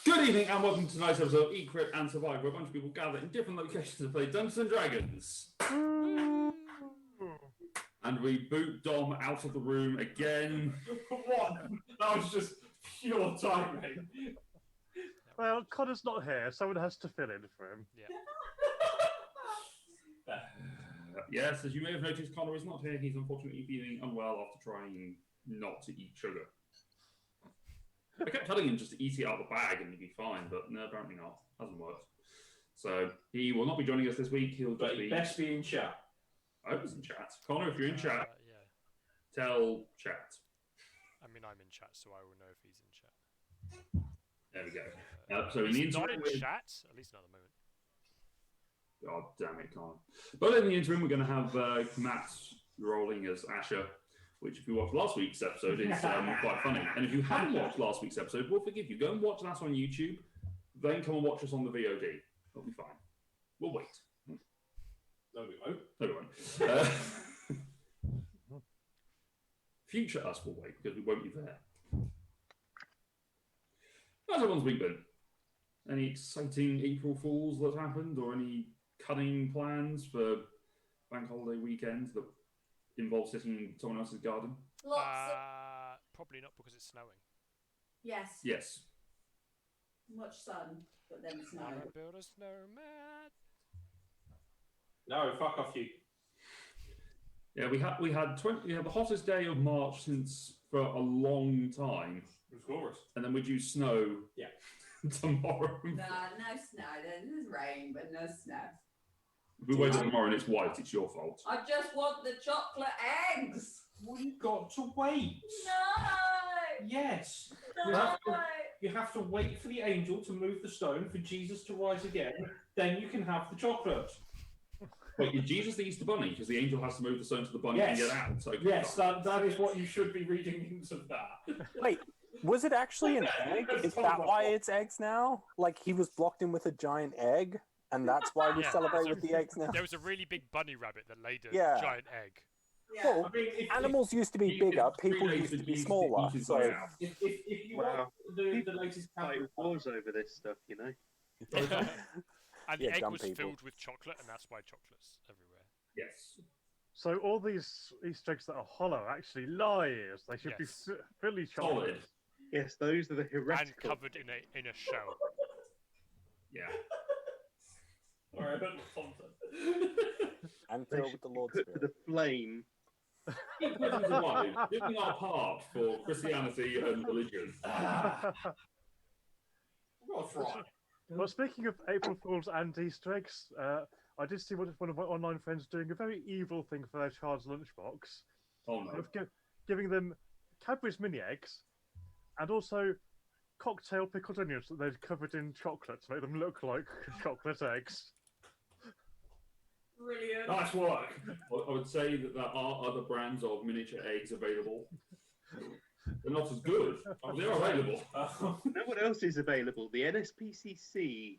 Good evening and welcome to tonight's episode of Eat, Crit and Survive, where a bunch of people gather in different locations to play Dungeons and Dragons. And we boot Dom out of the room again. What? That was just pure timing. Well, Connor's not here. Someone has to fill in for him. Yeah. Yes, as you may have noticed, Connor is not here. He's unfortunately feeling unwell after trying not to eat sugar. I kept telling him just to eat it out of the bag and he'd be fine, but no, apparently not. Hasn't worked. So he will not be joining us this week. He'll just be. Best be in chat. I was in chat. Connor, if you're in chat, Yeah. tell chat. I mean, I'm in chat, so I will know if he's in chat. There we go. So in the He's not interim, in chat, at least not at the moment. God damn it, Connor. But in the interim, we're going to have Matt rolling as Asher, which, if you watched last week's episode, is quite funny. And if you haven't watched last week's episode, we'll forgive you. Go and watch that on YouTube. Then come and watch us on the VOD. It'll be fine. We'll wait. No, we won't. No, we won't. Future us will wait because we won't be there. How's everyone's week been? Any exciting April Fools that's happened, or any cunning plans for bank holiday weekends that involve sitting in someone else's garden? Probably not because it's snowing. Yes. Yes. Much sun, but then I'm snow. gonna build a snowman. No, fuck off you. Yeah, we had the hottest day of March for a long time, It was glorious. and then we do snow. Yeah. Tomorrow. No snow. There's rain, but no snow. If we wait till tomorrow and it's white, it's your fault. I just want the chocolate eggs. Well, you got to wait. No. Yes. No. You have to wait for the angel to move the stone for Jesus to rise again. Then you can have the chocolate. Wait, is Jesus the Easter Bunny? Because the angel has to move the stone to the bunny Yes. and get out. So Yes, that is what you should be reading into that. Wait, was it actually an egg? Is that why it's eggs now? Like he was blocked in with a giant egg, and that's why we Yeah, celebrate so with the eggs now? There was a really big bunny rabbit that laid a Yeah. giant egg. Yeah. Well, I mean, if animals used to be bigger, people used to be smaller. So if you Wow. want the latest Fight wars over this stuff, you know. And the Yeah, egg dumb was people. filled with chocolate, and that's why chocolate's everywhere. yes. So all these Easter eggs that are hollow are actually lies. They should Yes. be fully chocolate. Solid. Yes, those are the And heretical. covered in a shell. Yeah. Alright, content. and They filled should with the be Lord's put to Spirit. the flame. Keep living alive, doing our part for Christianity and religion. What's right? Well, speaking of April Fools and Easter eggs, I did see one of my online friends doing a very evil thing for their child's lunchbox, Oh no. of giving them Cadbury's mini eggs, and also cocktail pickled onions that they'd covered in chocolate to make them look like chocolate eggs. Brilliant. Nice work. I would say that there are other brands of miniature eggs available. They're not as good, but they're available. You know what else is available? The NSPCC.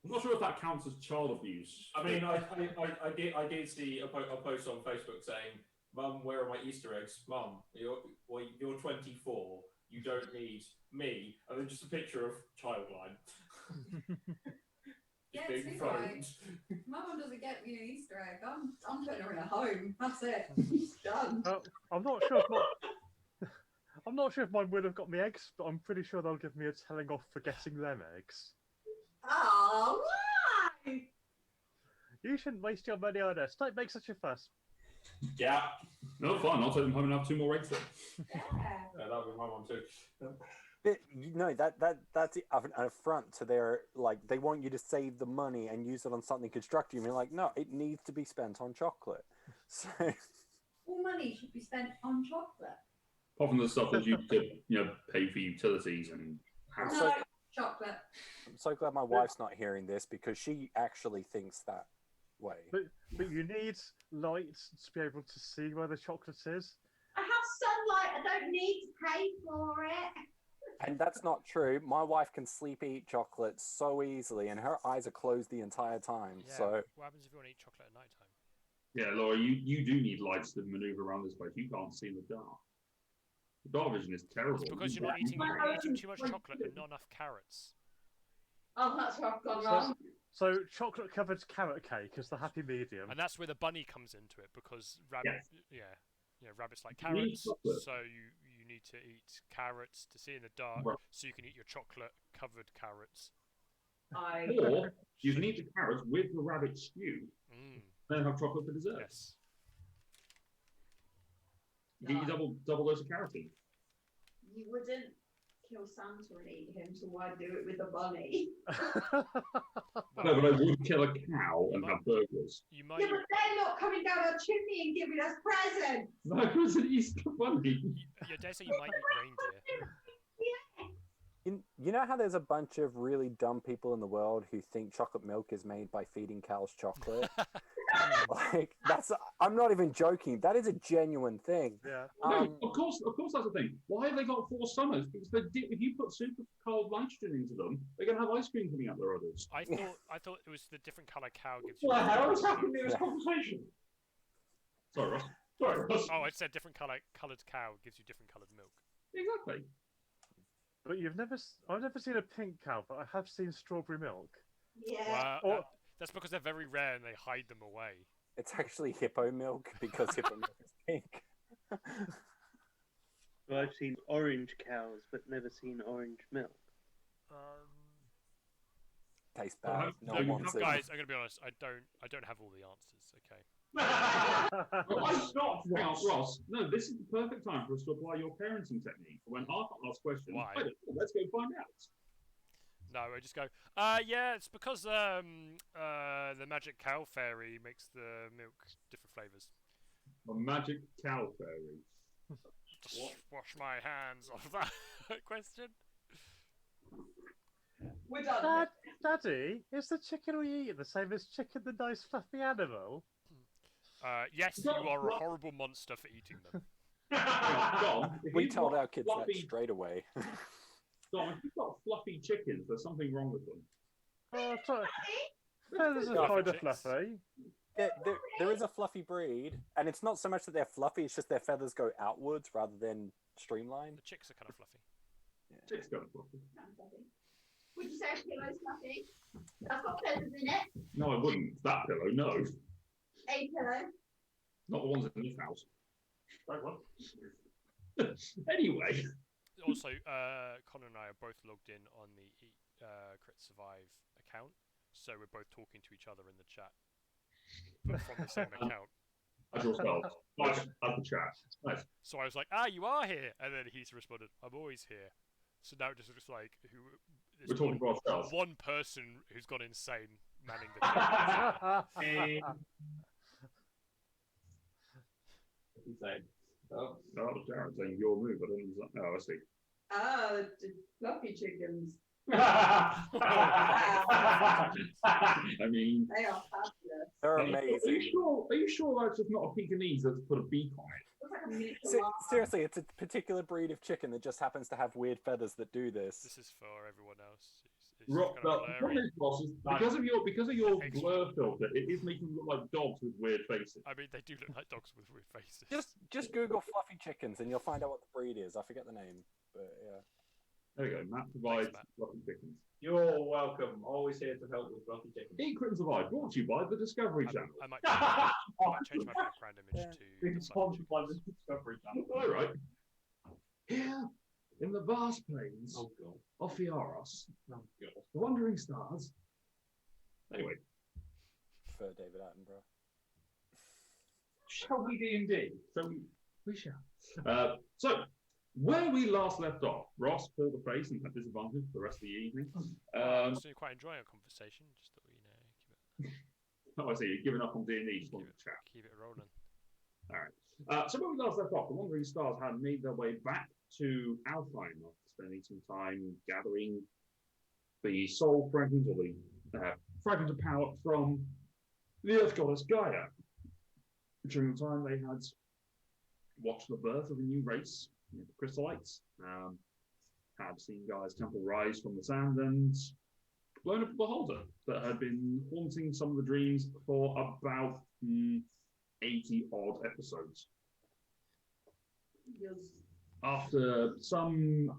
I'm not sure if that counts as child abuse. I mean, I did see a post on Facebook saying, "Mum, where are my Easter eggs? Mum, you're 24. You don't need me." And then just a picture of Childline. Yeah, being too thrown. right. My mum doesn't get me an Easter egg. I'm putting her in a home. That's it. It's done. I'm not sure. I'm not sure if mine would have got me eggs, but I'm pretty sure they'll give me a telling off for getting them eggs. Oh, why? You shouldn't waste your money on us. Don't make such a fuss. Yeah, No, fine. I'll take them home and have 2 more eggs then. Yeah. that was my mum too. No, that's an affront to their, like, they want you to save the money and use it on something constructive. And you're like, no, it needs to be spent on chocolate. So All money should be spent on chocolate. Apart from the stuff that's used to, pay for utilities and house. No, chocolate. I'm so glad my wife's not hearing this because she actually thinks that way. But you need light to be able to see where the chocolate is. I have sunlight. I don't need to pay for it. And that's not true. My wife can sleep eat chocolate so easily, and her eyes are closed the entire time. Yeah. So What happens if you want to eat chocolate at night time? Yeah, Laura, you do need lights to maneuver around this place. You can't see in the dark. The dark vision is terrible. It's because you're eating too much chocolate and not enough carrots. Oh, that's where I've gone So- wrong. So chocolate-covered carrot cake is the happy medium. And that's where the bunny comes into it because rabbits, rabbits like You need carrots. chocolate. So you need to eat carrots to see in the dark, Right. so you can eat your chocolate-covered carrots. Or you can eat the carrots with the rabbit stew, then have chocolate for dessert. Yes. You can eat double dose of carotene. You wouldn't kill Santa and eat him, so why do it with a bunny? No, but I would kill a cow and have burgers. You Yeah, might. but they're not coming down our chimney and giving us presents. No, it was an Easter bunny. You dare say you might eat reindeer. You know how there's a bunch of really dumb people in the world who think chocolate milk is made by feeding cows chocolate? Like, I'm not even joking. That is a genuine thing. Yeah. No, of course that's the thing. Why have they got 4 summers? Because if you put super cold nitrogen into them, they're going to have ice cream coming out their udders. I thought it was the different colour cow gives you. What the hell is happening in this conversation? Sorry, Ross. Sorry, Ross. Oh, I said different coloured cow gives you different coloured milk. Exactly. But I've never seen a pink cow, but I have seen strawberry milk. Yeah. Well, that's because they're very rare and they hide them away. It's actually hippo milk because hippo milk is pink. Well, I've seen orange cows, but never seen orange milk. Tastes bad. No one wants it. Guys, I'm gonna be honest. I don't have all the answers. Okay. Stop, Ross. No, this is the perfect time for us to apply your parenting technique. When Arthur asks questions, Why? I don't know, let's go find out. No, I just go. Yeah, it's because the magic cow fairy makes the milk different flavors. A magic cow fairy. Just wash my hands off that question. We're done. Daddy, is the chicken we eat the same as chicken, the nice fluffy animal? Yes, you are a horrible monster for eating them. Dom, if We you've told got our kids that fluffy- straight away. Dom, if you've got fluffy chickens, there's something wrong with them. Oh, feathers are Fluffy kind of chicks. fluffy. There is a fluffy breed, and it's not so much that they're fluffy, it's just their feathers go outwards rather than streamlined. The chicks are kind of fluffy. Chicks go fluffy. Would you say a pillow's fluffy? That's got feathers in it. No, I wouldn't. That pillow, no. A pillow. Not the ones in this house. Right, what? Anyway. Also, Connor and I are both logged in on the Crit Survive account, so we're both talking to each other in the chat, but from the same account. As yourself. Nice. As the chat. Nice. So I was like, you are here, and then he's responded, I'm always here. So now it just looks like We're talking to ourselves. one person who's gone insane manning the chat. What's he saying? Oh. No, that was Jared saying your move. I don't understand. Oh, I see. Ah, the fluffy chickens. I mean, They are fabulous. They're are amazing. you sure that's just not a Pekingese that's put a beak on it? Looks like a miniature llama. Seriously, it's a particular breed of chicken that just happens to have weird feathers that do this. This is for everyone else. It's Ross, kind of the problem blurry. is, Ross, is because of your blur filter, it is making them look like dogs with weird faces. I mean, they do look like dogs with weird faces. Just Google fluffy chickens and you'll find out what the breed is. I forget the name, but yeah. There we go. Matt provides Matt. fluffy chickens. You're welcome. Always here to help with fluffy chicken. Eat, Crit and Survive, brought to you by the Discovery Channel. I might change my background image to the Being fluffy sponsored by the chickens. Discovery Channel. All right. Here, in the vast plains Oh god. of Fioros, Oh god. the wandering stars. Anyway, For David Attenborough. Shall we D&D? so we shall. So, where we last left off, Ross pulled the face and had disadvantage for the rest of the evening. I'm still quite enjoying our conversation. Just that we keep it. Oh, I see. You're giving up on D&D, just wanted to chat. Keep it rolling. All right. So when we last left off, the Wandering Stars had made their way back to Alfheim after spending some time gathering the soul fragment, or the fragment of power from the Earth Goddess Gaia. During the time they had watched the birth of a new race, the Crystallites, had seen Gaia's temple rise from the sand and blown up a beholder that had been haunting some of the dreams for about 80 odd episodes. Yes. After some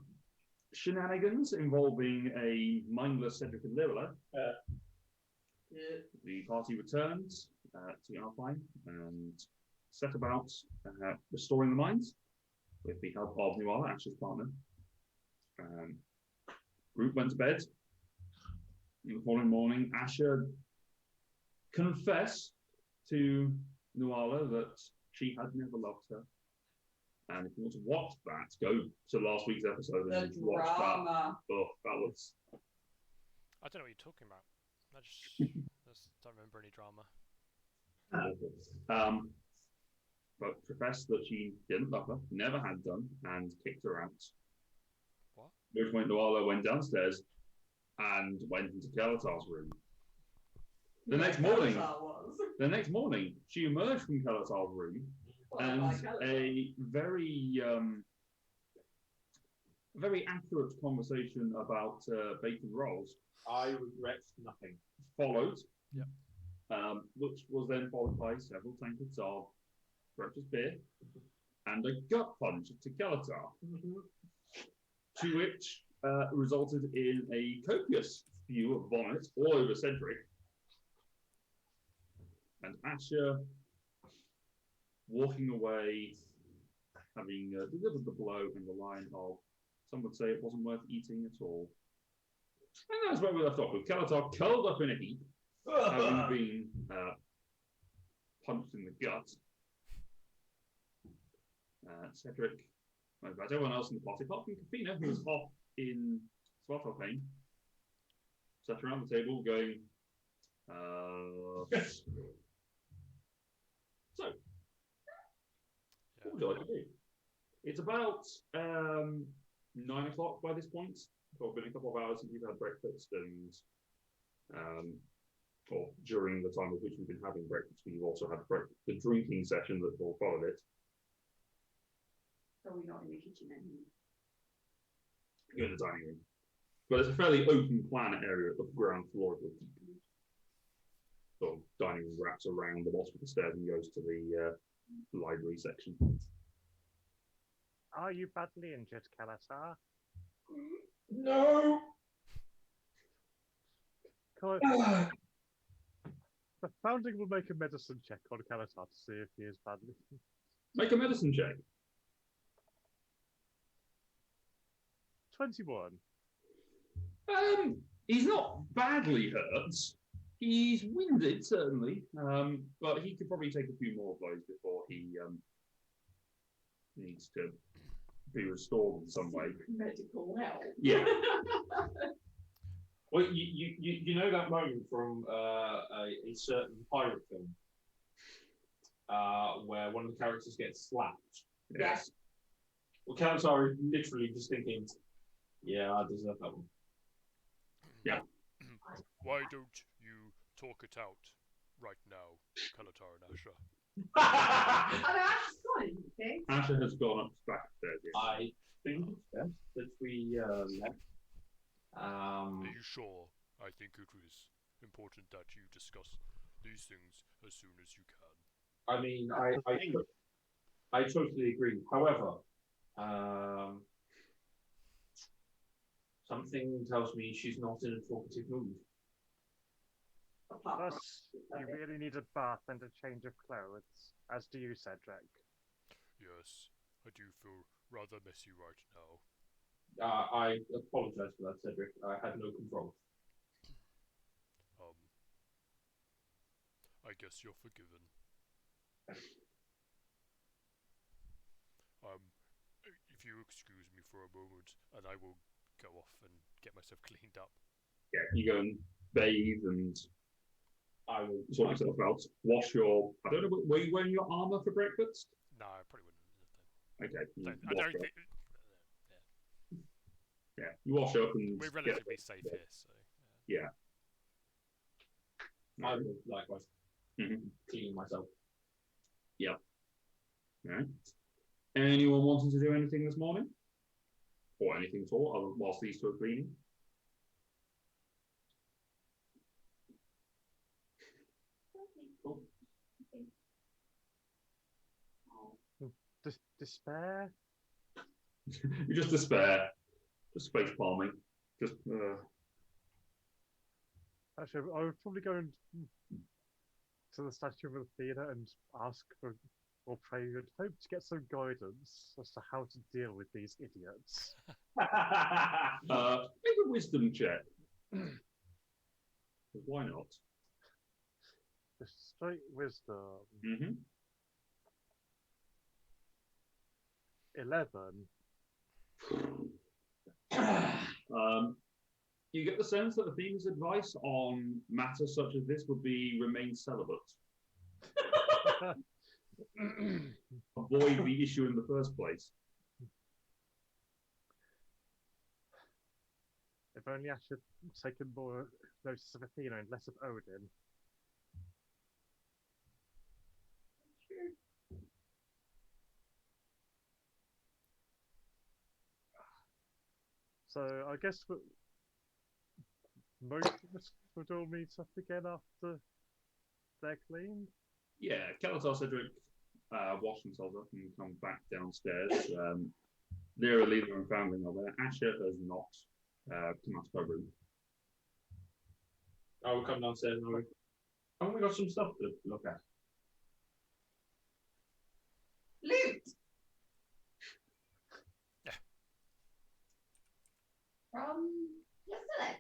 shenanigans involving a mindless Cedric and Nidavellir, the party returns to Alpine and set about restoring the mines with the help of Nidavellir, Ash's partner. Group went to bed. In the following morning, Asher confessed to Nidavellir that she had never loved her. And if you want to watch that, go to last week's episode The and watch drama. that. Oh, that was. I don't know what you're talking about. I just don't remember any drama. But professed that she didn't love her, never had done, and kicked her out. What? At which point Nidavellir went downstairs and went into Kalatar's room. The next morning, she emerged from Kalatar's room and a very accurate conversation about bacon rolls. I regret nothing. Followed. Yep. Which was then followed by several tankards of breakfast beer and a gut punch to Kalatar, to which resulted in a copious view of vomit all over Cedric, and Asher walking away, having delivered the blow in the line of, some would say it wasn't worth eating at all. And that's where we left off, with Kalatar curled up in a heap, having been punched in the gut. Cedric, about everyone else in the party, apart from Kiphina, who was off in Svartalfheim, sat around the table going, so, what would you like to do? It's about 9 o'clock by this point. It's been a couple of hours since we've had breakfast, and or during the time of which we've been having breakfast, we've also had the drinking session that will follow it. So we're not in the kitchen anymore. Go in the dining room. But it's a fairly open plan area at the ground floor of the sort of dining room, wraps around the bottom of the stairs and goes to the library section. Are you badly injured, Kalatar? No! The Founding will make a medicine check on Kalatar to see if he is badly. Make a medicine check. 21. He's not badly hurt. He's winded, certainly, but he could probably take a few more blows before he needs to be restored in some way. Medical help. Yeah. Well, you know that moment from a certain pirate film where one of the characters gets slapped? Yes. Well, Kalatar is literally just thinking, yeah, I deserve that one. Yeah. Why don't you talk it out right now, Kalatar and Asher? And Ash's fine, okay? Asher has gone back upstairs. Yes. I think it's best that we left. Are you sure? I think it is important that you discuss these things as soon as you can. I mean, I totally agree. However, something tells me she's not in a talkative mood. Plus, you really need a bath and a change of clothes, as do you, Cedric. Yes, I do feel rather messy right now. I apologize for that, Cedric. I had no control. I guess you're forgiven. If you excuse me for a moment, and I will go off and get myself cleaned up. Yeah, you go and bathe and I will sort yourself out. Wash your. I don't know. Were you wearing your armor for breakfast? No, I probably wouldn't. Okay. I don't think. Yeah, you wash up and. We're relatively safe here, so. Yeah. I will likewise clean myself. Yep. All right. Anyone wanting to do anything this morning? Or anything at all, whilst these two are cleaning? Cool. Despair? You just despair. Just space palming. Just. Actually, I would probably go to the statue of Athena and ask for, or pray, and hope to get some guidance as to how to deal with these idiots. Make a wisdom check. Why not? Just straight wisdom. Mm-hmm. 11. You get the sense that Athena's advice on matters such as this would be remain celibate. Avoid the issue in the first place. If only I should have taken more notice of Athena and less of Odin. So I guess most of us would all meet up again after they're cleaned. Yeah, Kalatar, Cedric wash themselves up and come back downstairs. Lyra, Leela, and Foundling are there. Asher has not come out of her room. I will come downstairs and Haven't we got some stuff to look at? Loot! Yeah. From yesterday.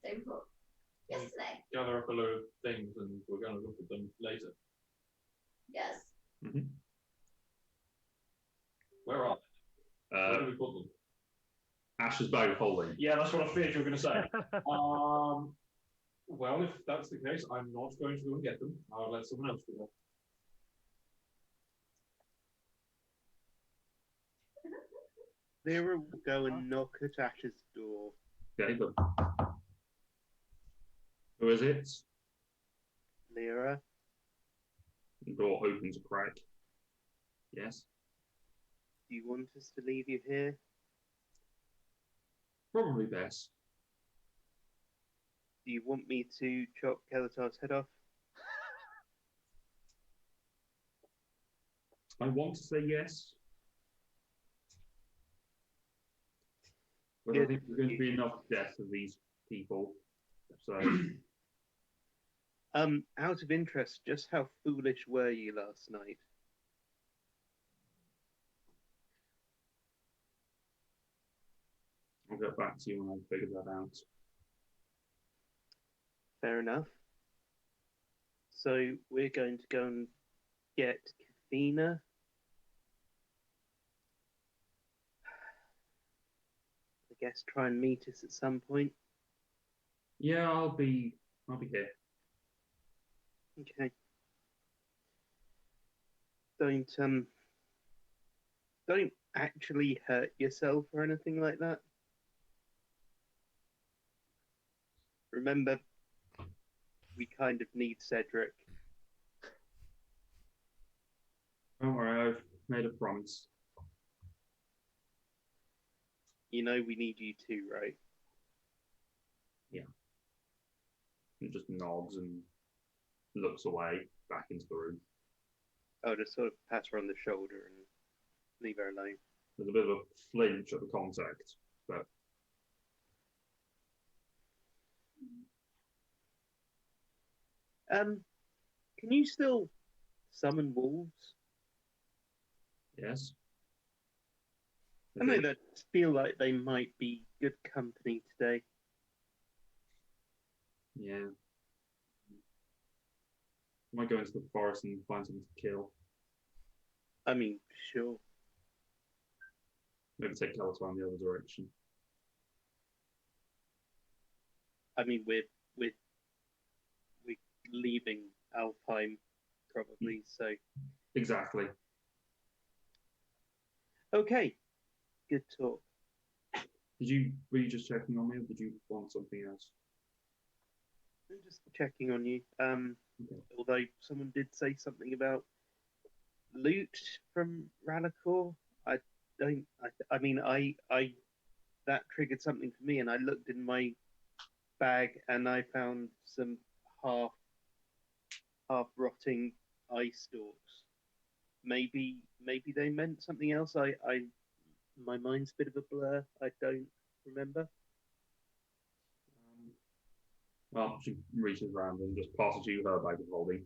Day before. Yesterday. gather up a load of things and we're going to look at them later. Yes. Mm-hmm. Where are they? Where do we put them? Ash's bag of holding. Yeah, that's what I feared you were going to say. Well, if that's the case, I'm not going to go and get them. I'll let someone else do that. Lyra will go and knock at Ash's door. Okay, but who is it? Lyra, The door opens a crack. Yes. do you want us to leave you here? Probably best. Do you want me to chop Kelatar's head off? I want to say yes. But I Good. think there's going to be enough death of these people. So Out of interest, just how foolish were you last night? I'll get back to you when I figure that out. Fair enough. So we're going to go and get Kiphina. I guess try and meet us at some point. Yeah, I'll be here. Okay. Don't actually hurt yourself or anything like that. Remember, we kind of need Cedric. Don't worry, I've made a promise. You know we need you too, right? He just nods and looks away back into the room. I'll just sort of pat her on the shoulder and leave her alone. There's a bit of a flinch at the contact, but Can you still summon wolves? yes. I know that feel like they might be good company today. Yeah. Might go into the forest and find something to kill. I mean, sure. Maybe take Calatar in the other direction. I mean, we're leaving Alfheim probably, so Exactly. okay. Good talk. Were you just checking on me, or did you want something else? I'm just checking on you. Okay. Although someone did say something about loot from Ralacor, I mean, that triggered something for me, and I looked in my bag and I found some half rotting eye stalks. maybe they meant something else. My mind's a bit of a blur. I don't remember. Well, she reaches around and just passes you her bag of holding.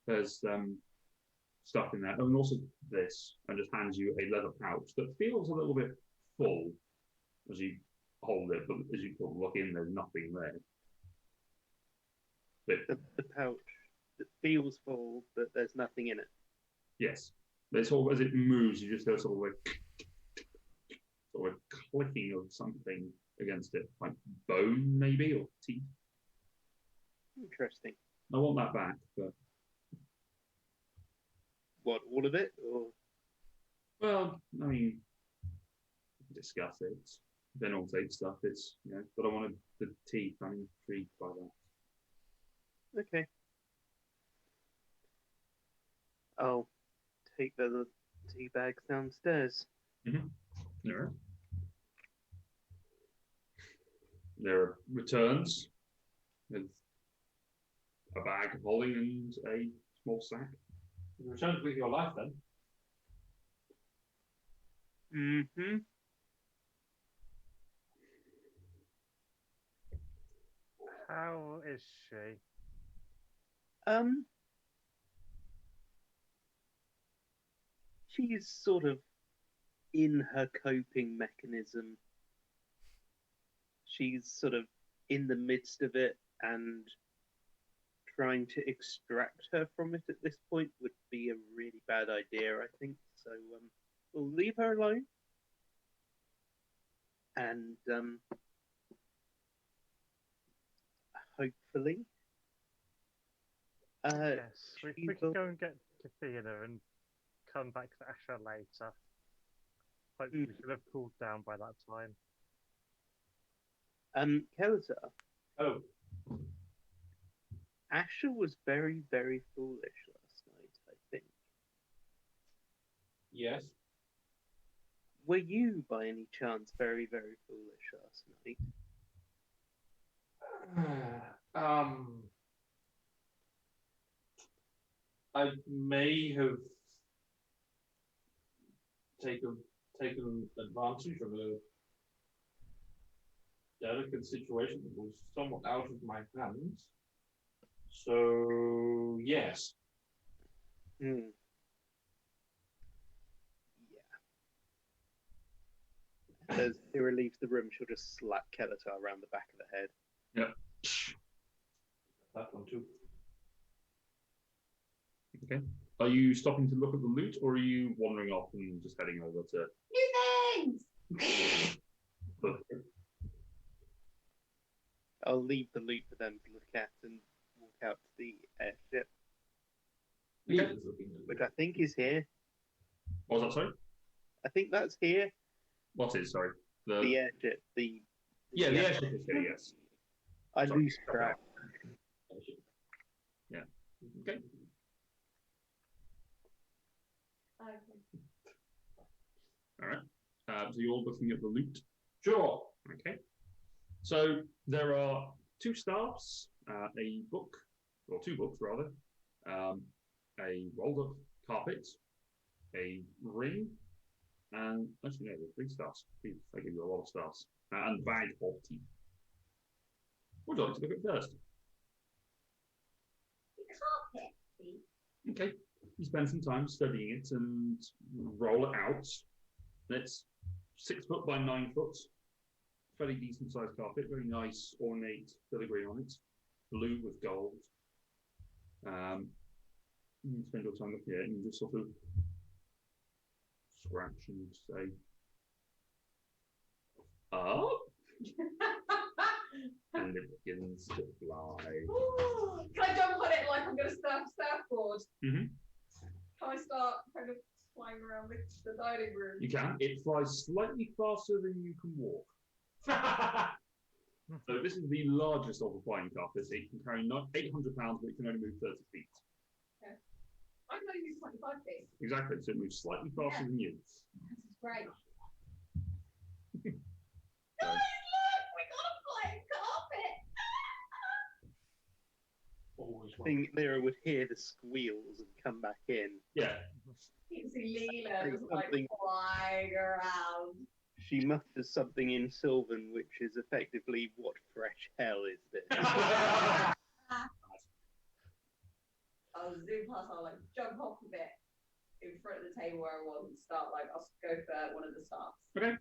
There's stuff in there, and also this, and just hands you a leather pouch that feels a little bit full as you hold it, but as you look in, there's nothing there. But, The pouch that feels full, but there's nothing in it. yes, but sort of as it moves, you just hear sort of a clicking of something against it, like bone maybe, or teeth. Interesting. I want that back, but What, all of it? Or well, I mean, we can discuss it. Then I'll take stuff. It's but I wanted the teeth. I'm intrigued by that. okay. I'll take the tea bags downstairs. There. There are returns with a bag of holding and a small sack. You returned with your life then. Mm-hmm. How is she? She's sort of in her coping mechanism. She's sort of in the midst of it, and trying to extract her from it at this point would be a really bad idea, I think. So we'll leave her alone. And hopefully Yes, we she can will- go and get Kiphina and come back to Asher later. Hopefully she'll have cooled down by that time. Kelazar, Oh, Asher was very, very foolish last night, I think. yes. Were you, by any chance, very, very foolish last night? I may have taken advantage of a delicate situation that was somewhat out of my hands. So yes. Yeah. As Kira leaves the room, she'll just slap Kelazar around the back of the head. Yep. That one too. Okay. Are you stopping to look at the loot, or are you wandering off and just heading over to? New things! I'll leave the loot for them to look at and walk out to the airship, Okay. which I think is here. What was that, sorry? I think that's here. What is, sorry? The airship. The Yeah, the airship is here, yes. I Sorry. lose track. Yeah. Okay. Okay. All right. So you're all looking at the loot. Sure. Okay. So there are 2 staffs, a book, or 2 books rather, a rolled up carpet, a ring, and actually no, there's 3 staffs. Jeez, I give you a lot of staffs, and a bag of teeth. What would you like to look at first? Carpet. Okay. You spend some time studying it and roll it out. It's 6 foot by 9 foot. Fairly decent sized carpet, very nice, ornate filigree on it, blue with gold. You spend your time looking at it and you just sort of scratch and say, up, and it begins to fly. Can I jump on it like I'm going to surfboard? Mhm. Can I start kind of flying around the dining room? You can. It flies slightly faster than you can walk. So this is the largest of the flying carpets. It can carry 800 pounds, but it can only move 30 feet. I can only do 25 feet. Exactly. So it moves slightly faster than you. This is great. So, Guys, look! We got a flying carpet! Always I think Lyra would hear the squeals and come back in. Yeah. You can see Leela just like Something- flying around. She mutters something in Sylvan, which is effectively, "What fresh hell is this?" I'll zoom past, I'll like jump off a bit in front of the table where I was and start like, I'll go for one of the staffs. Okay.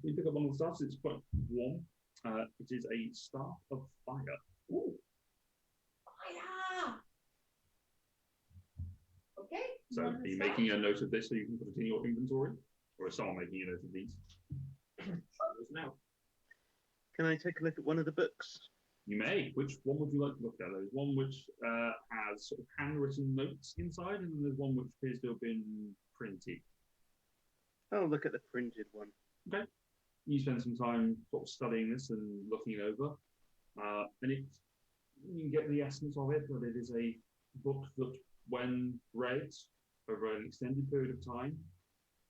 You pick up one of the staffs. It's quite warm. It is a staff of fire. Ooh. Fire! Okay. So one of are the you staffs. making a note of this so you can put it in your inventory? Or is someone making a note of these? now. Can I take a look at one of the books? You may. Which one would you like to look at? There's one which has sort of handwritten notes inside, and then there's one which appears to have been printed. Oh, look at the printed one. Okay. You spend some time sort of studying this and looking it over. And it, you can get the essence of it, but it is a book that, when read over an extended period of time,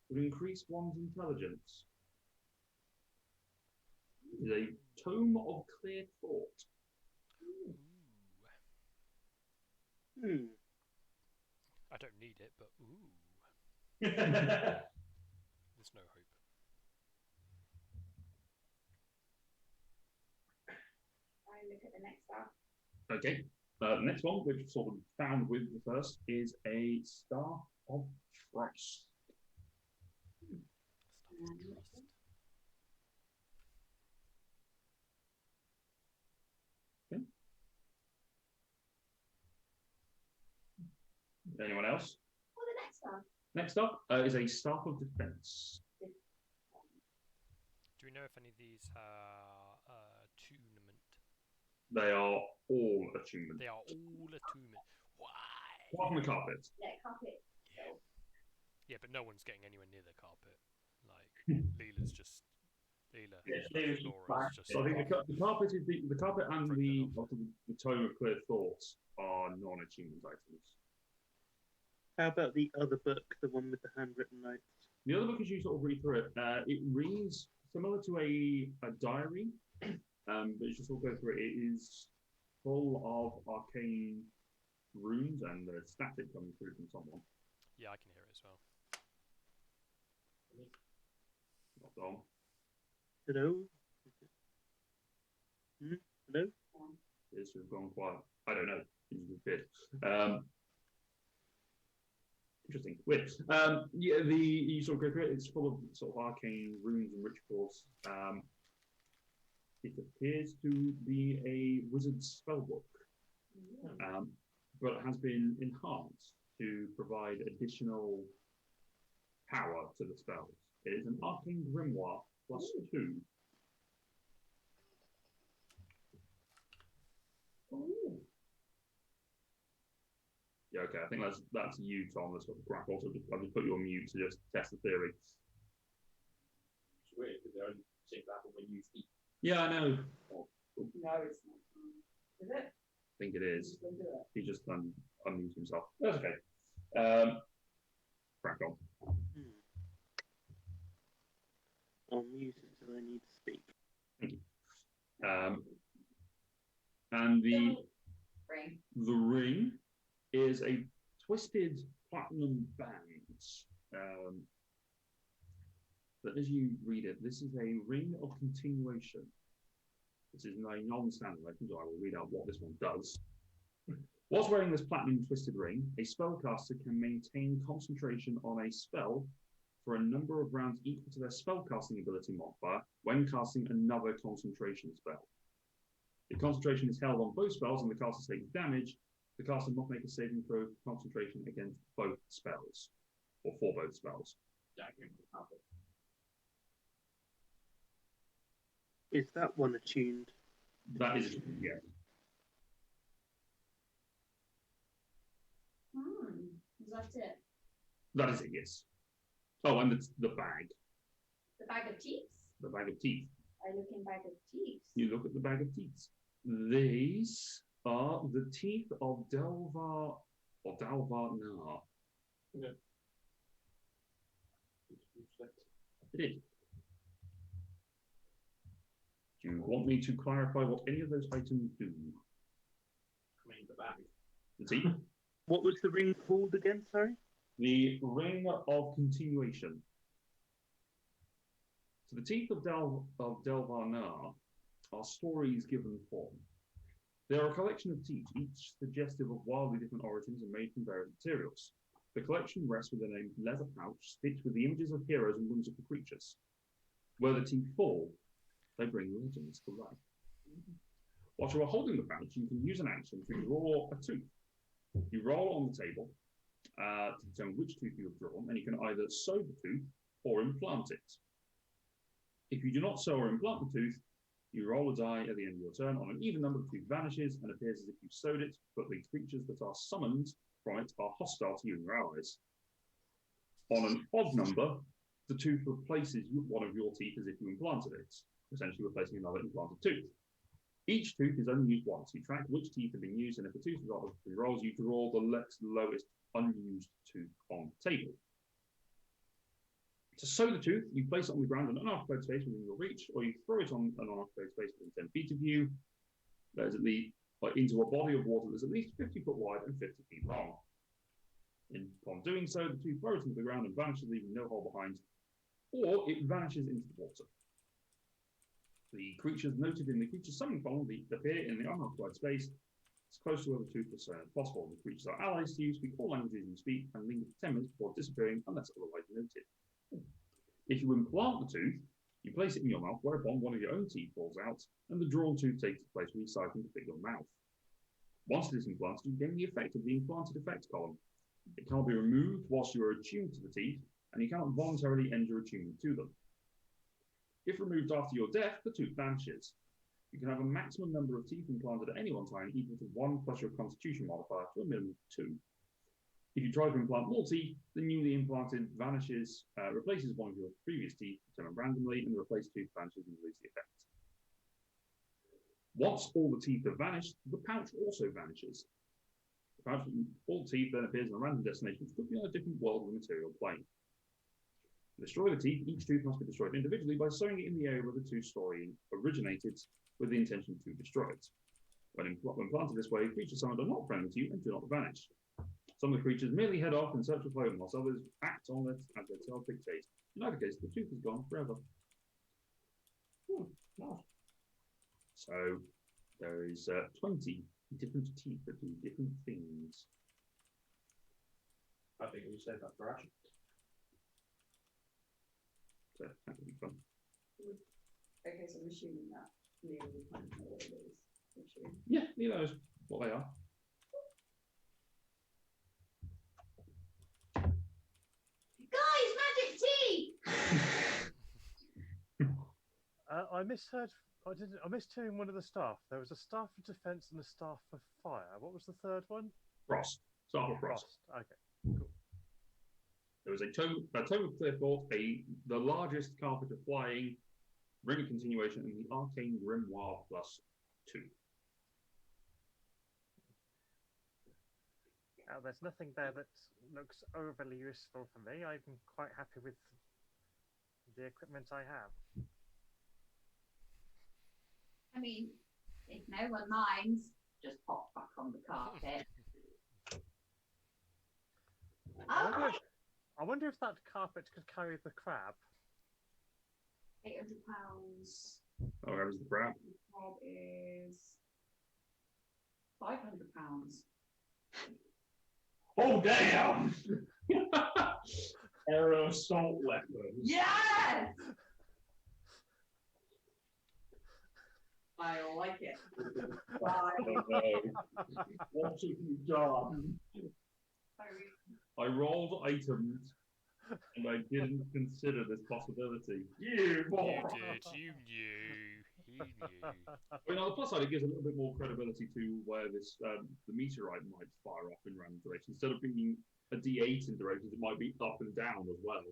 would increase one's intelligence. It is a tome of clear thought. Ooh. Hmm. I don't need it, but ooh. There's no hope. I look at the next staff. Okay. The next one, which sort of found with the first, is a Staff of Frost. Stuff of trust. Anyone else? Or the next staff. Next up is a Staff of Defense. Do we know if any of these are attunement? They are all attunement. They are all attunement. Why? Apart from the carpet. Yeah, carpet. Yeah, but no one's getting anywhere near the carpet. Like Leela's just Leela. Yeah, who's Leela's Explorer, just is just So I think the carpet is the carpet and Break that the tome of clear thoughts are non-attunement items. How about the other book, the one with the handwritten notes? The other book, as you sort of read through it, it reads similar to a diary, but as you sort of go through it, it is full of arcane runes and there's static coming through from someone. Yeah, I can hear it as well. Not Dom. Hello? Hello? It's sort of gone quiet. I don't know. It's just weird. Interesting. Weird. Yeah, you sort of go through it. It's full of sort of arcane runes and rituals. It appears to be a wizard's spellbook, but has been enhanced to provide additional power to the spells. It is an arcane grimoire +2. Ooh. Yeah, okay. I think that's you, Tom. That's what the crap. Also, I'll just put you on mute to just test the theory. It's weird because they only seem to happen when you speak. Yeah, I know. No, it's not. Is it? I think it is. Just do it. He just unmuted himself. That's okay. Crack on. I'll mute until I need to speak. Thank you. And the ring is a twisted platinum band. But as you read it, this is a ring of continuation. This is a non-standard item, so I will read out what this one does. Whilst wearing this platinum twisted ring, a spellcaster can maintain concentration on a spell for a number of rounds equal to their spellcasting ability modifier when casting another concentration spell. If concentration is held on both spells and the caster takes damage, the caster must make a saving throw for concentration against both spells, or for both spells. Is that one attuned? That is, yeah. Is that it? That is it, yes. Oh, and the bag. The bag of teeth? The bag of teeth. I look in bag of teeth. You look at the bag of teeth. These are the teeth of Delvar or Dalvar Nar. Yeah. It is. Do you want me to clarify what any of those items do? I mean, the back. The teeth. What was the ring called again? Sorry. The Ring of Continuation. So the teeth of Delvarnar are stories given form. They are a collection of teeth, each suggestive of wildly different origins and made from various materials. The collection rests within a leather pouch stitched with the images of heroes and whimsical creatures. Where the teeth fall, they bring legends to life. While you are holding the pouch, you can use an action to draw a tooth. You roll on the table to determine which tooth you have drawn, and you can either sew the tooth or implant it. If you do not sew or implant the tooth, you roll a die at the end of your turn. On an even number, the tooth vanishes and appears as if you sewed it, but the creatures that are summoned from it are hostile to you and your allies. On an odd number, the tooth replaces one of your teeth as if you implanted it, essentially replacing another implanted tooth. Each tooth is only used once. You track which teeth have been used, and if a tooth is out of 3 rolls, you draw the lowest unused tooth on the table. To sew the tooth, you place it on the ground in an unoccupied space within your reach, or you throw it on an unoccupied space within 10 feet of you. That is at least into a body of water that's at least 50 foot wide and 50 feet long. Upon doing so, the tooth burrows into the ground and vanishes, leaving no hole behind, or it vanishes into the water. The creatures noted in the creature summoning column appear in the unoccupied space as close to where the tooth was sewn as possible. The creatures are allies to you, speak all languages you speak, and linger for 10 minutes before disappearing unless otherwise noted. If you implant the tooth, you place it in your mouth, whereupon one of your own teeth falls out, and the drawn tooth takes its place, recycling to fit your mouth. Once it is implanted, you gain the effect of the implanted effect column. It cannot be removed whilst you are attuned to the teeth, and you cannot voluntarily end your attunement to them. If removed after your death, the tooth vanishes. You can have a maximum number of teeth implanted at any one time equal to 1 plus your constitution modifier to a minimum of 2. If you try to implant more teeth, the newly implanted vanishes, replaces one of your previous teeth determined randomly, and the replaced tooth vanishes and you lose the effect. Once all the teeth have vanished, the pouch also vanishes. The pouch with all the teeth then appears in a random destination, which could be on a different world or material plane. To destroy the teeth, each tooth must be destroyed individually by sewing it in the area where the tooth story originated with the intention to destroy it. When planted this way, creatures summoned are not friendly to you and do not vanish. Some of the creatures merely head off in search of home, whilst others act on it as their tail dictates. In either case, the tooth is gone forever. So there is 20 different teeth that do different things. I think we said that for Ash. So that would be fun. Okay, so I'm assuming that Neil will kind of know what it is. Yeah, he knows what they are. Guys, magic tea! I misheard. I missed hearing one of the staff. There was a staff for defense and a staff for fire. What was the third one? Frost. Start with Frost. Okay, cool. There was a tome of clear thought, the largest carpet of flying, ring of continuation, and the arcane grimoire +2. There's nothing there that looks overly useful for me. I'm quite happy with the equipment I have. I mean, if no one minds, just pop back on the carpet. I wonder if that carpet could carry the crab. £800. Oh, that was the crab. Crab is £500. Oh, damn! Aero assault weapon. Yes! I like it. Oh, no. What have you done? I rolled items and I didn't consider this possibility. You boy! You knew. He knew. I mean, on the plus side, it gives a little bit more credibility to where this the meteorite might fire off in random directions. Instead of being a D8 in directions, it might be up and down as well.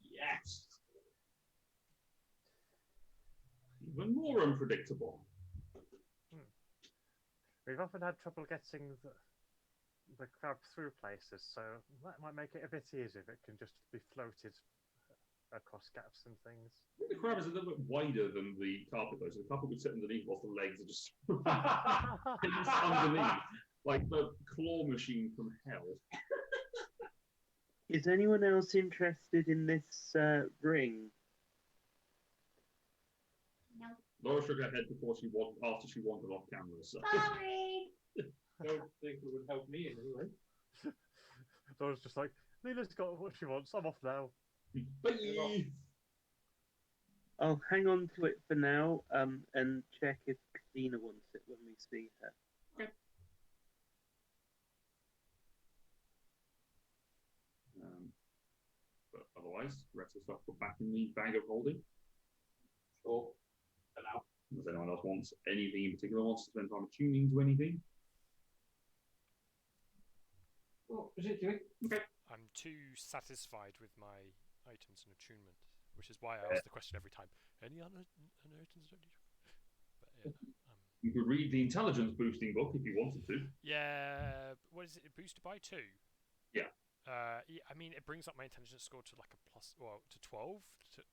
Yes! Even more unpredictable. We've often had trouble getting the crab through places, so that might make it a bit easier if it can just be floated across gaps and things. I think the crab is a little bit wider than the carpet, though, so the carpet would sit underneath whilst the legs are just underneath, like the claw machine from hell. Is anyone else interested in this ring? No. Laura shook her head after she wandered off camera. So. Sorry. Don't think it would help me in any way. So I was just like, Leela's got what she wants. I'm off now. Bye. I'll hang on to it for now and check if Kiphina wants it when we see her. But otherwise, the rest of the stuff put back in the bag of holding. Sure. For now. Does anyone else wants anything in particular? Wants to spend time tuning to anything? Well, particularly. Okay. I'm too satisfied with my items and attunement, which is why I ask the question every time. Any inheritance? But You could read the intelligence boosting book if you wanted to. yeah, what is it? Boosted by 2? Yeah. Yeah, I mean, it brings up my intelligence score to like a to 12, to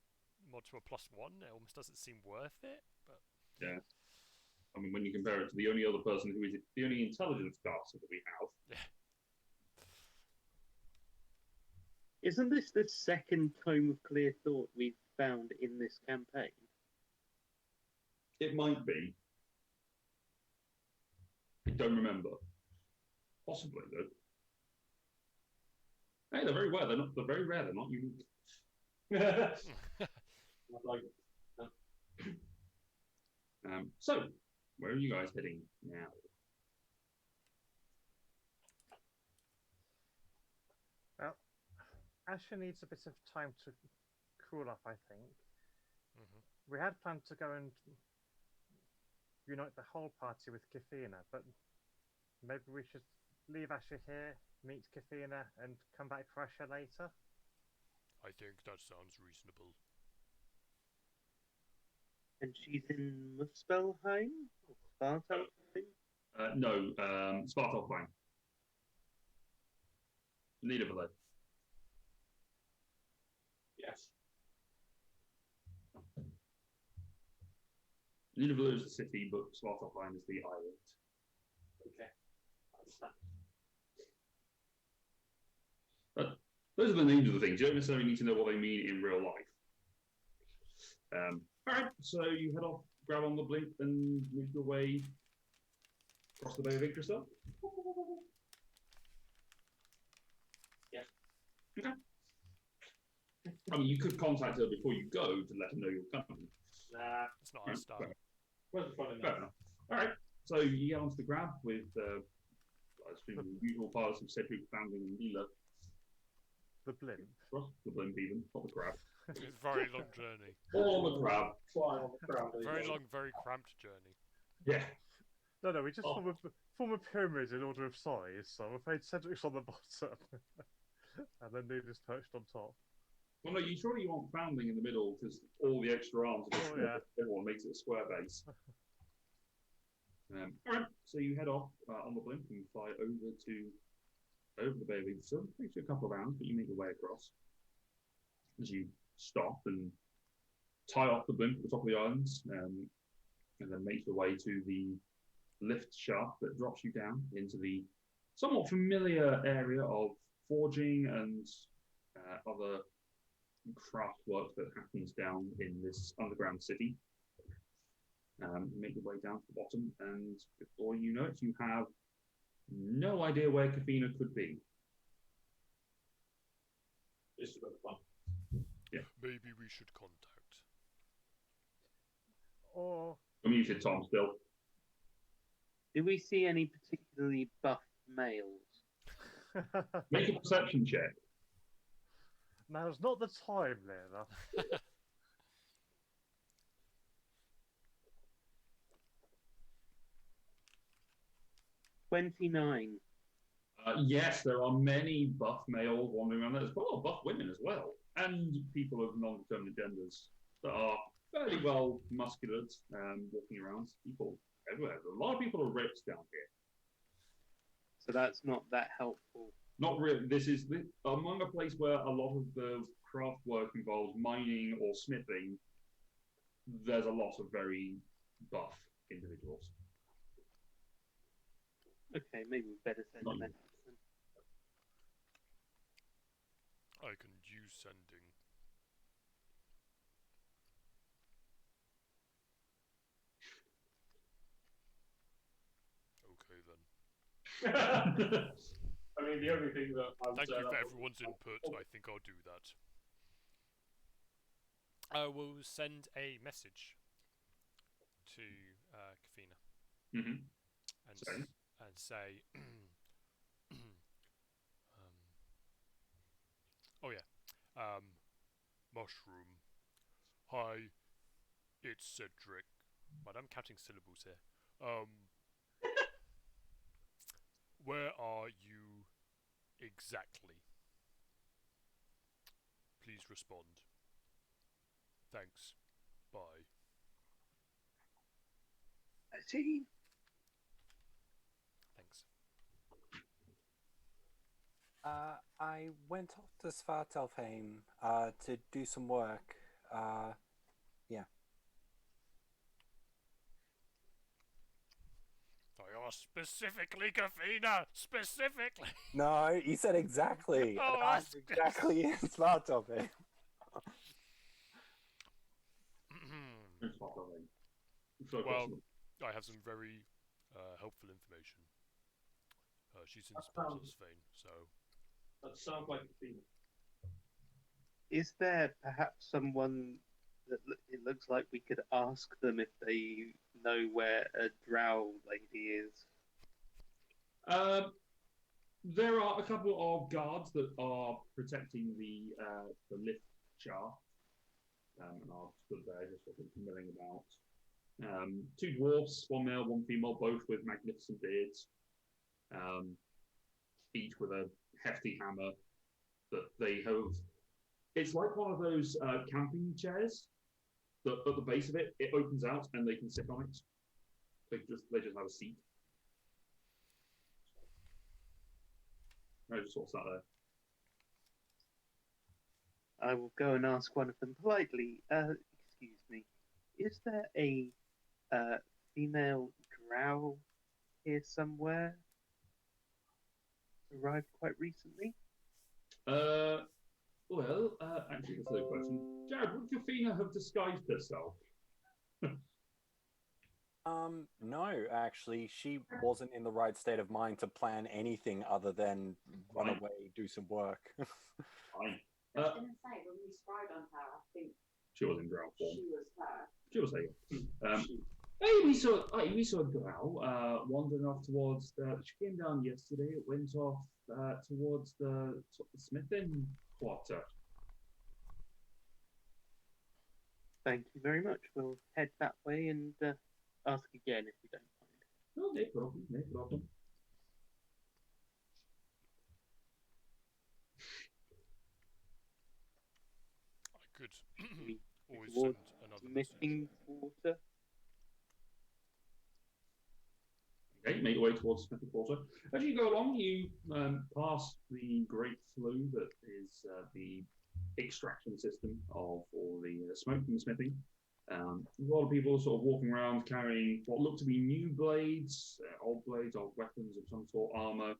a +1. It almost doesn't seem worth it, but yeah. I mean, when you compare it to the only other person who is the only intelligence caster that we have. Yeah. Isn't this the second tome of clear thought we've found in this campaign? It might be. I don't remember. Possibly, though. Hey, they're very rare. They're very rare. They're not unique. I'd like it. So, where are you guys heading now? Well, Asher needs a bit of time to cool off, I think. We had planned to go and unite the whole party with Kiphina, but maybe we should leave Asher here, meet Kiphina, and come back for Asher later. I think that sounds reasonable. And she's in Muspelheim? Or Sparta? No, Svartalfheim. Nidavellir. Yes. Nidavellir is the city, but Svartalfheim is the island. Okay. Understand. But those are the names of the things. You don't necessarily need to know what they mean in real life. All right, so you head off, grab on the blimp, and make your way across the Bay of Yggdrasil. Yeah. Okay. I mean, you could contact her before you go to let her know you're coming. Nah. It's not our style. Where's the fun in Fair that? enough. All right, so you get onto the grab with, I assume, the usual pilots of Cedric, Foundling, and Leela. The blimp. The blimp even, not the crab. It's a very long journey. All the crab. Flying on the crowd. Very long, very cramped journey. Yeah. No, we just form a pyramid in order of size, so I'm afraid Cedric's on the bottom. And then Luna's perched on top. Well, no, surely you want Foundling in the middle because all the extra arms are just everyone makes it a square base. All right, so you head off on the blimp and fly over the Bay of Yggdrasil. It takes you a couple of hours, but you make your way across. As you stop and tie off the blimp at the top of the islands, and then make your way to the lift shaft that drops you down into the somewhat familiar area of forging and other craft work that happens down in this underground city. Make your way down to the bottom, and before you know it, you have no idea where Kiphina could be. It's about fun. Yeah. Maybe we should contact. Or I'm muted, Tom, still. Do we see any particularly buff males? Make a perception check. now's not the time, Leila. 29. Yes, there are many buff males wandering around. There's quite a lot of buff women as well, and people of non-determined genders that are fairly well muscular, walking around. People everywhere. A lot of people are ripped down here. So that's not that helpful Not really. This is among a place where a lot of the craft work involves mining or smithing. There's a lot of very buff individuals. Okay, maybe we better send Not a you. message then. I can use sending. Okay then. I mean, the only thing that I would Thank say you for that- everyone's input. I think I'll do that. I will send a message to Kiphina Mm-hmm. and Same. and say, oh yeah, mushroom. Hi, it's Cedric. But I'm counting syllables here. Where are you exactly? Please respond. Thanks. Bye. I see. Thanks. I went off to Svartalfheim to do some work. Yeah. I asked specifically, Kiphina! Specifically! No, you said exactly. Oh, And I'm exactly in Svartalfheim. Well, I have some very helpful information. She's in Svartalfheim, so... That sounds like a theme. Is there perhaps someone that it looks like we could ask them if they know where a drow lady is? There are a couple of guards that are protecting the lift shaft, and are stood there just sort of milling about. Two dwarfs, one male, one female, both with magnificent beards, each with a hefty hammer that they have. It's like one of those camping chairs that at the base of it, it opens out and they can sit on it. They just have a seat. I just sort of sat there. I will go and ask one of them politely. Excuse me. Is there a female drow here somewhere? Arrived quite recently? Well, actually, that's a good question. Jared, would Kiphina have disguised herself? No, actually, she wasn't in the right state of mind to plan anything other than run Fine. away, do some work. Fine. I was going to say, when we spied on her, I think She was in drow form. she was her. She was here. We saw a drow wandering off towards. She came down yesterday. It went off towards the smithing quarter. Thank you very much. We'll head that way and ask again if we don't find it. No, no problem. No problem. I could We always towards send another message. missing water. Okay, make your way towards the smithing quarter. As you go along, you pass the great flue that is the extraction system of all the smoke from the smithing. A lot of people sort of walking around carrying what look to be new blades, old weapons of some sort, armor,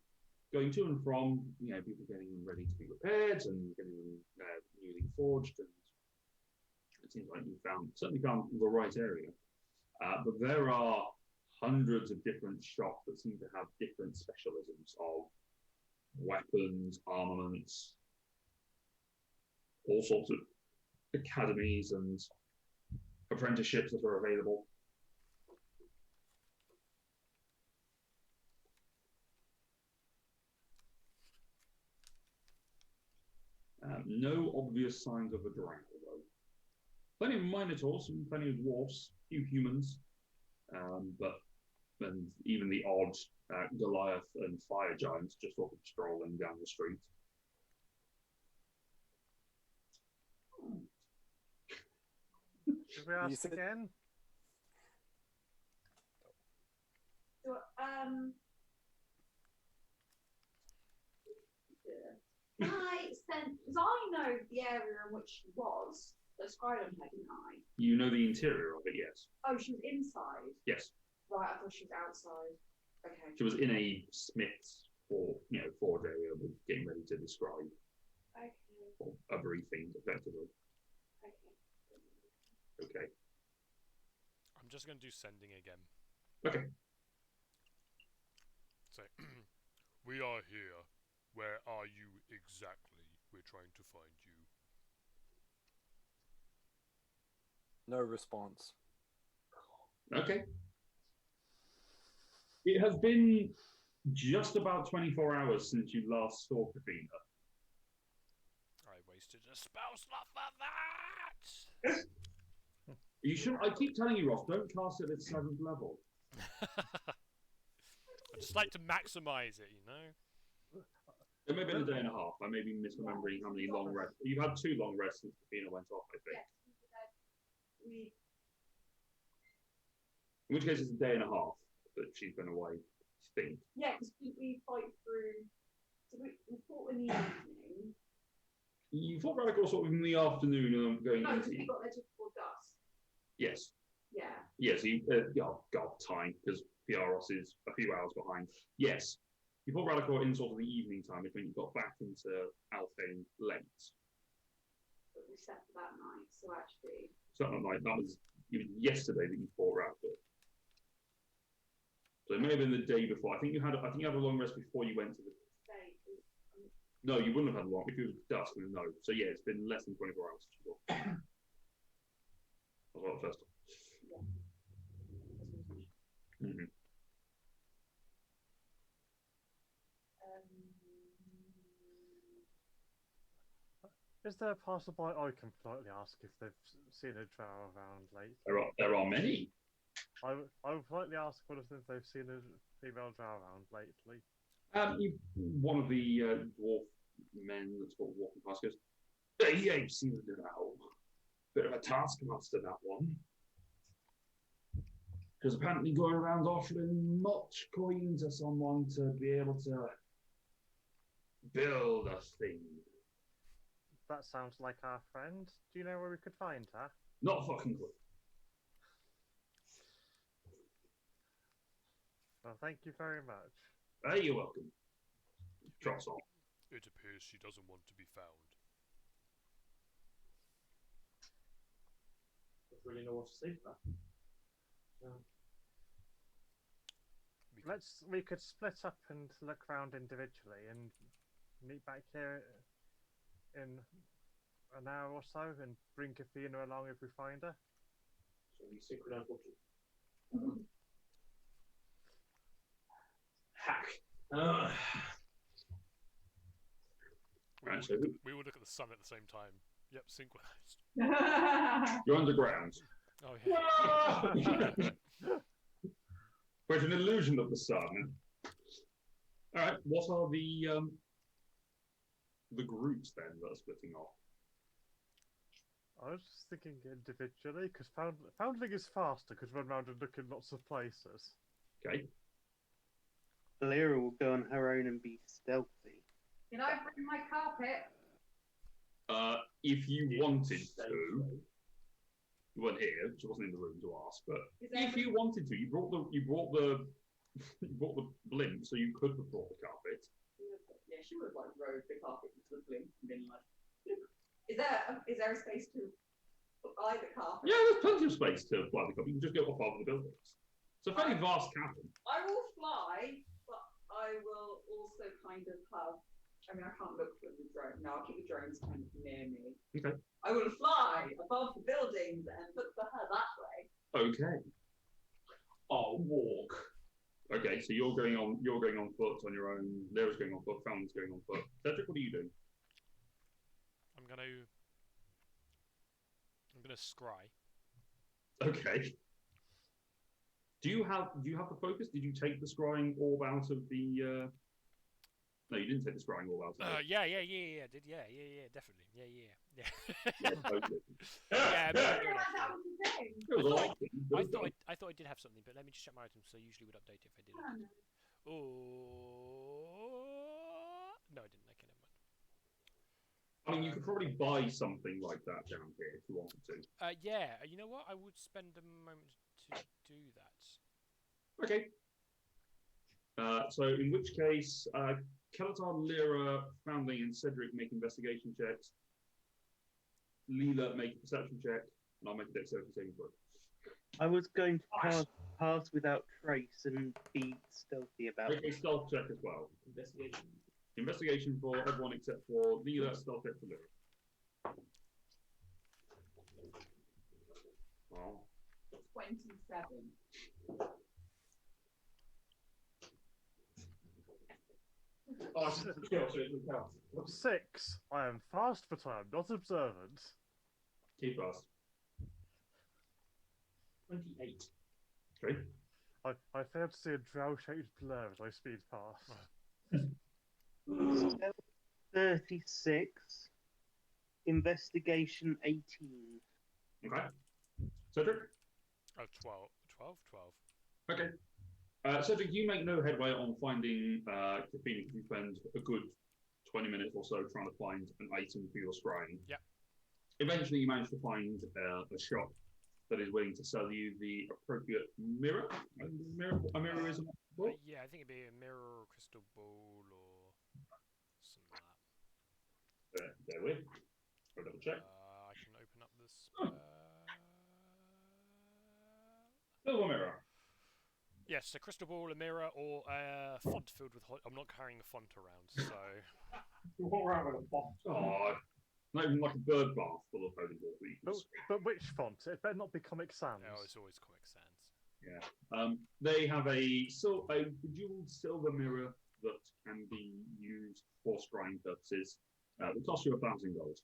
going to and from. People getting them ready to be repaired and getting them newly forged. And it seems like you certainly found the right area. But there are hundreds of different shops that seem to have different specialisms of weapons, armaments, all sorts of academies and apprenticeships that are available. No obvious signs of a drow, though. Plenty of minotaurs and plenty of dwarfs, few humans, and even the odd Goliath and fire giants just sort of strolling down the street. Should we ask again? So, know the area in which she was. I described on her, didn't I? You know the interior of it, yes. Oh, she was inside. Yes. Right, I thought she was outside. Okay. She was in a smith's forge area, getting ready to describe. Okay. Or a briefing, effectively. Okay. Okay. I'm just going to do sending again. Okay. So, we are here. Where are you exactly? We're trying to find you. No response. Okay. It has been just about 24 hours since you last saw Kiphina. I wasted a spell slot for that! You should. I keep telling you, Ross, don't cast it at 7th level. I just like to maximise it, you know? It may have been a day and a half. I may be misremembering how many long rests. You've had 2 long rests since Kiphina went off, I think. Yes, In which case, it's a day and a half that she's been away, I think. yeah, because we fight through. So we fought in the evening. You fought Radical sort of in the afternoon and going No, into. because we got there just before dusk. Yes. Yeah. Yes, time, because Piaros is a few hours behind. Yes. You fought Radical in sort of the evening time, which meant you got back into Alfheim late. But we slept for that night, so actually. So that was yesterday that you fought Radical. So it may have been the day before. I think you had a long rest before you went to the. No, you wouldn't have had a long. If it was dusk, then no. So yeah, it's been less than 24 hours since you fought. That was the first time. Yeah. Mm-hmm. Is there possible I can politely ask if they've seen a drow around lately? There are many. I would politely ask one of them if they've seen a female drow around lately. One of the dwarf men that's sort of walking past goes, "Yeah, you've seen the drow. Bit of a taskmaster, that one. Because apparently going around offering much coin to someone to be able to build a thing. That sounds like our friend. Do you know where we could find her? Not a fucking clue. Well, thank you very much. Hey, you're welcome. Trots on. It appears she doesn't want to be found. Don't really know what to say to that. We could split up and look around individually and meet back here in an hour or so and bring Kiphina along if we find her. So we synchronize watching. Hack. We would look at the sun at the same time. Yep, synchronized. You're underground. Oh yeah. Where's an illusion of the sun. All right. What are the groups then that are splitting off? I was just thinking individually because foundling is faster because run around and look in lots of places. Okay. Lyra will go on her own and be stealthy. Did I bring my carpet? If you wanted to, you weren't here. She wasn't in the room to ask. But if you wanted to, you brought the blimp, so you could have brought the carpet. Yeah, she would have like rode the carpet into the blimp and been like, is there a space to fly the carpet? Yeah, there's plenty of space to fly the carpet. You can just go up above the buildings. It's a fairly vast cabin. I will fly, but I will also kind of have. I mean, I can't look from the drone. No, I'll keep the drones kind of near me. Okay. I will fly above the buildings and look for her that way. Okay. I'll walk. Okay, so you're going on foot on your own. Lyra's going on foot. Fountain's going on foot. Cedric, what are you doing? I'm gonna scry. Okay. Do you have the focus? Did you take the scrying orb out of the? No, you didn't take the scrying orb out of it. Yeah, did definitely. Yeah. Totally. Yeah, That was the thing. It was awesome. I thought I did have something, but let me just check my items. So I usually would update it if I did. Oh no, I didn't. Okay, never mind. I I mean, you could probably buy something like that down here if you wanted to. Yeah, you know what? I would spend a moment to do that. Okay. So in which case, Kelatar, Lyra, Foundling, and Cedric make investigation checks. Leela make a perception check, and I'll make a dexterity saving throw. I was going to pass without trace and be stealthy about Okay, stealth check as well. Investigation. Investigation for everyone except for Leela, stealth check for Lyra. Oh. 27. Oh, so it counts. 6. I am fast, but I am not observant. Keep fast. 28. Three. I fail to see a drow-shaped blur as I speed past. 36. Investigation 18. Okay. Cedric? Oh, 12. Okay. Cedric, you make no headway on finding Kiphina because you spend a good 20 minutes or so trying to find an item for your scrying. Yeah. Eventually, you manage to find a shop that is willing to sell you the appropriate mirror. A mirror is a yeah, I think it'd be a mirror or crystal ball or something like that. There with. I'll double check. I can open up this. Silver mirror. Yes, a crystal ball, a mirror, or a font filled with. I'm not carrying a font around, so. You walk around with a bomb. Oh, not even like a bird bath full of holy water. But which font? It better not be Comic Sans. Oh, it's always Comic Sans. Yeah. They have a bejeweled silver mirror that can be used for scrying purposes. It costs you 1,000 gold.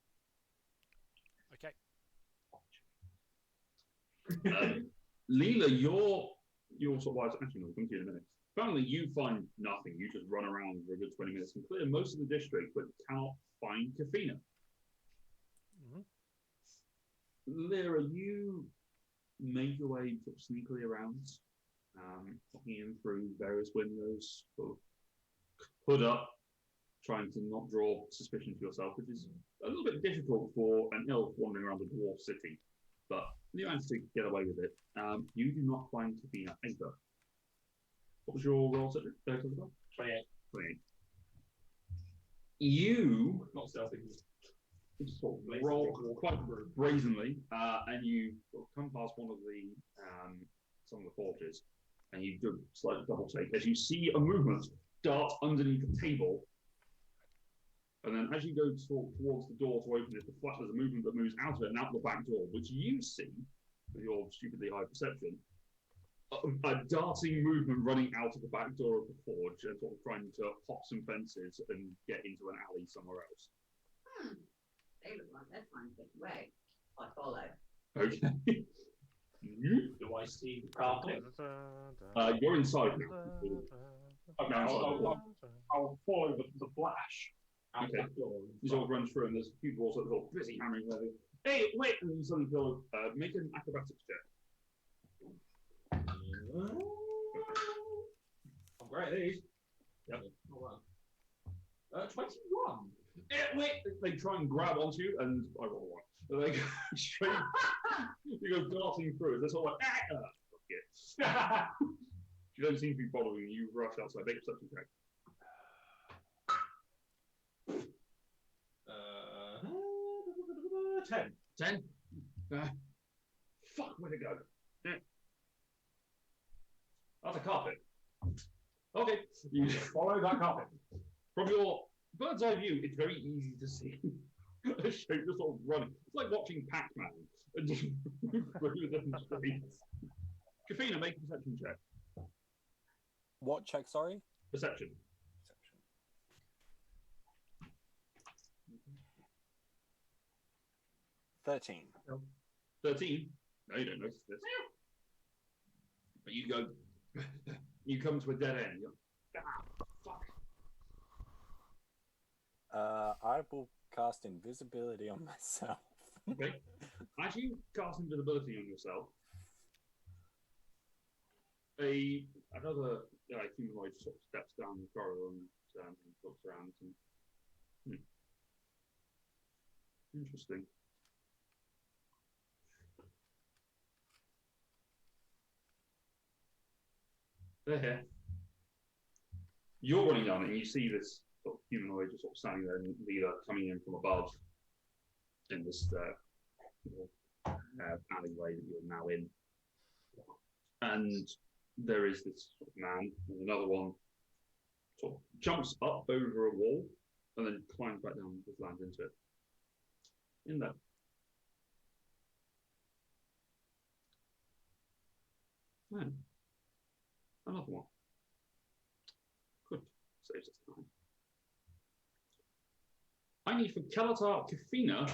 Okay. Leela, you're sort of actually no, I'll come to you in a minute. Finally, you find nothing. You just run around for a good 20 minutes and clear most of the district, but cannot find Kiphina. Lyra, you make your way sort of sneakily around, looking in through various windows, sort of hood up, trying to not draw suspicion to yourself, which is a little bit difficult for an elf wandering around a dwarf city. But you manage to get away with it. You do not find Kiphina either. What was your roll, Cedric? 28. 28. You Not stealthy. sort of roll quite brazenly, and you sort of come past one of the some of the forges, and you do slightly double take as you see a movement dart underneath the table, and then as you go towards the door to open it, there's a movement that moves out of it and out the back door, which you see with your stupidly high perception. A darting movement running out of the back door of the forge and sort of trying to hop some fences and get into an alley somewhere else. They look like they're trying to get away. I follow. Okay. Do I see the carpet? You're inside now. Okay, I'll follow the flash out Okay. that door. You sort of run through, and there's a few dwarves that are busy hammering away. Hey, wait! And you suddenly go, make an acrobatics check. I'm great at these. Yep. All right. 21. Wait! They try and grab onto you, and I roll one. They go straight. You go darting through. They're sort of like, fuck it. You don't seem to be following. You rush outside. Make a perception check. 10. 10. Fuck, where'd it go? That's a carpet. Okay. You Follow that carpet. from your bird's eye view, it's very easy to see a shape just sort of running. It's like watching Pac-Man and just through the streets. Kiphina, make a perception check. What check, sorry? Perception. 13. 13. No, you don't notice this. But you go, you come to a dead end. You're like, fuck. I will cast invisibility on myself. Okay. As you cast invisibility on yourself, another humanoid sort of steps down the corridor and looks around and Interesting. There. You're running down and you see this sort of humanoid just sort of standing there and leader coming in from above in this alleyway that you're now in. And there is this sort of man and another one sort of jumps up over a wall and then climbs back down and just lands into it. In there. Man. Another one. Good. Saves us time. I need for Kalatar, Kiphina,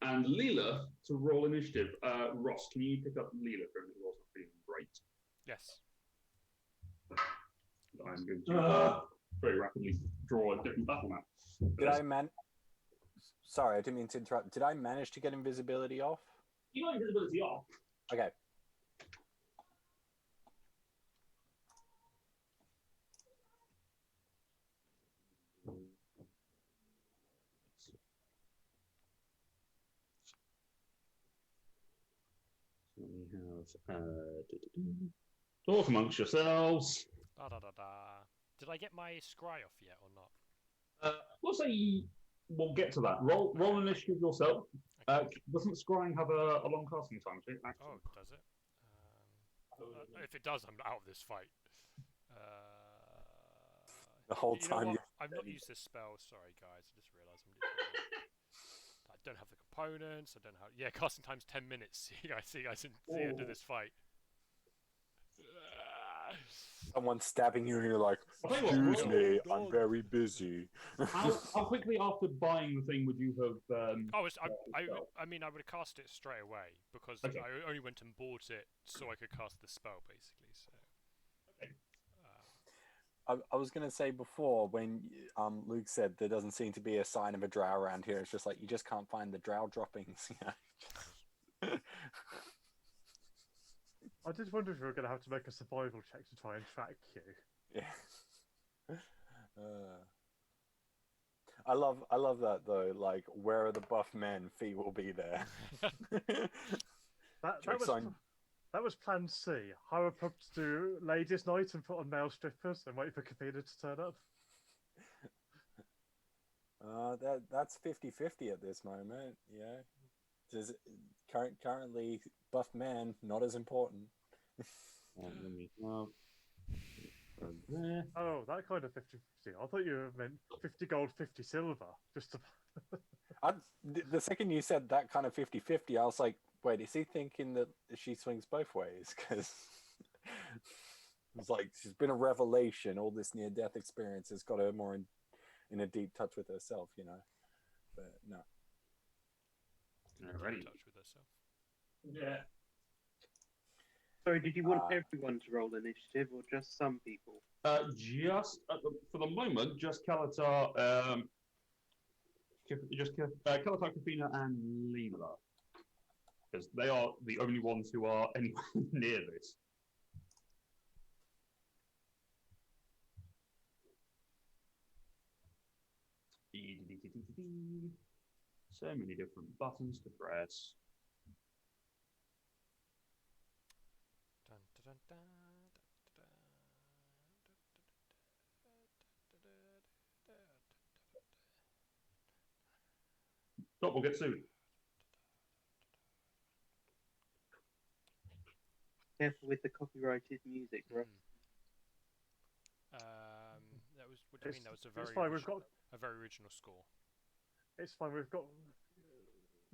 and Leela to roll initiative. Ross, can you pick up Leela for me? Ross, not feeling great. Yes. I'm going to very rapidly draw a different battle map. Sorry, I didn't mean to interrupt. Did I manage to get invisibility off? You got invisibility off. Okay. So we have talk amongst yourselves. Da da da da. Did I get my scry off yet or not? We'll say we'll get to that. Roll initiative yourself. Doesn't scrying have a long casting time? Oh, does it? If it does, I'm out of this fight. The whole time I've not used this spell. Sorry, guys. I just realised I don't have the components. I don't have. Yeah, casting time's 10 minutes. I see guys in the end of this fight. Someone's stabbing you and you're like, excuse me, I'm very busy. How quickly after buying the thing would you have... I mean, I would have cast it straight away because I only went and bought it so I could cast the spell, basically. So. Okay. I was going to say before, when Luke said there doesn't seem to be a sign of a drow around here, it's just like, you just can't find the drow droppings. I did wonder if we were going to have to make a survival check to try and track you. Yeah. I love that though. Like, where are the buff men? Feet will be there. That was plan C. Hire a pub to do ladies' night and put on male strippers and wait for Kiphina to turn up. That's 50-50 at this moment. Yeah. Currently, buff man not as important. Oh, that kind of 50-50. I thought you meant 50 gold, 50 silver. Just to... The second you said that kind of 50-50, I was like, wait, is he thinking that she swings both ways? Because it's like, she's been a revelation. All this near-death experience has got her more in a deep touch with herself, you know? But no. Alrighty. Touch with herself. Yeah. Sorry, did you want everyone to roll initiative or just some people? Just for the moment, just Kalatar, Kalatar, Kiphina, and Leela, because they are the only ones who are anywhere near this. So many different buttons to press. Dun, dun, dun, Stop, we'll get sued. Careful with the copyrighted music, Russ. That was. What do you mean? That was a very. It's fine. We've got a very original score. It's fine. We've got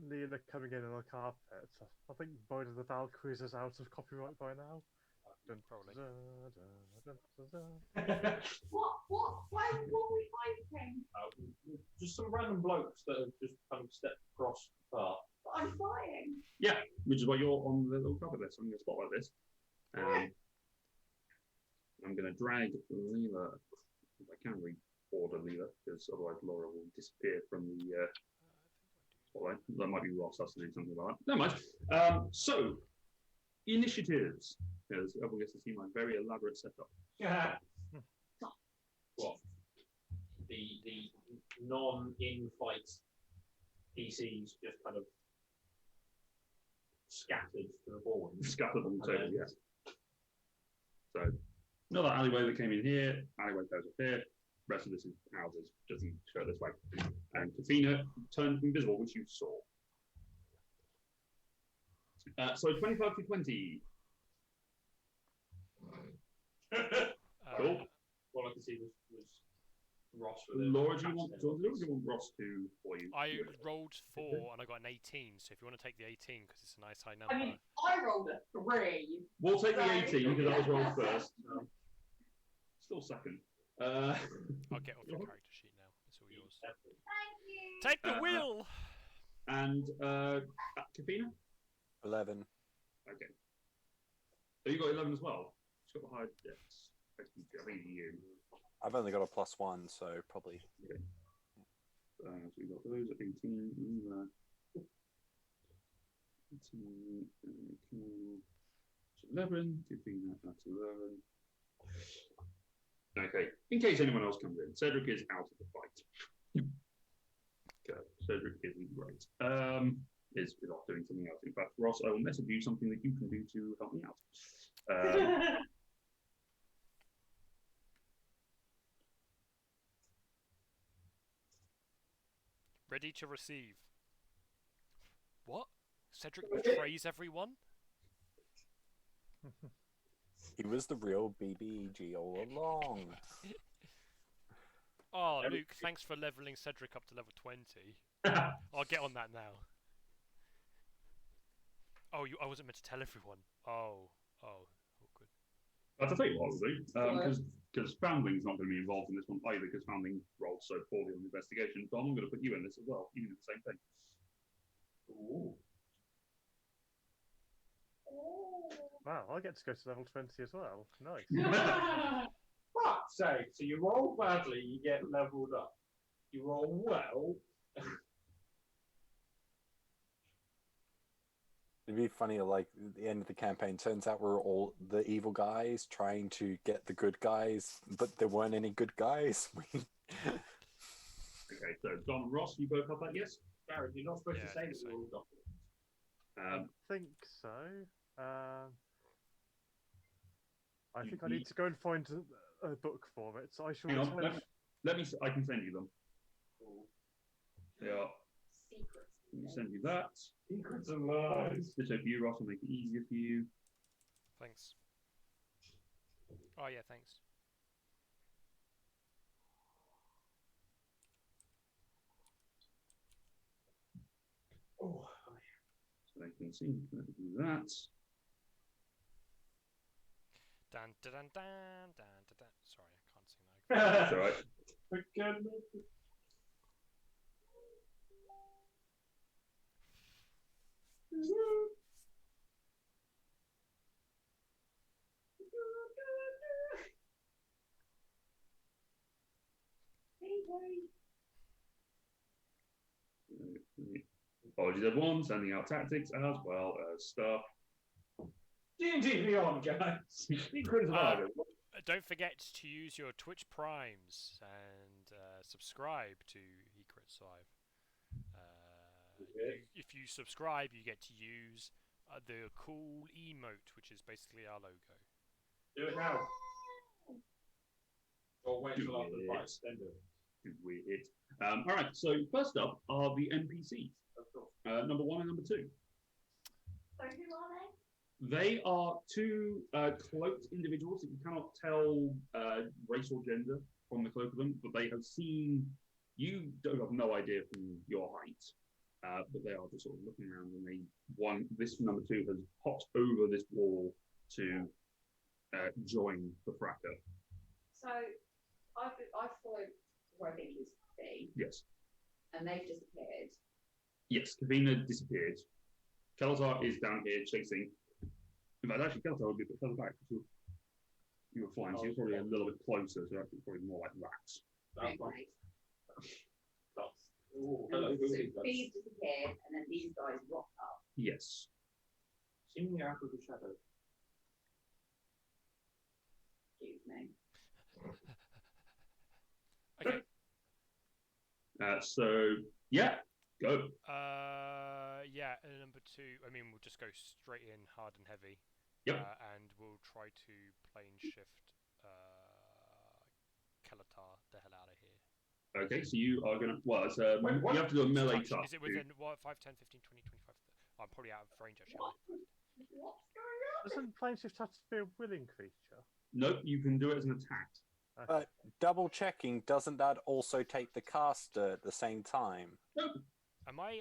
Leela coming in on the carpet. I think Void of the Valkyries is out of copyright by now. Probably. What? Why? What are we fighting? Just some random blokes that have just kind of stepped across the path. But I'm flying. Yeah, which is why you're on the little cover list. I'm going to spotlight this. I'm going to drag Leela. If I can reorder Leela, because otherwise Laura will disappear from the spotlight. That might be Ross Hustling, something like that. Never mind. So, initiatives. Because everyone gets to see my very elaborate setup. Yeah. What? The non-in-fight PCs just kind of scattered to the board. Scattered on the table, yes. So, another alleyway that came in here, alleyway goes up here, rest of this is houses, doesn't go this way. And Kiphina turned invisible, which you saw. So 25 to 20. Cool. All I could see was Ross with Laura, do you want Ross to for you? I rolled 4 and I got an 18, so if you want to take the 18 because it's a nice high number. I mean, I rolled a 3. We'll take the 18 because I was rolled first. Still second. I'll get off your character sheet now. It's all yours. Thank you. Take the wheel! And Kiphina? 11. Okay. Oh, you got 11 as well? She's got the high dex. I think you. I've only got a +1, so probably. Okay. So we got those at 18. 18. Cool. 11. Kiphina, that's 11. Okay. In case anyone else comes in, Cedric is out of the fight. Okay. Cedric isn't great. Is off doing something else. In fact, Ross, I will message you something that you can do to help me out. Ready to receive. What? Cedric betrays everyone? He was the real BBEG all along. Oh, Luke, thanks for leveling Cedric up to level 20. I'll get on that now. Oh, I wasn't meant to tell everyone. Oh, good. I'll tell you what I'll do, because Foundling's not going to be involved in this one either, because Foundling rolled so poorly on investigation. So I'm going to put you in this as well. You can do the same thing. Ooh. Wow, I get to go to level 20 as well. Nice. Fuck's sake, so you roll badly, you get leveled up. You roll well. It'd be funny, like, at the end of the campaign, turns out we're all the evil guys trying to get the good guys, but there weren't any good guys. Okay, so Don and Ross, you both have that, yes? Gareth, you're not supposed to say that so. you're all documents. I think so. I think I need to go and find a book for it, so I shall. Hang on, let me. I can send you them. Yeah. Secrets. Let me send you that. Secrets and lies. This over you, Ross, will make it easier for you. Thanks. Oh, yeah, thanks. Oh. So they can see. Let me do that. Dun, dun, dun, dun, dun, dun, dun. Sorry, I can't sing that. That's all right. Apologies, everyone. Sending out tactics as well as stuff. D&D Beyond, guys. Secrets and lies. Don't forget to use your Twitch Primes and subscribe to Ecrits Live. If you subscribe, you get to use the cool emote, which is basically our logo. Do it now. Or wait till after the fight, then do it. Weird. All right, so first up are the NPCs. Number 1 and number 2. So who are they? They are two cloaked individuals that you cannot tell race or gender from the cloak of them, but they have seen. You don't have no idea from your height, but they are just sort of looking around, and this number 2 has hopped over this wall to join the fracker. So I followed where I think is B, Yes. and they've disappeared. Yes, Kiphina disappeared. Kelazar is down here chasing. In fact, actually, Kelazar would be a bit further back because you were flying, so you're probably a little bit closer, so actually probably more like rats. Right. Oh, And so B's disappeared, and then these guys rocked up. Yes. Seemingly out of the shadow. Excuse me. Okay. So, yeah, Go. Yeah, and number 2, I mean, we'll just go straight in hard and heavy. Yep. And we'll try to plane shift Kelatar the hell out of here. Okay, so you are going to... Well, it's, you have to do a melee touch. Is it within, what, 5, 10, 15, 20, 25? I'm probably out of range, actually. What's going on? Doesn't plane shift have to be a willing creature? Nope, you can do it as an attack. Okay. Double checking, doesn't that also take the caster at the same time? Nope. Am I,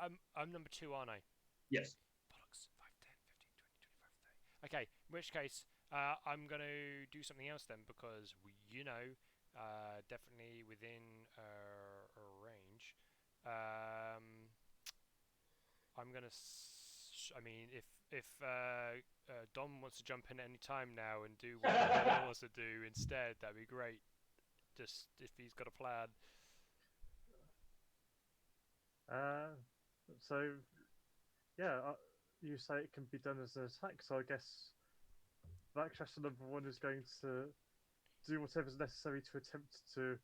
I'm number 2, aren't I? Yes. Bollocks. 5, 10, 15, 20, 25, 30. Okay, in which case, I'm going to do something else then, because, definitely within range. I'm going to... I mean, if Dom wants to jump in at any time now and do what he wants to do instead, that'd be great. Just if he's got a plan. So, yeah, you say it can be done as an attack, so I guess Backtrash number 1 is going to do whatever's necessary to attempt to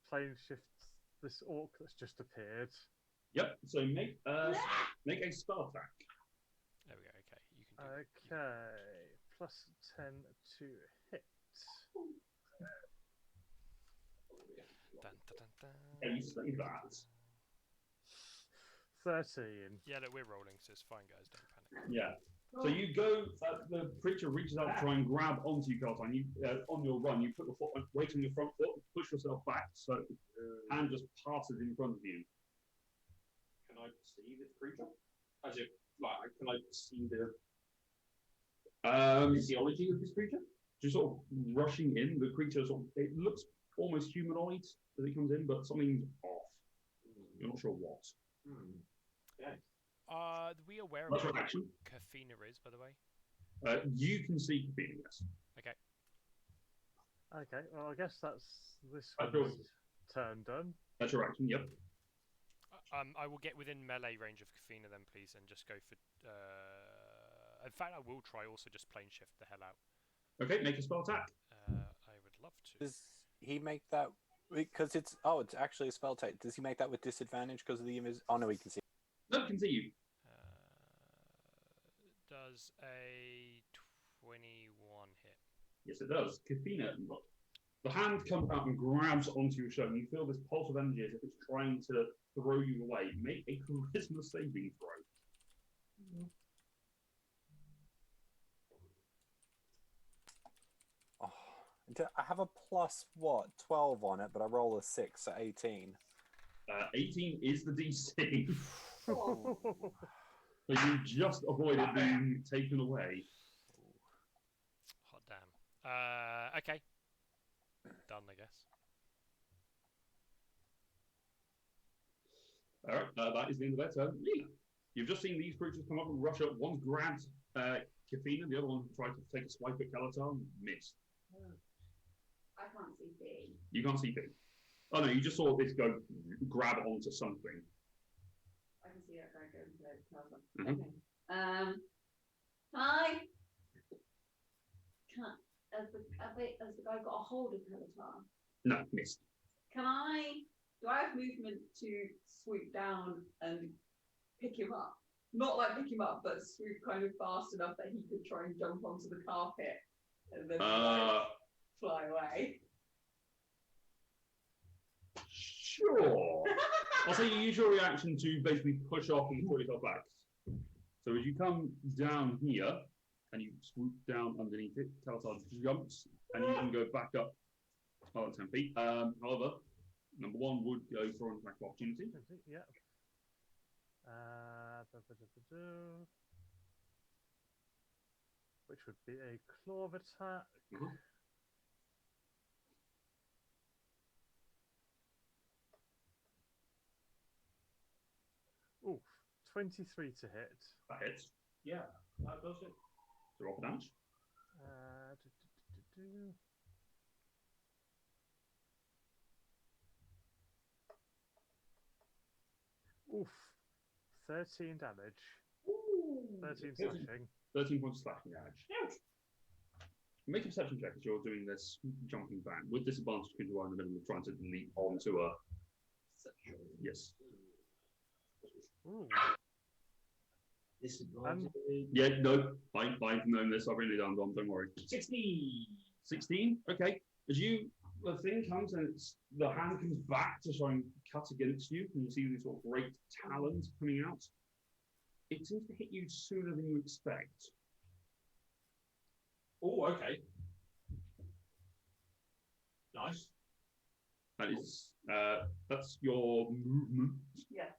plane shift this orc that's just appeared. Yep, so make a spell attack. There we go, okay. You can do it. Okay, plus 10 to hit. Dun, dun, dun, dun. Can you say that? 13. Yeah, look, we're rolling, so it's fine, guys. Don't panic. Yeah. So you go, the creature reaches out to try and grab onto you, Carl, and you, on your run, you put your foot, weight on your front foot, push yourself back, so hand just passes in front of you. Can I see this creature? As if, like, can I see the physiology of this creature? Just sort of rushing in, the creature sort of, it looks almost humanoid as it comes in, but something's off. You're not sure what. Okay. Are we aware of That's what reaction. Kiphina is, by the way? You can see Kiphina, yes. Okay. Okay, well, I guess that's this That's one's yours. turn done. That's your action, yep. I will get within melee range of Kiphina then, please, and just go for... in fact, I will try also just plane shift the hell out. Okay, make a spell attack. I would love to. Does he make that... Because it's actually a spell attack. Does he make that with disadvantage because of the Oh, no, he can see. No, can see you. Does a 21 hit? Yes, it does. Kiphina, the hand comes out and grabs onto your shoulder. You feel this pulse of energy as if it's trying to throw you away. Make a charisma saving throw. Oh, I have a plus, 12 on it, but I roll a 6, so 18. 18 is the DC. Oh. So you just avoided being taken away. Hot damn. Okay. Done, I guess. Alright, that is the end of their turn. Lena, you've just seen these creatures come up and rush up. One's grabbed Kiphina, the other one tried to take a swipe at Kalatar, missed. I can't see B. You can't see B. Oh no, you just saw this go grab onto something. I can see that guy go into the plaza. Mhm. Okay. Has the guy got a hold of Kalatar? No, missed. Do I have movement to swoop down and pick him up? Not like pick him up, but swoop kind of fast enough that he could try and jump onto the carpet and then fly away. Sure. I'll say you use your reaction to basically push off and pull yourself back. So as you come down here and you swoop down underneath it, Kalatar jumps and you can go back up another 10 feet. However, number 1 would go for an attack of opportunity. Yeah. Which would be a claw attack. Mhm. Oof, 23 to hit. That hits. Yeah, that does it. So roll for damage. Oof, 13 damage. Ooh. 13 slashing. 13 points of slashing damage. Ouch. Make a perception check as you're doing this jumping back with disadvantage because you are in the middle of trying to leap onto a. Yes. Ooh. Disadvantage. Yeah, no, fine, knowing this, I've really done, don't worry. 16. 16? Okay. As the thing comes and the hand comes back to try and cut against you, and you see these sort of great talons coming out. It seems to hit you sooner than you expect. Oh, okay. Nice. That's your movement. Yeah.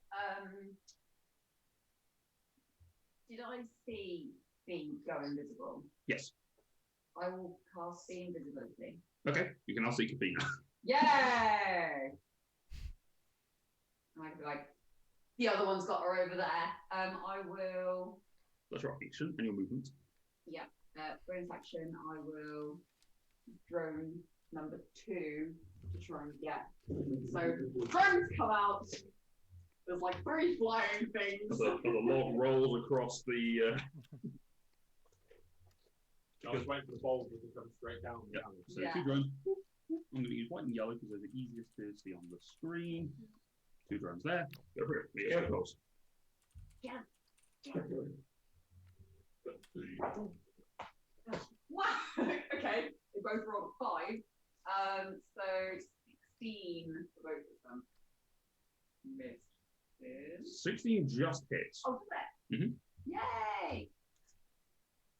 Did I see me go invisible? Yes. I will cast see invisibility. Okay, you can now see Kiphina. Yay! And I'd be like, the other one's got her over there. I will. That's your action and your movement. Yeah. Bonus action. I will drone number 2 to try and get. So drones come out. There's like 3 flying things. As a log rolls across the. I was waiting for the ball to come straight down. Yeah. So Yeah. 2 drones. I'm going to use white and yellow because they're the easiest to see on the screen. 2 drones there. Go for it. Yeah, of course. Yeah. Wow. Okay. They both rolled 5. So 16 for both of them. Missed. 16 just hits. Oh, did it? Mhm. Yay!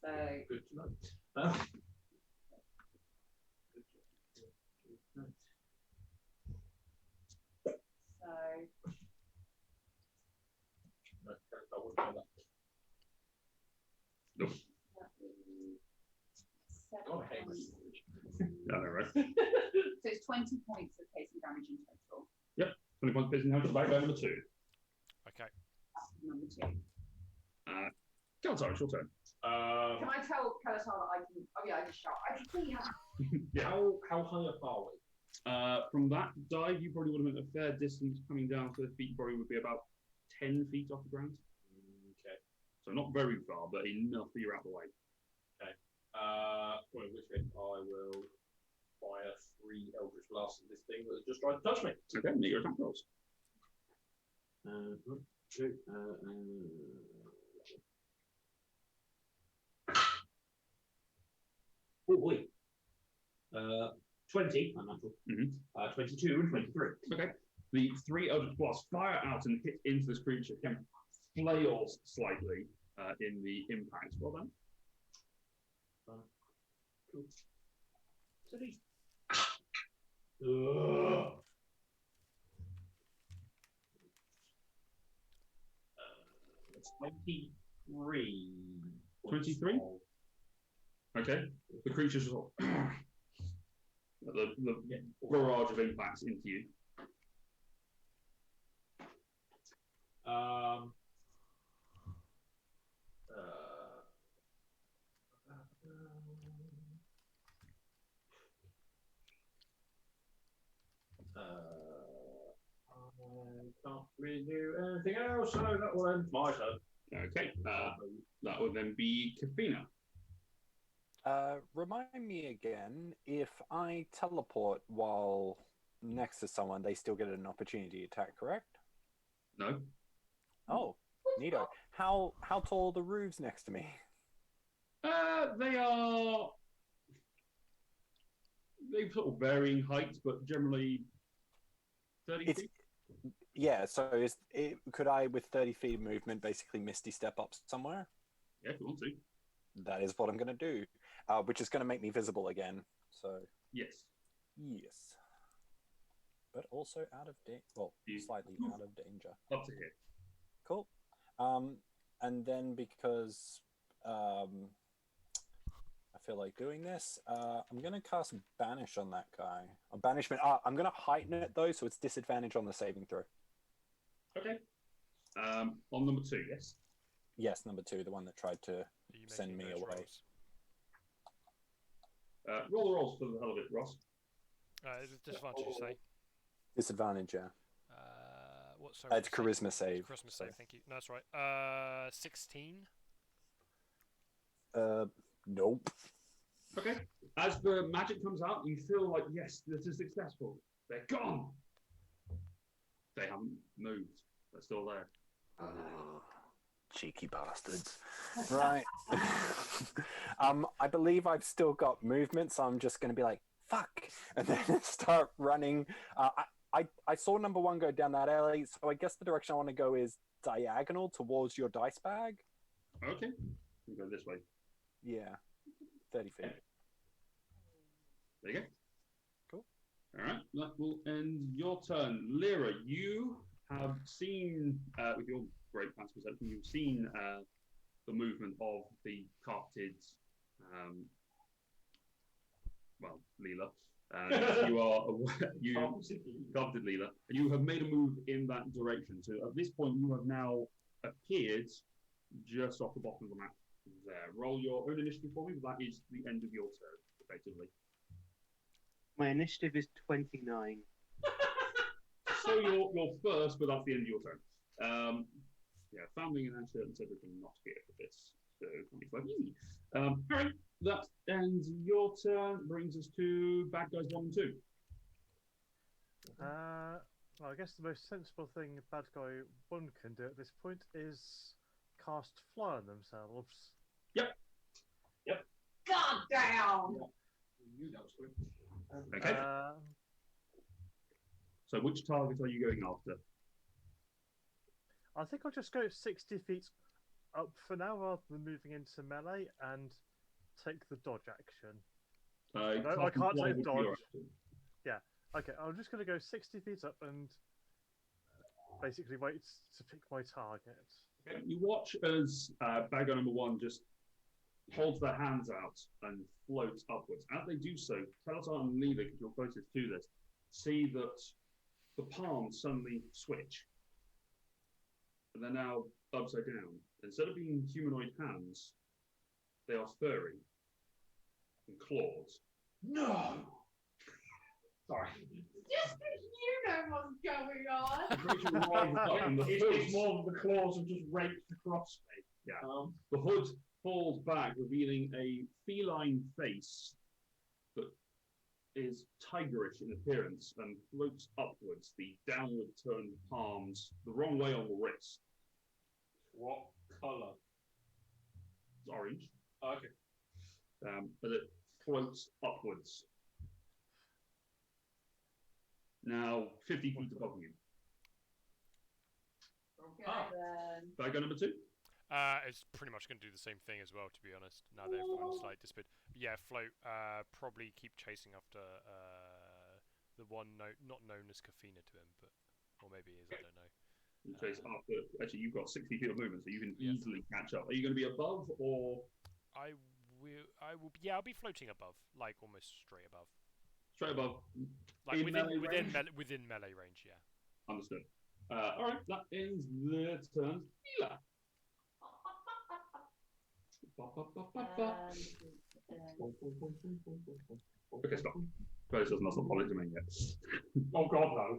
So Good to know. Nope. Oh, I hate my Yeah, right. So it's 20 points of piercing damage in total. 20 points piercing damage. Back down number 2. Okay. That's number 2. Sorry, it's your turn. Can I tell Kalatar that I can? Oh yeah, I just shout. I can see her. Yeah. How high up are we? From that dive, you probably would have been a fair distance coming down to the feet. You probably would be about 10 feet off the ground. Okay. So not very far, but enough that you're out of the way. Well, in which case I will fire 3 Eldritch Blasts at this thing that just tried to touch me. Okay, make your attack rolls. Oh boy. 20, unnatural. Mhm. 22 and 23. Okay. The 3 Eldritch Blasts fire out and hit into this creature. It flails slightly in the impact. Well done. Cool. So these. 23. 23? Okay. The creature's sort of the barrage of impacts into you. I can't really do anything else, so that will end my turn. Okay. That would then be Kiphina. Remind me again, if I teleport while next to someone, they still get an opportunity attack, correct? No. Oh, neato. How tall are the roofs next to me? They are. They've sort of varying heights, but generally 30 feet. Yeah, so could I, with 30 feet of movement, basically Misty step up somewhere? Yeah, if you want to. That is what I'm going to do, which is going to make me visible again. So Yes. yes, but also out of slightly out of danger. Up to here. Cool. And then because I feel like doing this, I'm going to cast Banish on that guy. Banishment. I'm going to heighten it though, so it's disadvantage on the saving throw. Okay. On number 2, yes. Yes, number 2, the one that tried to Are you send making me those away. rolls? Roll the rolls for the hell of it, Ross. Is it disadvantage, you say? Disadvantage, yeah. What? Sorry, It's charisma save. Charisma so. save. Thank you. No, that's right. 16. Nope. Okay. As the magic comes out, you feel like, yes, this is successful. They're gone. They haven't moved. They're still there. Cheeky bastards. Right. I believe I've still got movement, so I'm just going to be like, fuck, and then start running. I saw number one go down that alley, so I guess the direction I want to go is diagonal towards your dice bag. Okay. You go this way. Yeah. 30 feet. There you go. Cool. All right. That will end your turn. Lyra, you have seen, with your great passive perception, you've seen the movement of the carpeted, Leela. You are aware, carpeted Leela. You have made a move in that direction. So at this point, you have now appeared just off the bottom of the map there. Roll your own initiative for me, but that is the end of your turn, effectively. My initiative is 29. So you're first, but that's the end of your turn. Founding and Asher and Cedric are not here for this. So 25 easy. Alright, that ends your turn. Brings us to bad guys 1 and 2. Well, I guess the most sensible thing bad guy 1 can do at this point is cast fly on themselves. Yep. God damn! You know, Squid. Okay. So which target are you going after? I think I'll just go 60 feet up for now rather than moving into melee and take the dodge action. No, I can't take dodge. Yeah, okay, I'm just going to go 60 feet up and basically wait to pick my target. Okay. You watch as bad guy number 1 just holds their hands out and floats upwards. As they do so, Talatar and Leela, because you're closest to this, see that the palms suddenly switch. And they're now upside down. Instead of being humanoid hands, they are furry and claws. No! Sorry. Just because you know what's going on. The creature rises up and the It's more than the claws have just raped across me. Yeah. The hood falls back, revealing a feline face that is tigerish in appearance and floats upwards, the downward turned palms the wrong way on the wrist. What colour? It's orange. Okay. But it floats upwards. Now 50 feet above you. Okay, then. Bad guy number 2? It's pretty much going to do the same thing as well, to be honest. Now that everyone's like disappeared. Yeah, float. Probably keep chasing after the one not known as Kiphina to him, but or maybe he is. I don't know. You chase after. Actually, you've got 60 feet of movement, so you can easily catch up. Are you going to be above or? I will. Yeah, I'll be floating above, like almost straight above. Straight above. Like within melee range. Yeah. Understood. All right, that ends the turn. Leela. Okay, stop. Close doesn't have public domain yet. Oh God, no.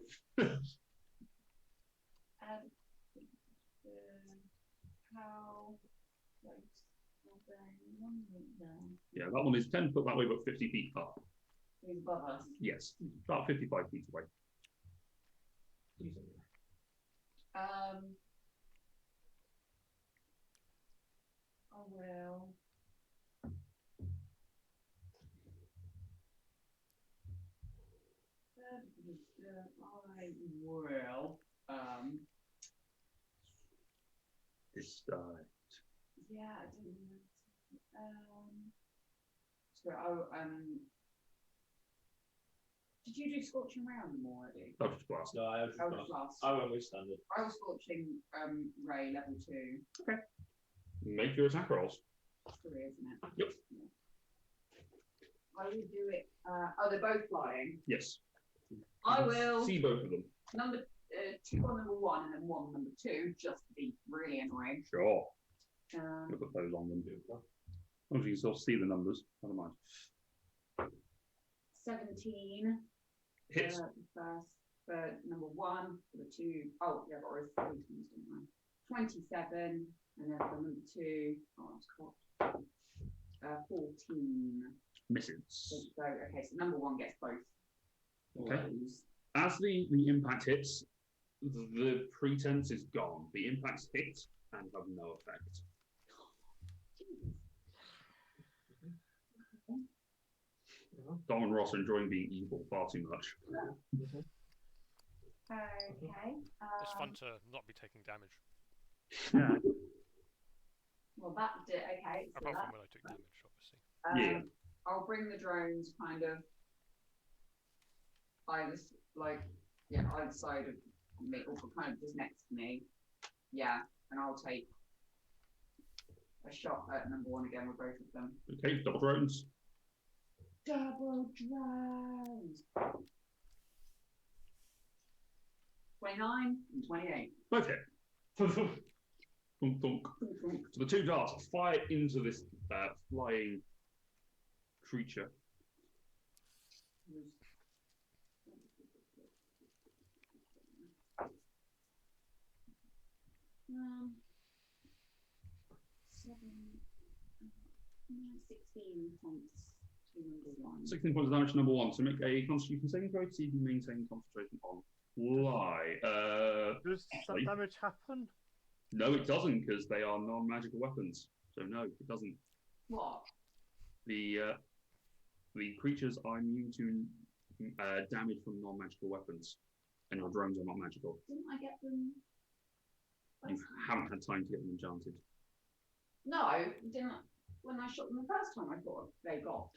How close are they? Yeah, that one is 10 foot that way, but 50 feet up. He's above us. Yes, about 55 feet away. I will. Decide. Yeah, I don't know. Did you do Scorching Round them already? I'll just blast. No, I was last. I went with standard. I was Scorching Ray level 2. Okay. Make your attack rolls. 3, isn't it? Yep. Yeah. I will do it. They're both flying. Yes. I will See both of them. number 2 on number 1 and then 1 on number 2, just to be really annoying. Sure. You'll put those on them. As long as you can still see the numbers, never mind. 17. Hits. For number 1, for the 2. Oh, yeah, but I was 3 times, didn't I? 27. And then for number 2, it's cocked. 14. Misses. So, okay, so number 1 gets both. Okay. Those. As the impact hits, the pretense is gone. The impacts hit and have no effect. Dom and Ross are enjoying being evil far too much. Okay. It's fun to not be taking damage. Yeah. Well, that did okay. So Apart that, from when I took damage, obviously. Yeah. I'll bring the drones kind of either either side of me, or kind of just next to me. Yeah, and I'll take a shot at number one again with both of them. Okay, double drones. Double drones. 29 and 28. Both hit. Thunk, thunk. So the two darts fire into this flying creature. 16 points to number one. 16 points of damage to number one. So make a Constitution saving throw to see if you maintain concentration on fly. Does some actually, damage happen? no, it doesn't, because they are non-magical weapons. So no, it doesn't. What? The creatures are immune to damage from non-magical weapons, and your drones are not magical. Didn't I get them? You haven't had time to get them enchanted. No, didn't I? When I shot them the first time, I thought they got.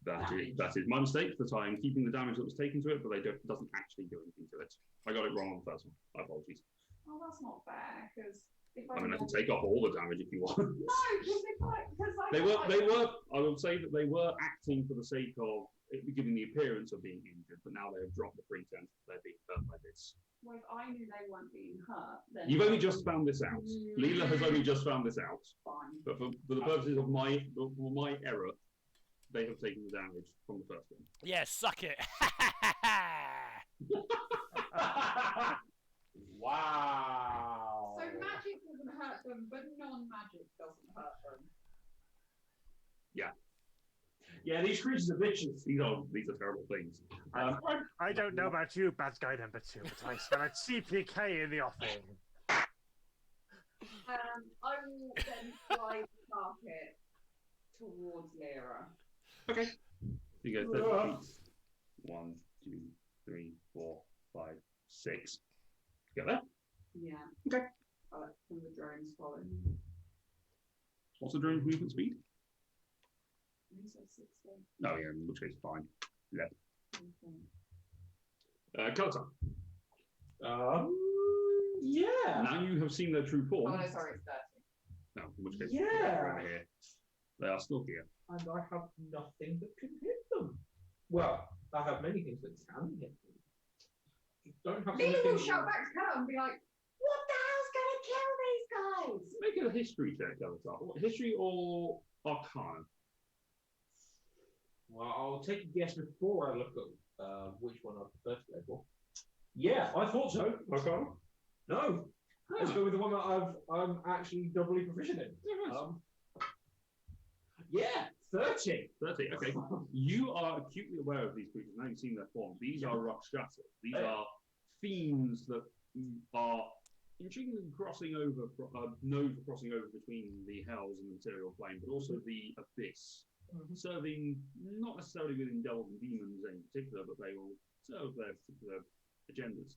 That is my mistake for the time, keeping the damage that was taken to it, but it doesn't actually do anything to it. I got it wrong on the first one. My apologies. Oh, that's not fair, because if I mean, I can take off all the damage if you want. No, because They were. I would say that they were acting for the sake of giving the appearance of being injured, but now they have dropped the pretense that they're being hurt by this. Well, if I knew they weren't being hurt, then You've only just found this out. Leela has only just found this out. fine. But for the purposes of my error, they have taken the damage from the first one. Yeah, suck it. Wow. So magic doesn't hurt them, but non-magic doesn't hurt them. Yeah, these creatures are bitches. These are terrible things. I don't know about you, bad guy number 2, but I smell a CPK in the offing. I will then fly the carpet towards Lyra. Okay. You go 30 feet. 1, 2, 3, 4, 5, 6. Get there? Yeah. Okay. I'll let some of the drones follow. What's the drone's movement speed? He said 60. Oh yeah, in which case fine. Yeah. Okay. Kalatan. Yeah. Now you have seen their true Oh form. no, sorry, it's 30. No, in which case Yeah. they're over here. They are still here. And I have nothing that can hit them. Well, I have many things that can hit them. I don't have Lyra will anything. shout back to her and be like, "What the hell's gonna kill these guys?" Make a history check, Kalatan. History or Arcana? Well, I'll take a guess before I look at which one I prefer to go for. Yeah, I thought so. Arcana? No. Let's go with the one that I'm actually doubly proficient in. Yeah, 30. 30, okay. You are acutely aware of these creatures. Now you've seen their form. These are Rakshasas. These are fiends that are intriguingly crossing over between the hells and the material plane, but also the abyss. Serving not necessarily with indulgent demons in particular, but they will serve their particular agendas.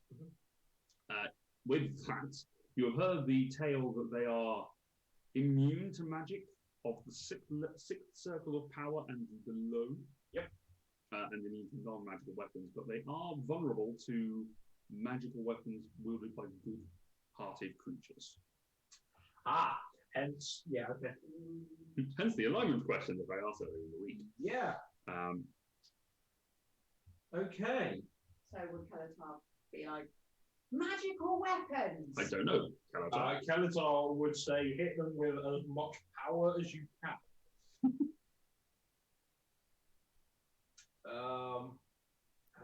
With that, you have heard the tale that they are immune to magic of the sixth circle of power and below. Yep. And they need non-magical weapons, but they are vulnerable to magical weapons wielded by good-hearted creatures. Hence, yeah, okay. Hence the alignment question that I asked earlier in the week. Yeah. Okay. So would Kalatar be like, magical weapons? I don't know. Kalatar would say hit them with as much power as you can.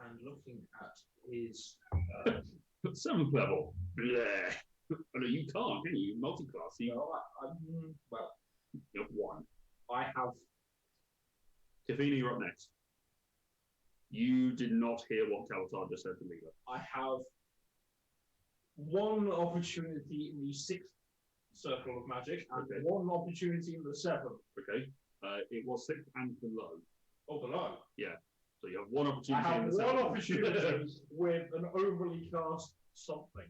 And looking at his 7th level. Bleh. Oh, no, you can't, can you? Multi-class. well, You have 1. I have. Kiphina, you're up next. You did not hear what Kalatar just said to Leela. I have one opportunity in the 6th circle of magic, and Okay. one opportunity in the 7th. Okay. It was 6th and below. Oh, below. So you have one I opportunity have in the one second. opportunity with an overly cast something.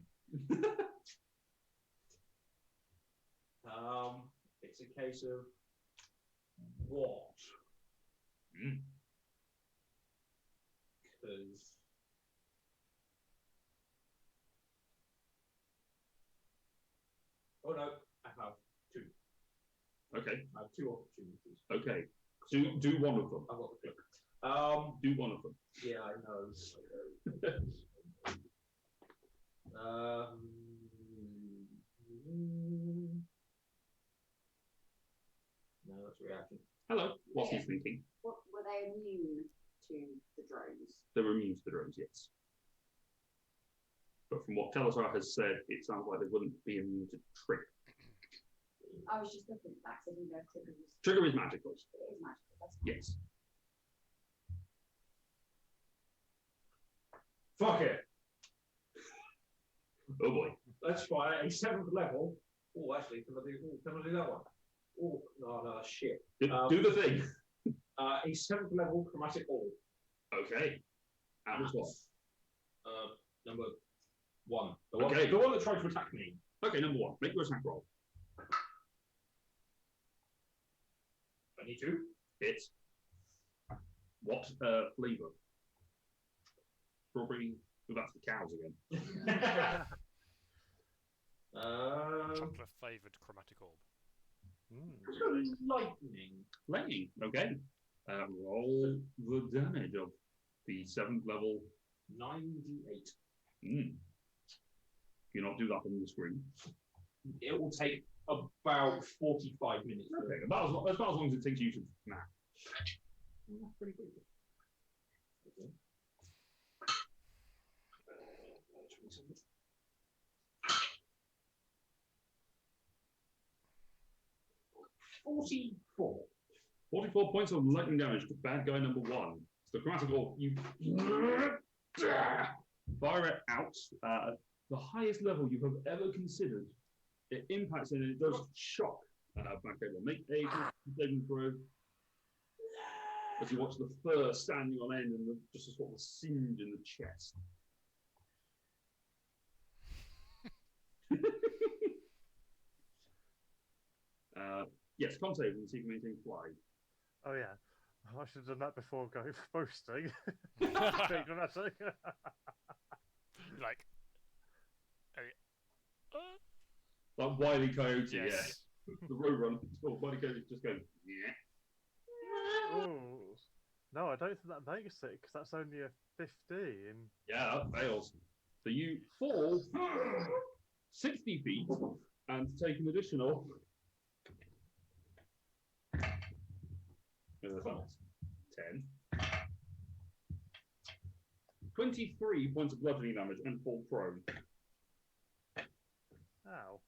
It's a case of what? Mm. Because oh no, I have two. Okay. I have two opportunities. Okay. Do one of them. I've got the click. Do one of them. Yeah, I know. No, that's a reaction. Hello. What's he Yeah. thinking? What, were they immune to the drones? They were immune to the drones, yes. But from what Telesar has said, it sounds like they wouldn't be immune to trick. I was just looking at that because I didn't know if Trigger was. Trigger is magical. It is magical. That's fine. Yes. Fuck it. Oh boy. Let's try a 7th level. Oh, actually, can I do that one? Oh, no, shit. Do the thing. A 7th level chromatic orb. Okay. And which one? Number 1. Okay. The one that tried to attack me. Okay, number 1. Make your attack roll. 22. It's what flavour? Strawberry. Oh, that's the cows again. Chocolate flavoured chromatic orb. Lightning. Lightning. Okay. Roll the damage of the 7th level. 98. Can you not do that on the screen? It will take about 45 minutes. Okay, about as long as it takes you to snap. That's pretty quick. Okay. 44. 44 points of lightning damage to bad guy number 1. So the chromatic orb, you fire it out the highest level you have ever considered. It impacts and it does shock Black Devil. Make a saving throw as you watch the fur standing on end and just a sort of singe in the chest. Yes, con save and see if you maintain fly. Oh yeah, I should have done that before going for boasting. Like, Like Wile E. Coyote, yes. yeah. The Roadrunner. Oh, Wile E. Coyote just going, yeah. Oh no, I don't think that makes it because that's only a 15. Yeah, that fails. So you fall 60 feet and take an additional 10. 23 points of bludgeoning damage and fall prone. Ow.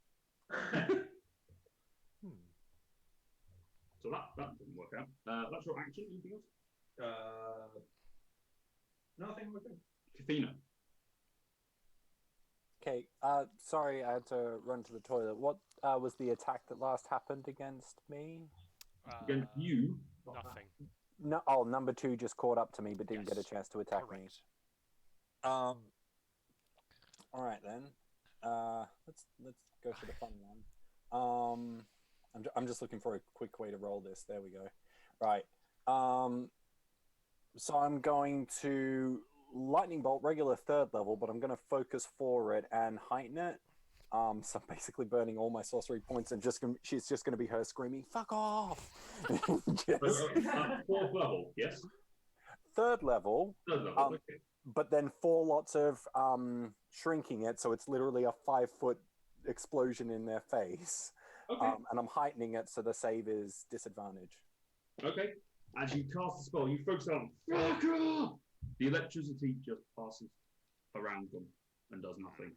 So that didn't work out. That's your action. Anything else? Nothing with it. Kiphina. Okay, sorry, I had to run to the toilet. What was the attack that last happened against me? Against you. Nothing. No, number 2 just caught up to me, but didn't get a chance to attack me. Correct. All right then. Let's go for the fun one. I'm just looking for a quick way to roll this. There we go. Right. So I'm going to lightning bolt regular 3rd level, but I'm going to focus forward and heighten it. So I'm basically burning all my sorcery points, and she's just going to be her screaming, "Fuck off!" Just... 4th level, yes. 3rd level. 3rd level, okay. But then 4 lots of shrinking it, so it's literally a 5-foot explosion in their face. Okay. And I'm heightening it, so the save is disadvantage. Okay. As you cast the spell, you focus on "Fuck off!" The electricity just passes around them and does nothing.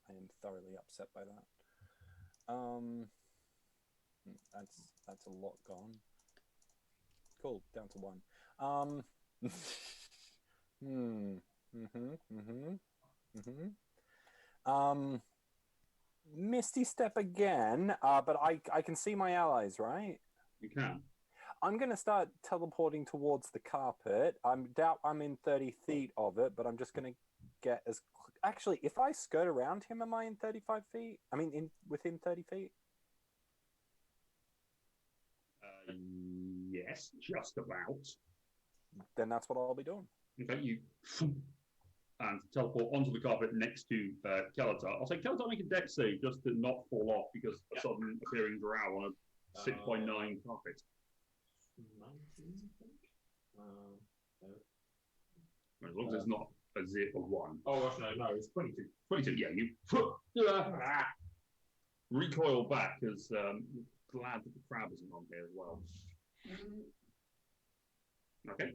I am thoroughly upset by that. That's a lot gone. Cool, down to 1. Misty Step again, but I can see my allies, right? You can. I'm going to start teleporting towards the carpet. I doubt I'm in 30 feet of it, but I'm just going to get as... Actually, if I skirt around him, am I in 35 feet? I mean, within 30 feet? Yes, just about. Then that's what I'll be doing. Okay, you and teleport onto the carpet next to Kelatar. I'll say Kelatar make a dex save just to not fall off because a sudden appearing drow on a 6.9 carpet. 19, I think. As long as it's not a zip of 1. Oh gosh, no, it's 22. 22, yeah, you recoil back as glad that the crab isn't on here as well. Okay.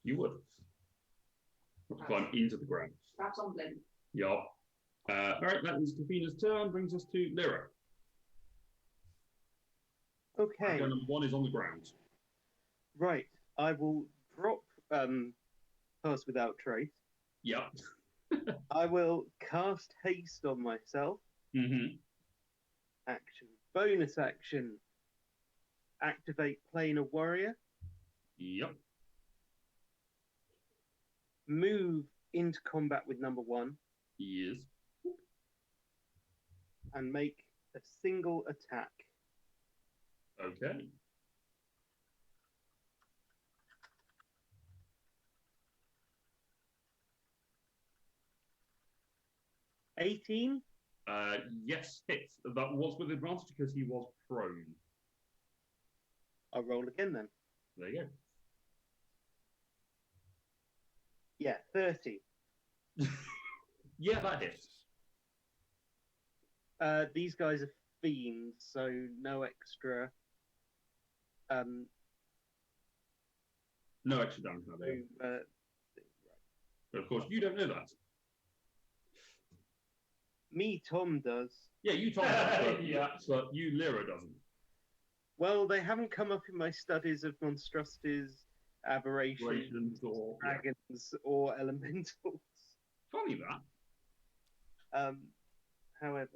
You would. Climb into the ground. Crab's on blend. Yeah. Alright, that is Kiphina's turn, brings us to Lyra. Okay. Number 1 is on the ground. Right. I will drop Pass Without Trace. Yep. I will cast Haste on myself. Mm-hmm. Action. Bonus action. Activate Planar Warrior. Yep. Move into combat with number 1. He is. And make a single attack. Okay. $18? Yes, hits. That was with advantage because he was prone. I'll roll again then. There you go. Yeah, 30. Yeah, that hits. These guys are fiends, so no extra. No extra damage now, there. But of course, you don't know that. Me, Tom does. Yeah, you Tom does, but, yeah, but you Lyra doesn't. Well, they haven't come up in my studies of monstrosities, aberrations, or dragons, or elementals. Funny that. However,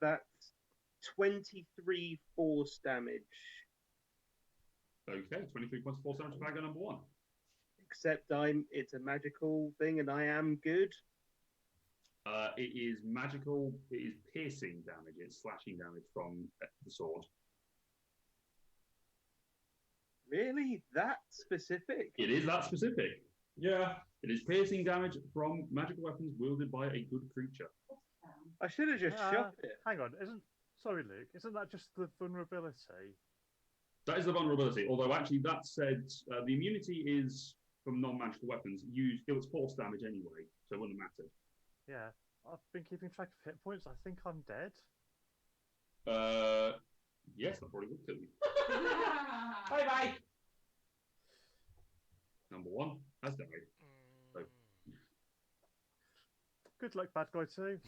that's 23 force damage. Okay, 23 points of force damage to Bagger number 1. Except it's a magical thing and I am good. It is magical, it is piercing damage, it's slashing damage from the sword. Really? That specific? It is that specific. Yeah. It is piercing damage from magical weapons wielded by a good creature. I should have just shot it. Hang on, sorry, Luke, isn't that just the vulnerability? That is the vulnerability, although actually that said, the immunity is from non-magical weapons. It was force damage anyway, so it wouldn't matter. Yeah, I've been keeping track of hit points. I think I'm dead. Yes, that probably would kill you. Bye-bye. Number 1 has died. So. Good luck, bad guy 2.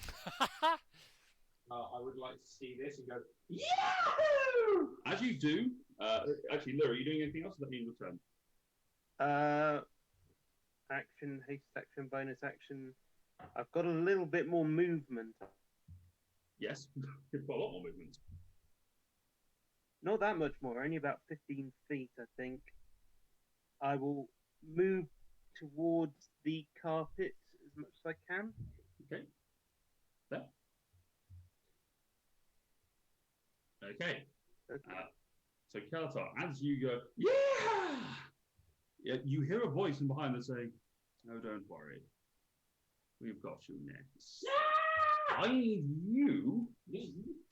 I would like to see this and go, Yahoo! As you do, actually, Lyra, are you doing anything else? That means return. Action, haste action, bonus action. I've got a little bit more movement. Yes, you've got a lot more movement. Not that much more, only about 15 feet, I think. I will move towards the carpet as much as I can. Okay. There. Okay. So Kelatar, as you go, yeah, you hear a voice from behind that saying, "No, don't worry. We've got you next. I need you,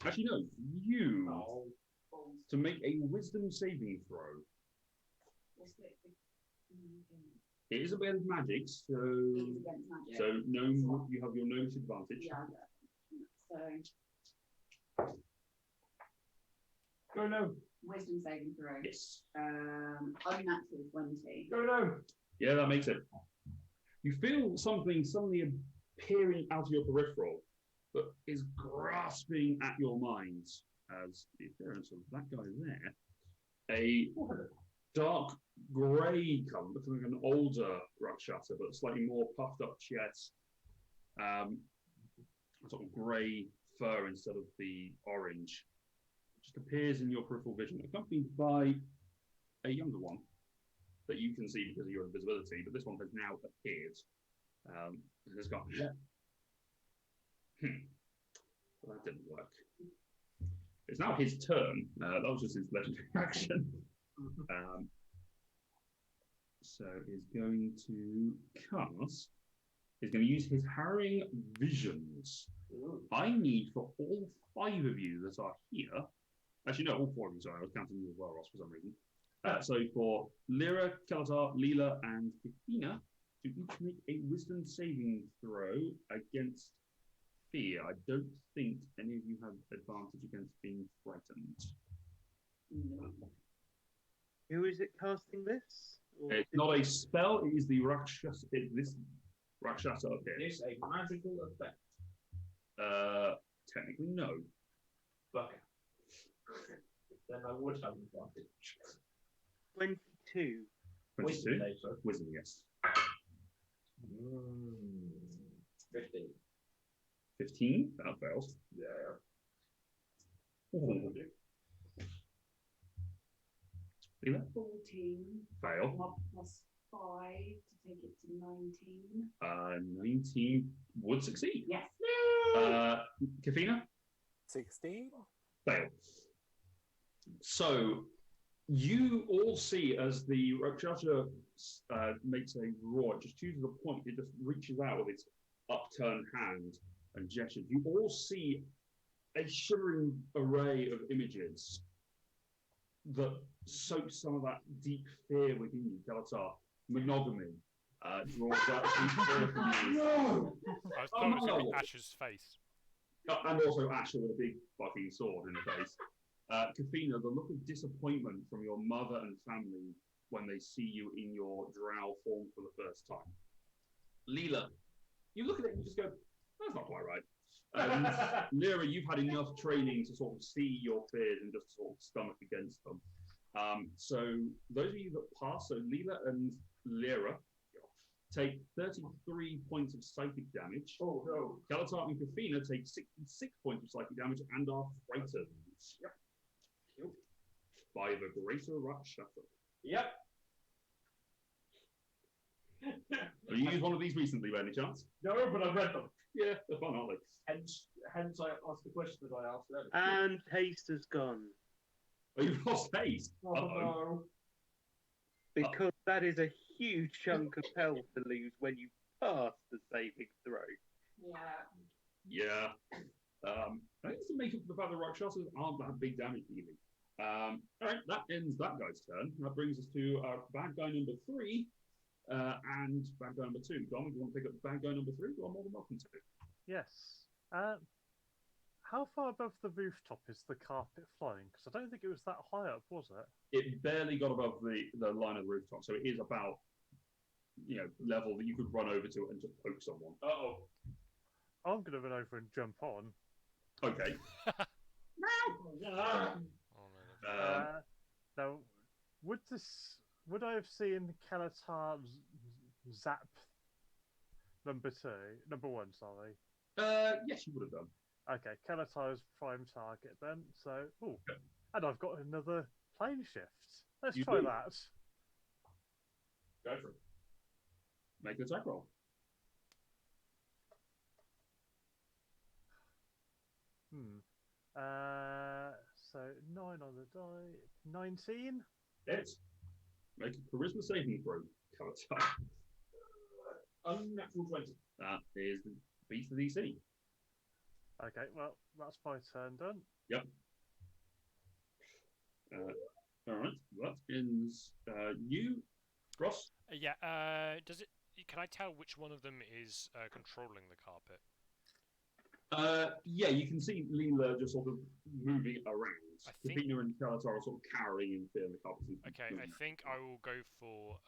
actually no, you, to make a wisdom saving throw. It is against magic, so no, you have your no disadvantage. Yeah. So go no. wisdom saving throw. Yes. Unnatural 20. Go no. Yeah, that makes it. You feel something suddenly appearing out of your peripheral that is grasping at your mind as the appearance of that guy there a dark grey colour, looking like an older Rakshasa, but slightly more puffed up chest. Sort of grey fur instead of the orange. Just appears in your peripheral vision, accompanied by a younger one that you can see because of your invisibility, but this one has now appeared. And has gone, well, that didn't work. It's now his turn. That was just his legendary action. So he's going to cast. He's going to use his Harrowing Visions. I need for all 5 of you that are here. Actually, no, all 4 of you. Sorry, I was counting you as well, Ross, for some reason. So for Lyra, Kalatar, Leela, and Kiphina, to each make a Wisdom saving throw against fear. I don't think any of you have advantage against being frightened. Who is it casting this? Or It's not a spell, it is the Rakshasa. This Rakshasa up here. Is a magical effect. Technically, no. But then I would have advantage. 22. 22? Later. Wisdom, yes. 15. 15? That fails. Yeah. Ooh. Leela? 14. Fail. Mod plus 5 to take it to 19. 19 would succeed. Yes. Kiphina? 16? Fail. So you all see as the Rakshasa makes a roar, it just chooses a point, it just reaches out with its upturned hand and gestures. You all see a shivering array of images that soak some of that deep fear within you. Kalatar, monogamy, draws out deep fear from you. No! I was thought it was going to be Ash's face. And also Asher with a big fucking sword in the face. Kiphina, the look of disappointment from your mother and family when they see you in your drow form for the first time. Leela, you look at it and you just go, that's not quite right. Lyra, you've had enough training to sort of see your fears and just sort of stomach against them. So those of you that pass, so Leela and Lyra take 33 points of psychic damage. Oh no. Kalatar and Kiphina take 66 points of psychic damage and are frightened. Yep. By the greater Rakshasa. Yep. Have you used one of these recently by any chance? No, but I've read them. Yeah, they're fun, aren't they? Hence I asked the question that I asked earlier. And haste has gone. Oh, you've lost haste. Oh no. Because that is a huge chunk of health to lose when you pass the saving throw. Yeah. Yeah. I think it's to make up for the fact that Rakshasas aren't that big damage dealing. All right, that ends that guy's turn. That brings us to bad guy number 3 and bad guy number 2. Dom, if you want to pick up bad guy number 3, you're more than welcome to. Yes. How far above the rooftop is the carpet flying? Because I don't think it was that high up, was it? It barely got above the line of the rooftop, so it is about level that you could run over to and just poke someone. Uh-oh. I'm going to run over and jump on. Okay. Now, would I have seen Kalatar zap number 1, sorry? Yes, you would have done. Okay, Kalatar's prime target then. So, and I've got another plane shift. Let's You try do. that. Go for it. Make an attack roll. So 9 on the die. 19. Yes. Make a charisma saving throw. Kalatar. Unnatural 20. That is the beast of the DC. Okay, well, that's my turn done. Yep. All right. That ends you, Ross. Yeah. Does it? Can I tell which one of them is controlling the carpet? Yeah, you can see Leela just sort of moving around. I think- Kiphina and Kalatar are sort of cowering in fear of the carpet. Okay, I think I will go for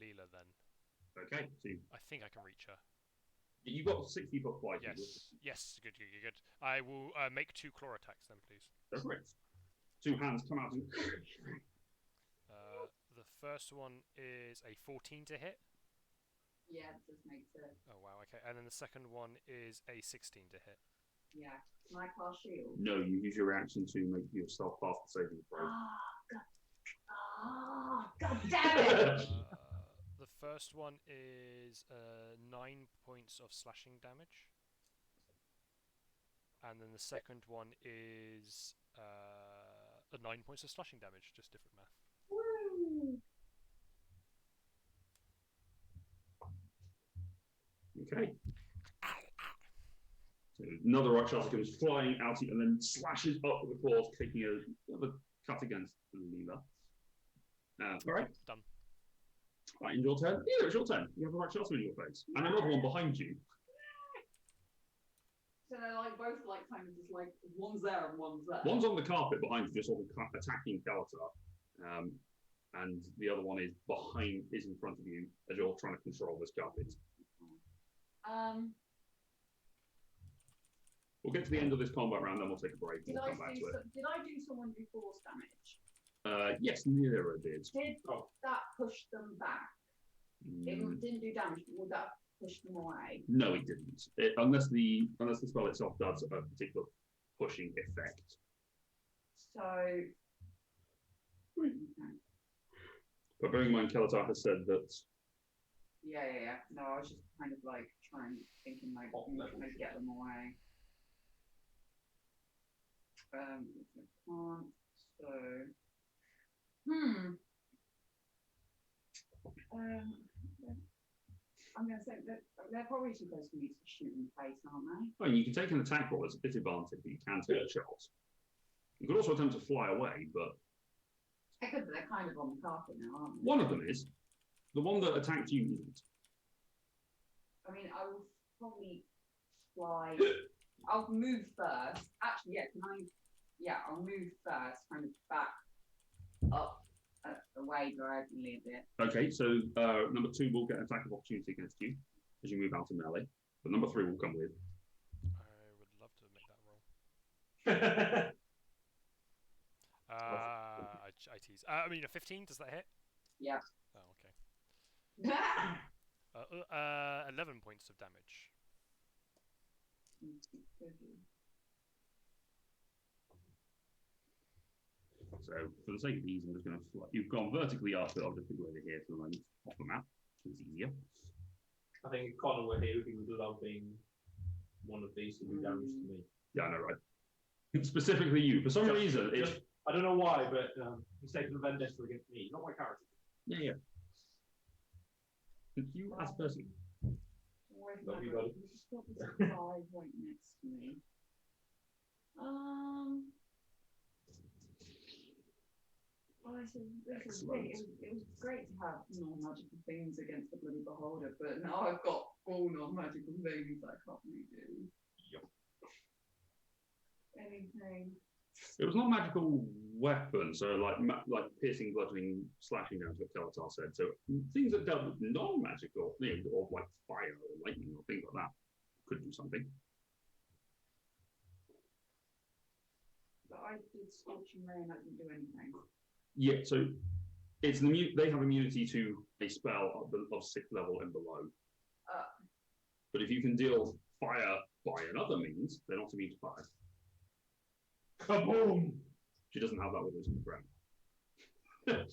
Leela then. Okay, so I think I can reach her. you've got 60-foot flight. Yes. Good. I will make 2 claw attacks then, please. That's correct. 2 hands come out and first one is a 14 to hit. Yeah, it just makes it. Oh wow, okay. And then the second one is a 16 to hit. Yeah. Can I cast shield? No, you use your reaction to make yourself pass the saving throw. God damn it! The first one is 9 points of slashing damage. And then the second one is 9 points of slashing damage, just different math. Woo! Okay. So another Rakshasa comes flying out and then slashes up with the claws, taking a cut against Leela. All right. Done. Right, in your turn. Yeah, it's your turn. You have a Rakshasa in your face. And another one behind you. So they're like both like kind of just like one's there and one's there. One's on the carpet behind you, just sort of attacking Kalatar. And the other one is in front of you as you're trying to control this carpet. We'll get to the end of this combat round, then we'll take a break and we'll come back to it. Did I do someone do force damage? Yes, Nira did. Did that push them back? It didn't do damage, but would that push them away? No, it didn't. Unless the spell itself does a particular pushing effect. So. But bearing in mind, Kalatar has said that. Yeah. No, I was just kind of like thinking like, trying to get them away. I can't. So. I'm going to say that they're probably too close for me to shoot in the face, aren't they? Well, you can take an attack roll as a disadvantage, but you can take a shot. You could also attempt to fly away, but. I could, but they're kind of on the carpet now, aren't they? One of them is. The one that attacked you isn't. I mean, I will probably fly. I'll move first. Actually, yeah, I'll move first, kind of back up, away diagonally a bit. Okay, so number 2 will get an attack of opportunity against you as you move out of melee. But number 3 will come with. I would love to make that roll. I tease. I mean, a 15, does that hit? Yeah. Oh, okay. 11 points of damage. So, for the sake of ease, I'm just going to fly. You've gone vertically up, but I'll just put you over here for the moment, off the map. It's easier. I think if Connor were here, he would love being one of these to do damage to me. Yeah, I know, right? Specifically you. For some reason, I don't know why, but he's taken a vendetta against me, not my character. Yeah. You as a person. Love you, buddy. Just got this guy right next to me. Well, it was great to have non-magical things against the bloody beholder, but now I've got all non-magical things I can't really do. Yep. Anything. It was not a magical weapon, so like piercing, bludgeoning, slashing damage, what Kalatar said. So things that dealt with non-magical, or like fire or lightning or things like that, could do something. But I did Scorching Ray and I didn't do anything. Yeah, so it's they have immunity to a spell of 6th level and below. But if you can deal fire by another means, they're not immune to fire. Kaboom! She doesn't have that with us in the ground. Flip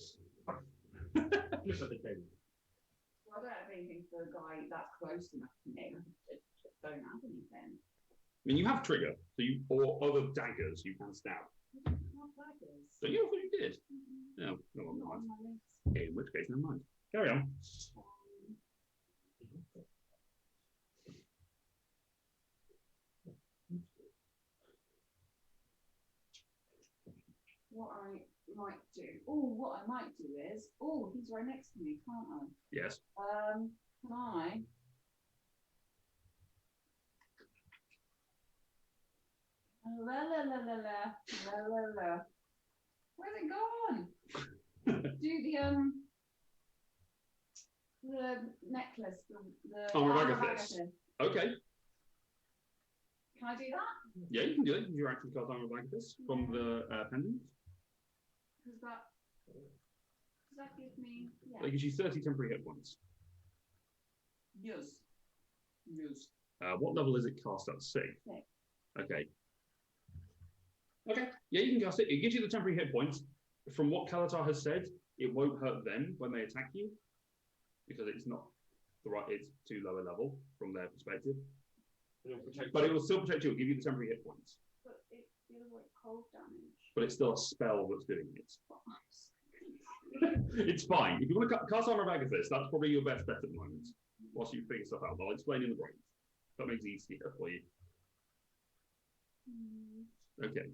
at the table. Well, I don't have anything for a guy that's close enough to me. I just don't have anything. I mean, you have trigger, so or other daggers you can stab. I don't have daggers. So you thought you did? No, no, Not never on mind. my list. In which case, never mind. Carry on. What I might do is, he's right next to me, can't I? Yes. Can I? La. Where's it gone? Do the necklace, the Ragathis. Okay. Can I do that? Yeah, you can do it. You actually got on like this from the pendant. Because that. Does that give me? Yeah. That gives you 30 temporary hit points. Yes. Yes. What level is it cast at? 6. 6. Okay. Okay. Yeah, you can cast it. It gives you the temporary hit points. From what Kalatar has said, it won't hurt them when they attack you because it's not the right. It's too low a level from their perspective. But it will still protect you. It'll give you the temporary hit points. But it feels like cold damage. But it's still a spell that's doing it. It's fine. If you want to cast Armor of Agathis, that's probably your best bet at the moment. Whilst you figure stuff out, I'll explain in the break. That makes it easier for you. Okay.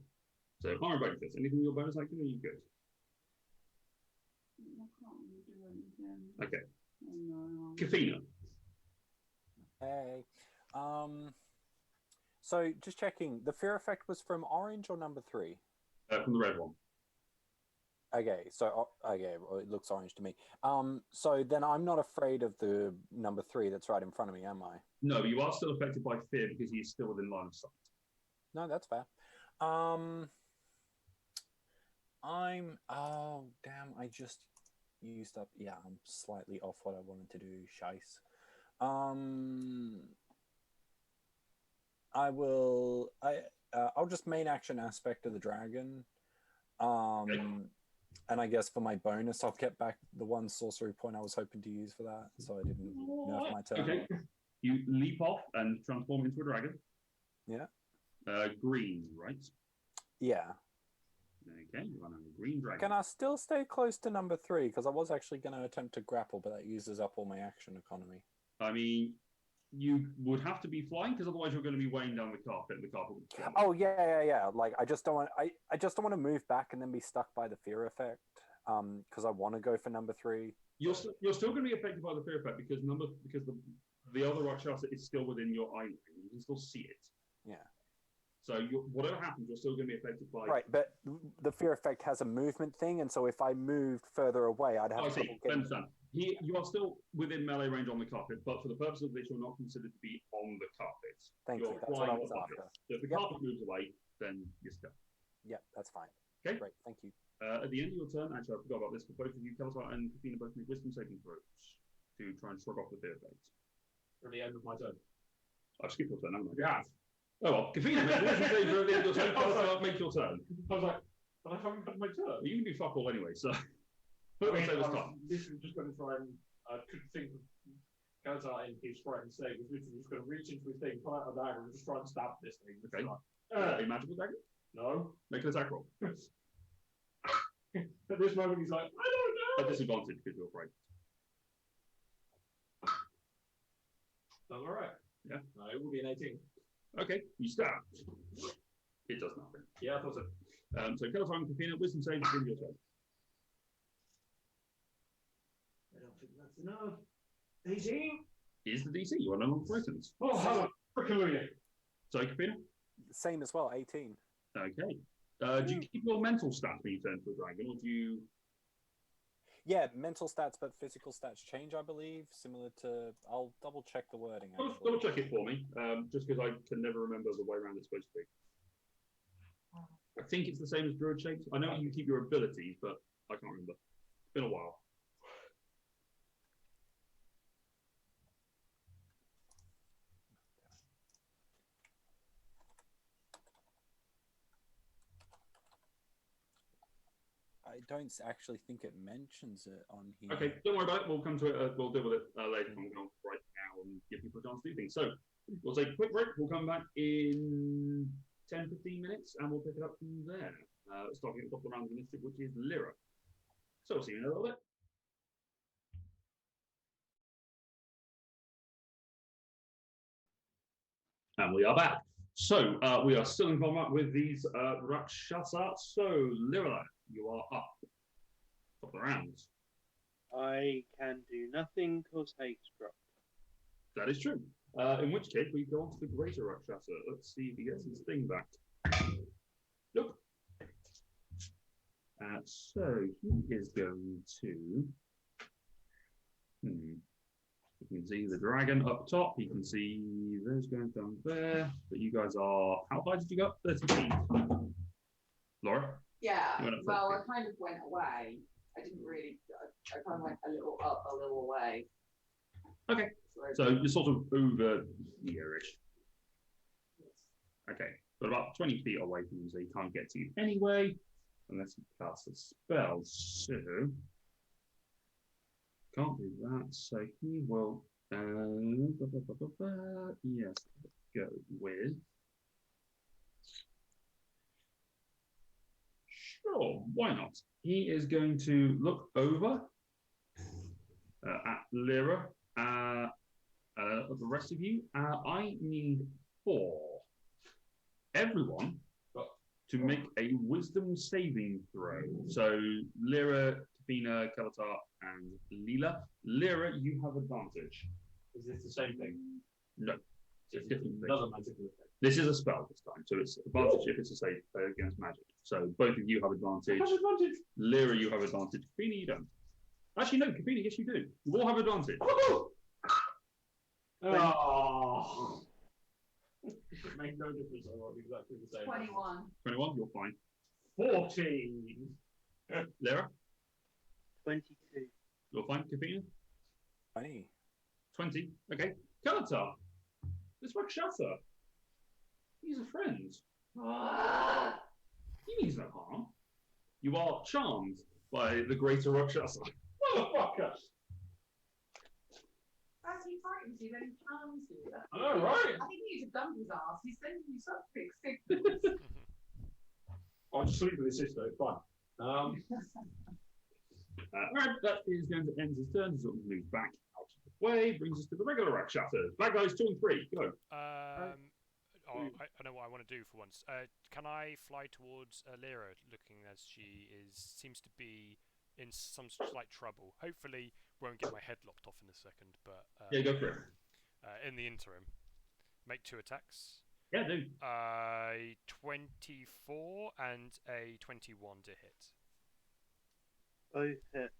So Armor of Agathis. Anything in your bonus action? Or are you good? I can't really do anything. Okay. Oh, no. Kiphina. Hey. So just checking, the fear effect was from orange or number 3? From the red one. Okay, so well, it looks orange to me. So then I'm not afraid of the number 3 that's right in front of me, am I? No, you are still affected by fear because he's still within line of sight. No, that's fair. Oh damn, I just used up. Yeah, I'm slightly off what I wanted to do. Shice. I'll just main action aspect of the dragon. Okay. And I guess for my bonus, I'll get back the 1 sorcery point I was hoping to use for that, so I didn't nerf my turn. Okay. You leap off and transform into a dragon. Yeah. Green, right? Yeah. Okay, you run a green dragon. Can I still stay close to number 3? Because I was actually going to attempt to grapple, but that uses up all my action economy. I mean, you would have to be flying because otherwise you're going to be weighing down the carpet. And the carpet would fall. Oh yeah. Like I just don't want. I just don't want to move back and then be stuck by the fear effect. Because I want to go for number 3. You're still going to be affected by the fear effect because the other Rakshasa is still within your eye line. You can still see it. Yeah. So whatever happens, you're still going to be affected by. Right, but the fear effect has a movement thing, and so if I moved further away, I'd have. I see. I understand. You are still within melee range on the carpet, but for the purpose of this, you're not considered to be on the carpet. Thank you. That's what I was after. So if the carpet moves away, then you're stuck. Yep, that's fine. Okay. Great. Thank you. At the end of your turn, actually, I forgot about this, but both of you, Kalatar and Kiphina, both make wisdom saving throws to try and shrug off the fear effect. At the end of my turn. I've skipped your turn, haven't I? Yeah. Oh well, Kiphina makes wisdom saving throw at the end of your turn. Kalatar, make your turn. I was like, but I haven't had my turn. You can do fuck all anyway, so. I mean, this is just going to try and think of Kalatar in his frightened state. He's literally just going to reach into his thing, pull out a dagger, and just try and stab this thing. Okay. Like, a magical dagger? no. Make an attack roll. At this moment, he's like, I don't know. At disadvantage because you're afraid. That's all right. Yeah. No, it will be an 18. Okay, you stab. It does nothing. Yeah, I thought so. So Kalatar and Kiphina, wisdom saving throw your turn. I don't think that's enough. 18? Is the DC? You are no longer frightened. Oh, how frickin' So Kiphina? Same as well. 18. Okay. Do you keep your mental stats when you turn to a dragon, or do you? Yeah, mental stats, but physical stats change, I believe. Similar to, I'll double check the wording. Double check it for me, just because I can never remember the way around it's supposed to be. I think it's the same as druid shapes. I know you keep your abilities, but I can't remember. It's been a while. I don't actually think it mentions it on here. Okay, don't worry about it. We'll come to it. We'll deal with it later. I'm going right now and give people a chance to do things. So we'll take a quick break. We'll come back in 10, 15 minutes, and we'll pick it up from there. Starting at the top of the round of the initiative, which is Lyra. So we'll see you in a little bit. And we are back. So we are still in combat with these Rakshasa. So Lyra, you are up. Top of the round. I can do nothing because hate's dropped. That is true. In which case, we go on to the greater Rakshasa. Let's see if he gets his thing back. Nope. So he is going to. You can see the dragon up top. You can see those going down there. But you guys are. How high did you go? 30 feet. Laura? Yeah. Well, I kind of went away I didn't really. I kind of went a little up, a little away. Okay. So you're sort of over here-ish. Okay. But about 20 feet away from you, so he can't get to you anyway, unless he casts a spell. So can't do that. So he will. Yes. Go with. Sure, why not? He is going to look over at Lyra, the rest of you. I need 4. Everyone to make a wisdom saving throw. So Lyra, Kiphina, Kalatar, and Leela. Lyra, you have advantage. Is this the same thing? No, it's a different thing. Another magical effect. This is a spell this time, so it's advantage if it's a save against magic. So both of you have advantage. I have advantage. Lyra, you have advantage. Kiphina, you don't. Actually, no, Kiphina, yes, you do. You all have advantage. Oh. It made no difference. I rolled exactly the same. 21. 21, you're fine. 14. Lyra, 22. you're fine. Kiphina, 20. 20. Okay. Kalatar, this Rakshasa. He's a friend. He means no harm. You are charmed by the greater Rakshasa. Motherfucker. As he frightens you, then he charms you. I know, right? I think he needs to dump his ass. He's sending you such big signals. I'll just sleep with his sister. It's fine. Right, that is going to end his turn. He sort of moves back out of the way, brings us to the regular Rakshasas. Bad guys 2 and 3, go. I know what I want to do for once. Can I fly towards Lyra, looking as she seems to be in some slight trouble? Hopefully, won't get my head lopped off in a second, but Yeah, go for it. in the interim, make 2 attacks. Yeah, do. 24 and a 21 to hit. Both hit.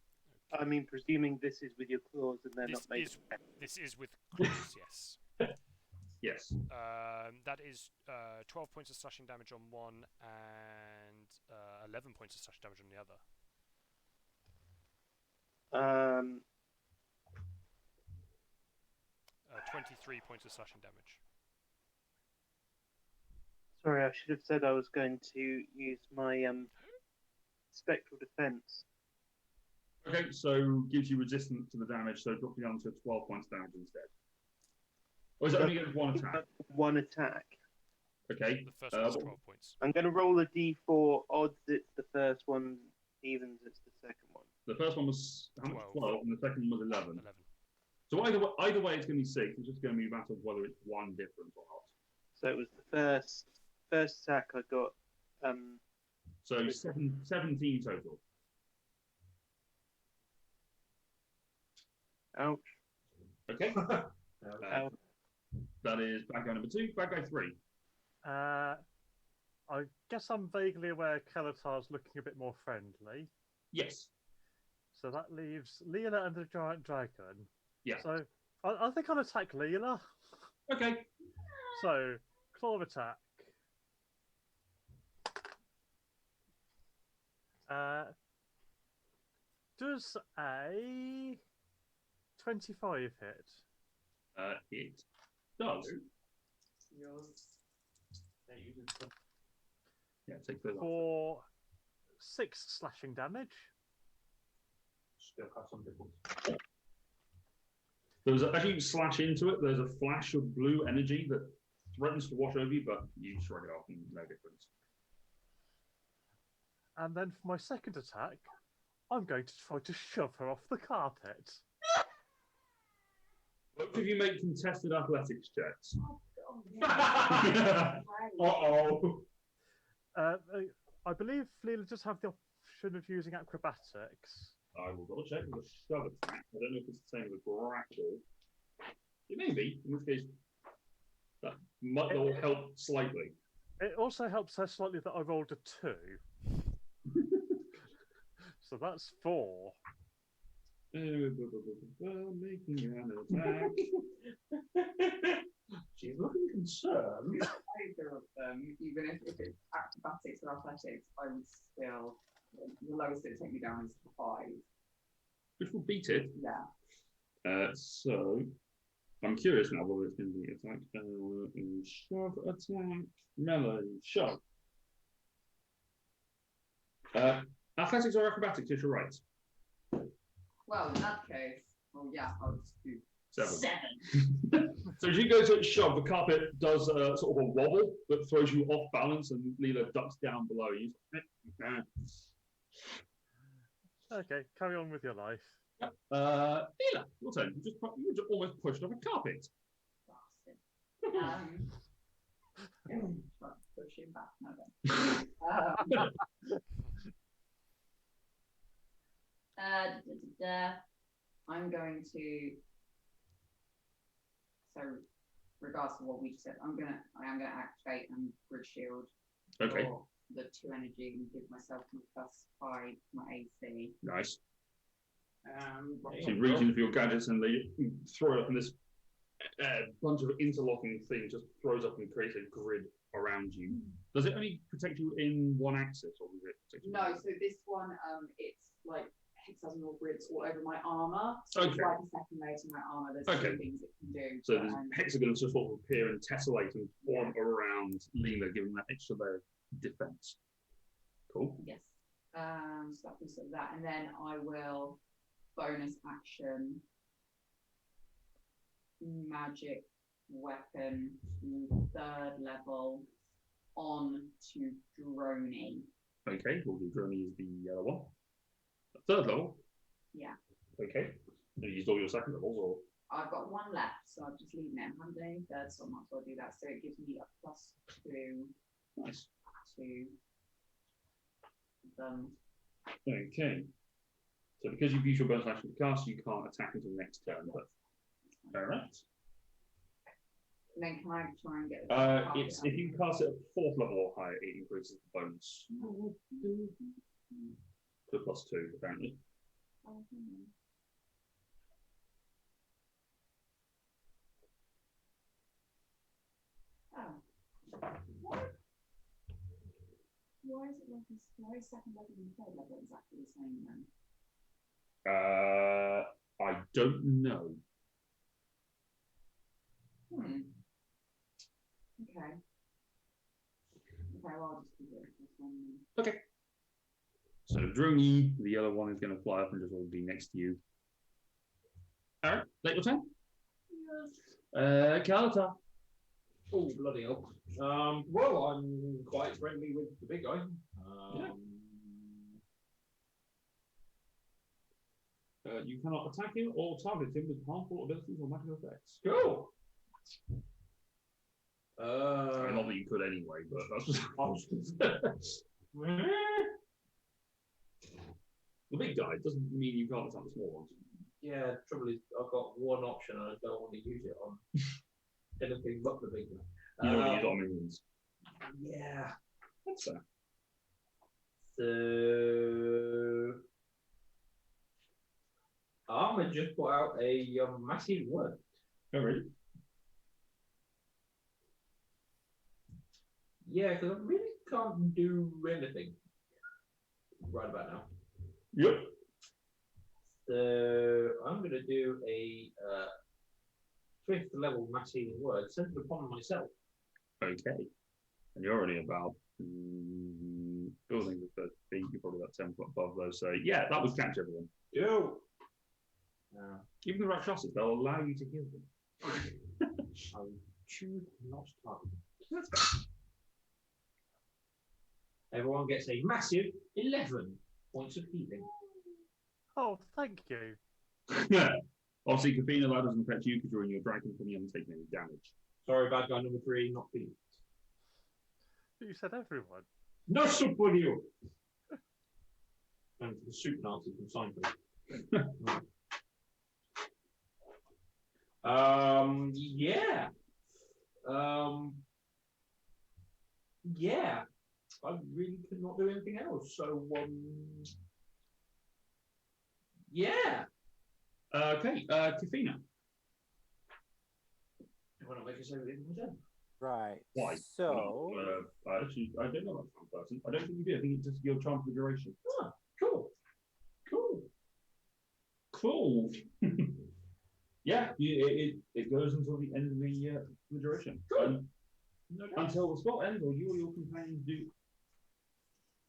I mean, presuming this is with your claws and they're not made. This is with claws, yes. Yes. That is 12 points of slashing damage on one and 11 points of slashing damage on the other. 23 points of slashing damage. Sorry, I should have said I was going to use my spectral defense. Okay, so gives you resistance to the damage, so drop you down to 12 points damage instead. Or is it only against one attack? One attack. Okay. The first one's 12 points. I'm going to roll a d4. Odds it's the first one, evens it's the second one. The first one was how much? 12, and the second one was 11. 11. So either way, it's going to be 6. It's just going to be a matter of whether it's one difference or not. So it was the first attack I got. So 17 total. Ouch. Okay. Ouch. That is bad guy number 2. Bad guy 3. I guess I'm vaguely aware Kalatar's looking a bit more friendly. Yes. So that leaves Leela and the giant dragon. Yeah. So I think I'll attack Leela. Okay. So, claw attack. Does a 25 hit? It does. Yeah, take those off. For 6 slashing damage. Still have some difference. As you slash into it, there's a flash of blue energy that threatens to wash over you, but you shrug it off and no difference. And then for my second attack, I'm going to try to shove her off the carpet. Both of you make contested athletics checks. Oh, I believe Leela does have the option of using acrobatics. I will double check with a shove attack. I don't know if it's the same as a grapple. It may be, in which case that might all help slightly. It also helps her slightly that I rolled a 2. So that's 4. Making an attack. She's looking concerned. either of them, even if it's acrobatics or athletics, I would still. The lowest it would take me down is 5. which will beat it. Yeah. So I'm curious now whether it's going to be attack, shove, attack, melee, shove. Athletics or acrobatics, if you're right. Well, in that case, yeah, I'll just do 7. So as you go to shove, the carpet does sort of a wobble that throws you off balance, and Leela ducks down below you. Okay, carry on with your life. Leela, your turn. You just almost pushed off a carpet. Bastard. Push him back now then. I'm going to. So, regardless of what we just said, I am gonna activate and bridge shield. Okay. For the 2 energy and give myself my +5 my AC. Nice. So you reach into your gadgets and they throw it up, and this bunch of interlocking things just throws up and creates a grid around you. Does it only protect you in one axis, or does it protect you? No, so this one, it's like hexagonal grids all over my armor. So Okay. it's like a second layer to my armor. There's 2 things it can do. So there's hexagons just sort of appear and tessellate and form around Leela, giving that extra layer of defense. Cool. Yes. So that was that, and then I will bonus action magic weapon to 3rd level on to Droney. Okay, we'll do Droney as the other one. 3rd level? Yeah. Okay. Have you used all your 2nd levels, or? I've got 1 left, so I'm just leaving it. I haven't done any 3rd, so I might as well do that. So it gives me a +2 Nice. to them. Okay. So because you've used your bonus action to cast, you can't attack until the next turn, but alright. And then can I try and get it's if you cast it at 4th level or higher, it increases the bonus to +2, apparently. Why is it like this? Why is 2nd level and 3rd level exactly the same then? I don't know. Okay. Okay, well, I'll just do this one. Okay. So Droney, the other one, is going to fly up and just all be next to you. Alright, take your turn. Kalata. Oh, bloody hell. Well, I'm quite friendly with the big guy. You cannot attack him or target him with harmful abilities or magical effects. Cool. I mean, not that you could anyway, but that's the big guy doesn't mean you can't attack the small ones. Yeah, trouble is, I've got 1 option and I don't want to use it on anything but the big guy. You don't use it on minions. Yeah. That's fair. So I'm gonna just put out a massive word. Oh, really? Yeah, because I really can't do anything right about now. Yep. So I'm going to do a 5th level mass healing word centered upon myself. Okay. And you're already about building with 30 feet. You're probably about 10 foot above those. So yeah, that would catch everyone. Yo. Even the Rakshasas, they'll allow you to heal them. I'll choose not target. That's fair. Everyone gets a massive 11 points of healing. Oh, thank you. Yeah. Obviously, Kiphina, that doesn't affect you because you're in your dragon and you haven't taken any damage. Sorry, bad guy number 3, not Phoenix. You said everyone. No soup for you! And the soup Nazi from Seinfeld. Yeah. Yeah. I really cannot do anything else. So, yeah. Okay, Kiphina. I want to make a save with my turn. Right. Why? So. Actually, I don't know that charm person. I don't think you do. I think it's just your charm for the duration. Ah, cool. Cool. Cool. Yeah, it goes until the end of the duration. Cool. Until the spell ends, or you or your companions do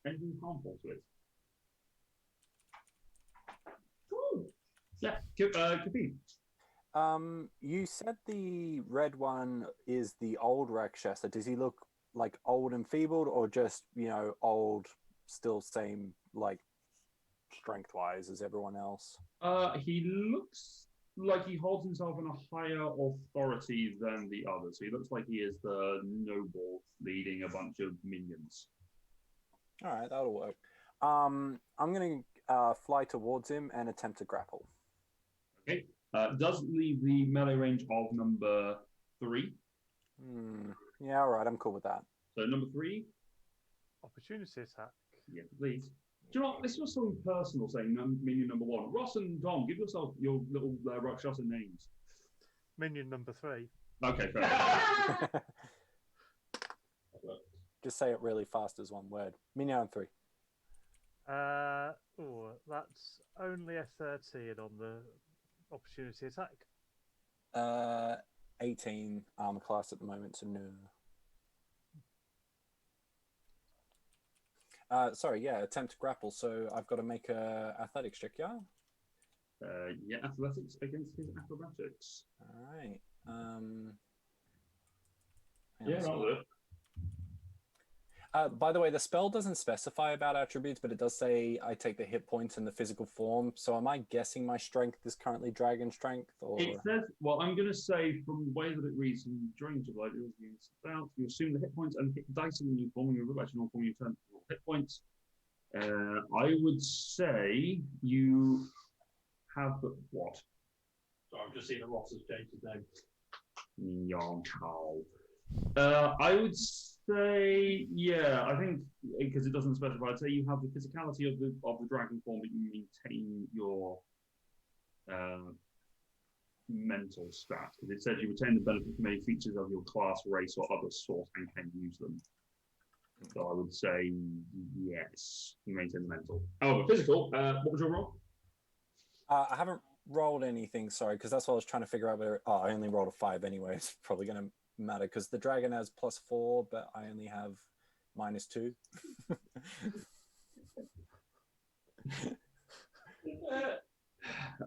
anything harmful to it. Cool. Yeah, Kiphina. You said the red one is the old Rakshasa. Does he look like old and feebled, or just, old, still same, like, strength-wise as everyone else? He looks like he holds himself in a higher authority than the others. So he looks like he is the noble leading a bunch of minions. All right, that'll work. I'm going to fly towards him and attempt to grapple. Okay. Does leave the melee range of number 3. Yeah, all right, I'm cool with that. So number 3. Opportunity attack. Yeah, please. Do you know what? This was something personal saying minion number 1. Ross and Dom, give yourself your little Rakshasa names. Minion number 3. Okay, fair enough. Just say it really fast as one word. Minion 3. That's only a 13 on the opportunity attack. 18 armor class at the moment, so no. Attempt to grapple. So I've got to make a athletics check, yeah? Yeah, athletics against his acrobatics. All right. Yeah, that'll do. By the way, the spell doesn't specify about attributes, but it does say I take the hit points in the physical form. So am I guessing my strength is currently dragon strength? Or... It says, well, I'm going to say from the way that it reads in Dragon's Blood, you assume the hit points and hit dice in the new form, you revert to normal form, you turn hit points. I would say you have what? So I've just seen that Ross has changed his name. I would say, yeah, I think because it doesn't specify, I'd say you have the physicality of the dragon form, but you maintain your mental stat. Because it says you retain the benefit from any features of your class, race, or other sort and can use them. So I would say yes, you maintain the mental. Oh, physical. What was your roll? I haven't rolled anything, sorry, because that's what I was trying to figure out. Whether I only rolled a 5 anyway. It's probably going to matter because the dragon has +4, but I only have -2. It's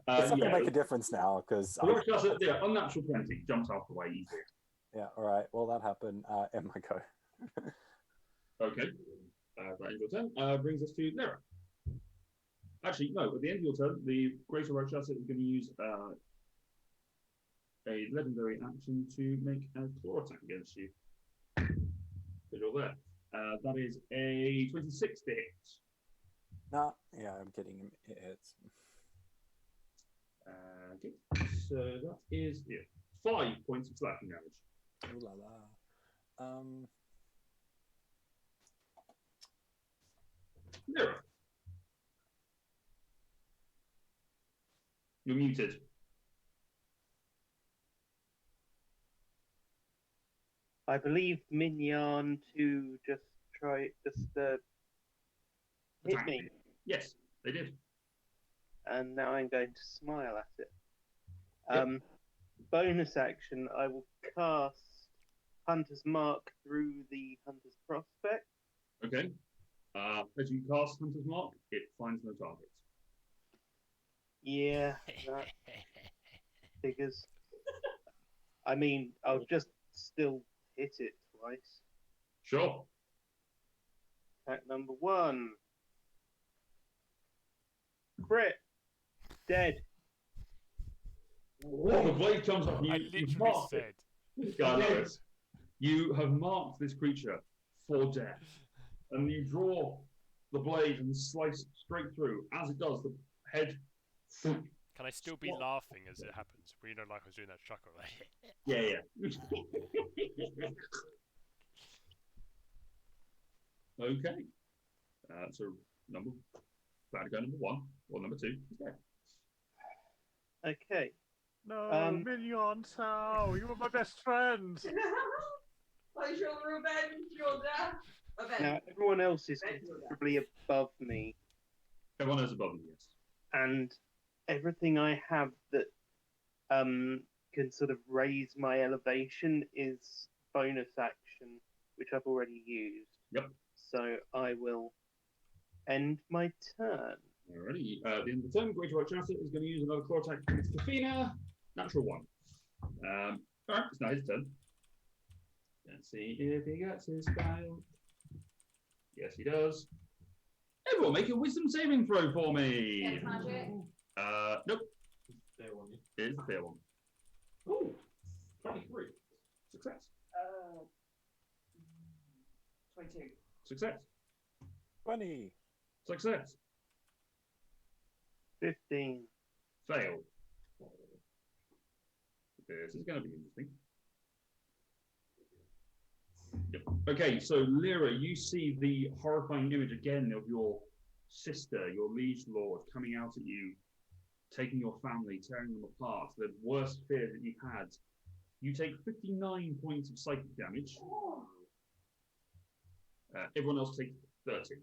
not going to make a difference now because unnatural 20 jumps off the way easier. Yeah, all right. Well, that happened. End my go. Okay. That is your turn. Brings us to Lyra. Actually, no. At the end of your turn, the Greater Rakshasa is going to use a legendary action to make a claw attack against you. Because you're there. That is a 26 to hit. No, yeah, I'm kidding him. It hits. Okay. So that is 5 points of slashing damage. Ooh la la. Lyra. You're muted. I believe Mignon to just hit me. Yes, they did. And now I'm going to smile at it. Yep. Bonus action, I will cast Hunter's Mark through the Hunter's Prospect. Okay. As you cast Hunter's Mark, it finds no target. Yeah, that figures. I mean, I'll just still hit it twice. Sure. Attack number 1. Crit. Dead. The blade comes up. I literally said. Guys, you have marked this creature for death. And you draw the blade and slice straight through. As it does, the head... Can I still be laughing as it happens? Well, like I was doing that chuckle. Yeah. Okay. So bad guy number 1 or number 2 is there. Okay. No, Minion, no, you were my best friend. I shall revenge your death. Now, everyone else is considerably above me. Everyone is above me, yes. And everything I have that can sort of raise my elevation is bonus action, which I've already used. Yep. So I will end my turn. Alrighty. The end of the turn, Greater Archmaster is going to use another claw attack against Kiphina. Natural 1. Alright, it's now his turn. Let's see if he gets his fail. Yes, he does. Everyone make a wisdom saving throw for me. Yes, magic. Nope. Fair one. It is the fair one. Ooh, 23. Success. 22. Success. 20. Success. 15. Fail. This is going to be interesting. Yep. Okay, so Lyra, you see the horrifying image again of your sister, your liege lord, coming out at you, taking your family, tearing them apart, the worst fear that you've had. You take 59 points of psychic damage. Everyone else takes 30.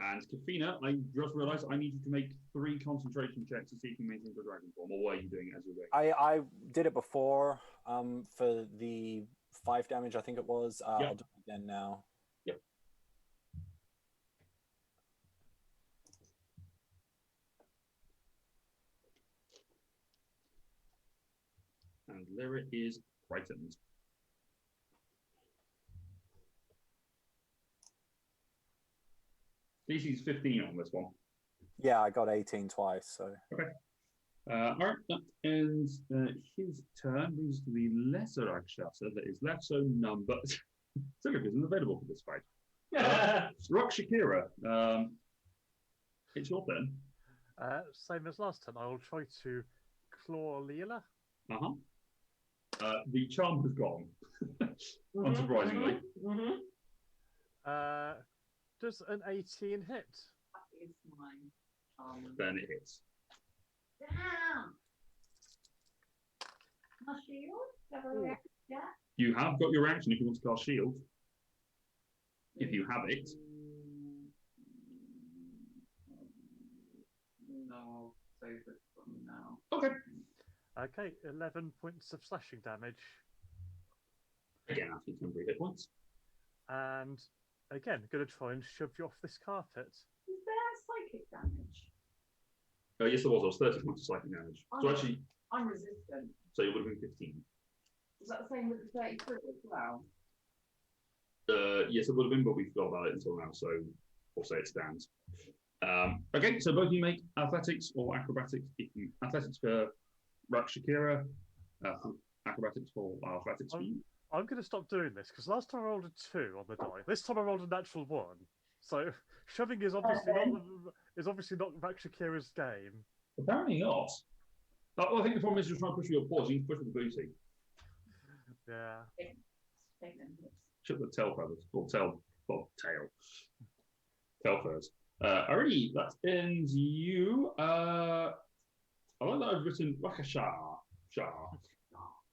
And Kiphina, I just realised I need you to make 3 concentration checks to see if you maintain your dragon form, or were you doing it as you're doing? I did it before for the 5 damage, I think it was. Yep. I'll do it again now. Yep. And Lyra is frightened. DC's 15 on this one. Yeah, I got 18 twice, so. All right, that ends his turn. Brings us to the lesser Rakshasa that is left, so none but Silica isn't available for this fight. Rock Shakira, it's your turn. Same as last time. I will try to claw Leela. The charm has gone, unsurprisingly. Does an 18 hit? That is mine. Then it hits. Damn! My shield? Have a reaction to that? You have got your action if you want to cast shield. If you have it. No, save it from now. Okay. Okay, 11 points of slashing damage. Again, after temporary hit points. And again, going to try and shove you off this carpet. Is there psychic damage? Yes, there was. There was 30 points of psychic damage. So actually, I'm resistant. so it would have been 15. Is that the same with the 33 as well? Yes, it would have been, but we forgot about it until now, so we'll say it stands. Okay, so both of you make athletics or acrobatics. If you athletics for Rakshakira, acrobatics for athletics for you. I'm going to stop doing this because last time I rolled a 2 on the die. This time I rolled a natural 1. So shoving is obviously not Rakshakira's game. Apparently not. Well, I think the problem is you're trying to push with your paws. You need to push with the booty. Yeah. Chip the tail feathers, or tail, well, tail. Tail feathers. Alrighty, that ends you. I like that I've written Rakasha.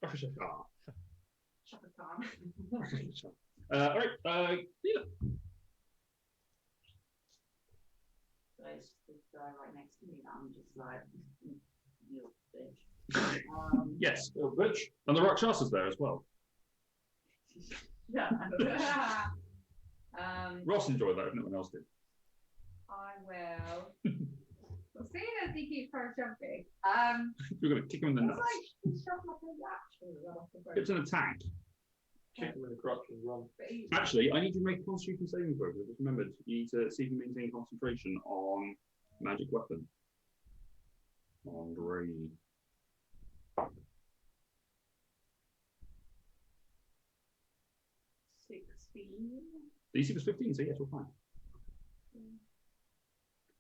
Rakasha. Alright, Leela. There's this guy right next to me that I'm just like, you bitch. Yes, bitch. And the Rakshasa's there as well. Yeah. Ross enjoyed that if no one else did. I will. Well, seeing as he keeps trying jumping, You're going to kick him in the nuts. it's like like a reaction. It's an attack. Kick him in the crotch and run. Actually, I need you to make a concentration saving throw. I just remembered you need to see if you maintain concentration on magic weapon. Andre. DC was 15, so yes, we're fine.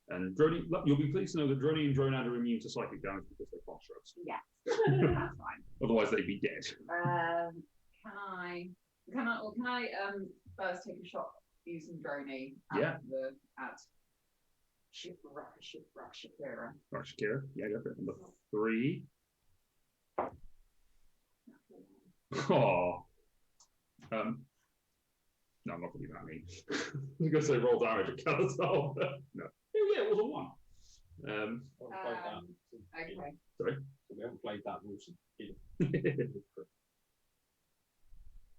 And Droney, you'll be pleased to know that Droney and Dronad are immune to psychic damage because they're constructs. Yes, that's fine. Otherwise, they'd be dead. Can I first take a shot using Droney at Shakira? Shakira, yeah, go for it. Number 3. Oh. No, I'm not going to be that mean. I was going to say roll damage. It can't solve. No. Oh, yeah, it was a 1. Played that. Okay. Sorry. So we haven't played that rules. Okay,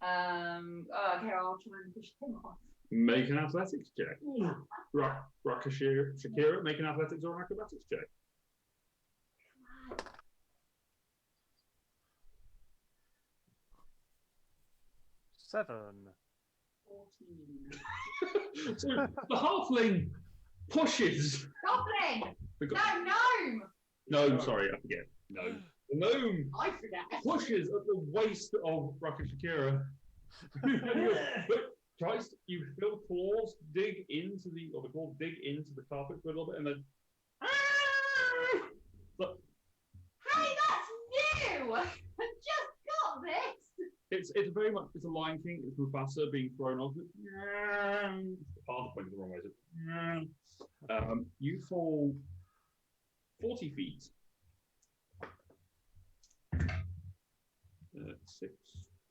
I'll try and push him off. Make an athletics check. Shakira, make an athletics or an acrobatics check. Seven. 14. So the halfling pushes. Goblin! The No, gnome! gnome, sorry, I forget. No. The gnome I forget. pushes at the waist of Rocket Shakira. Tries you feel claws dig into the carpet for a little bit and then but Hey, that's new! I just got this! it's very much it's a Lion King, it's Mufasa being thrown off. The path pointed the wrong way. You fall 40 feet. 6,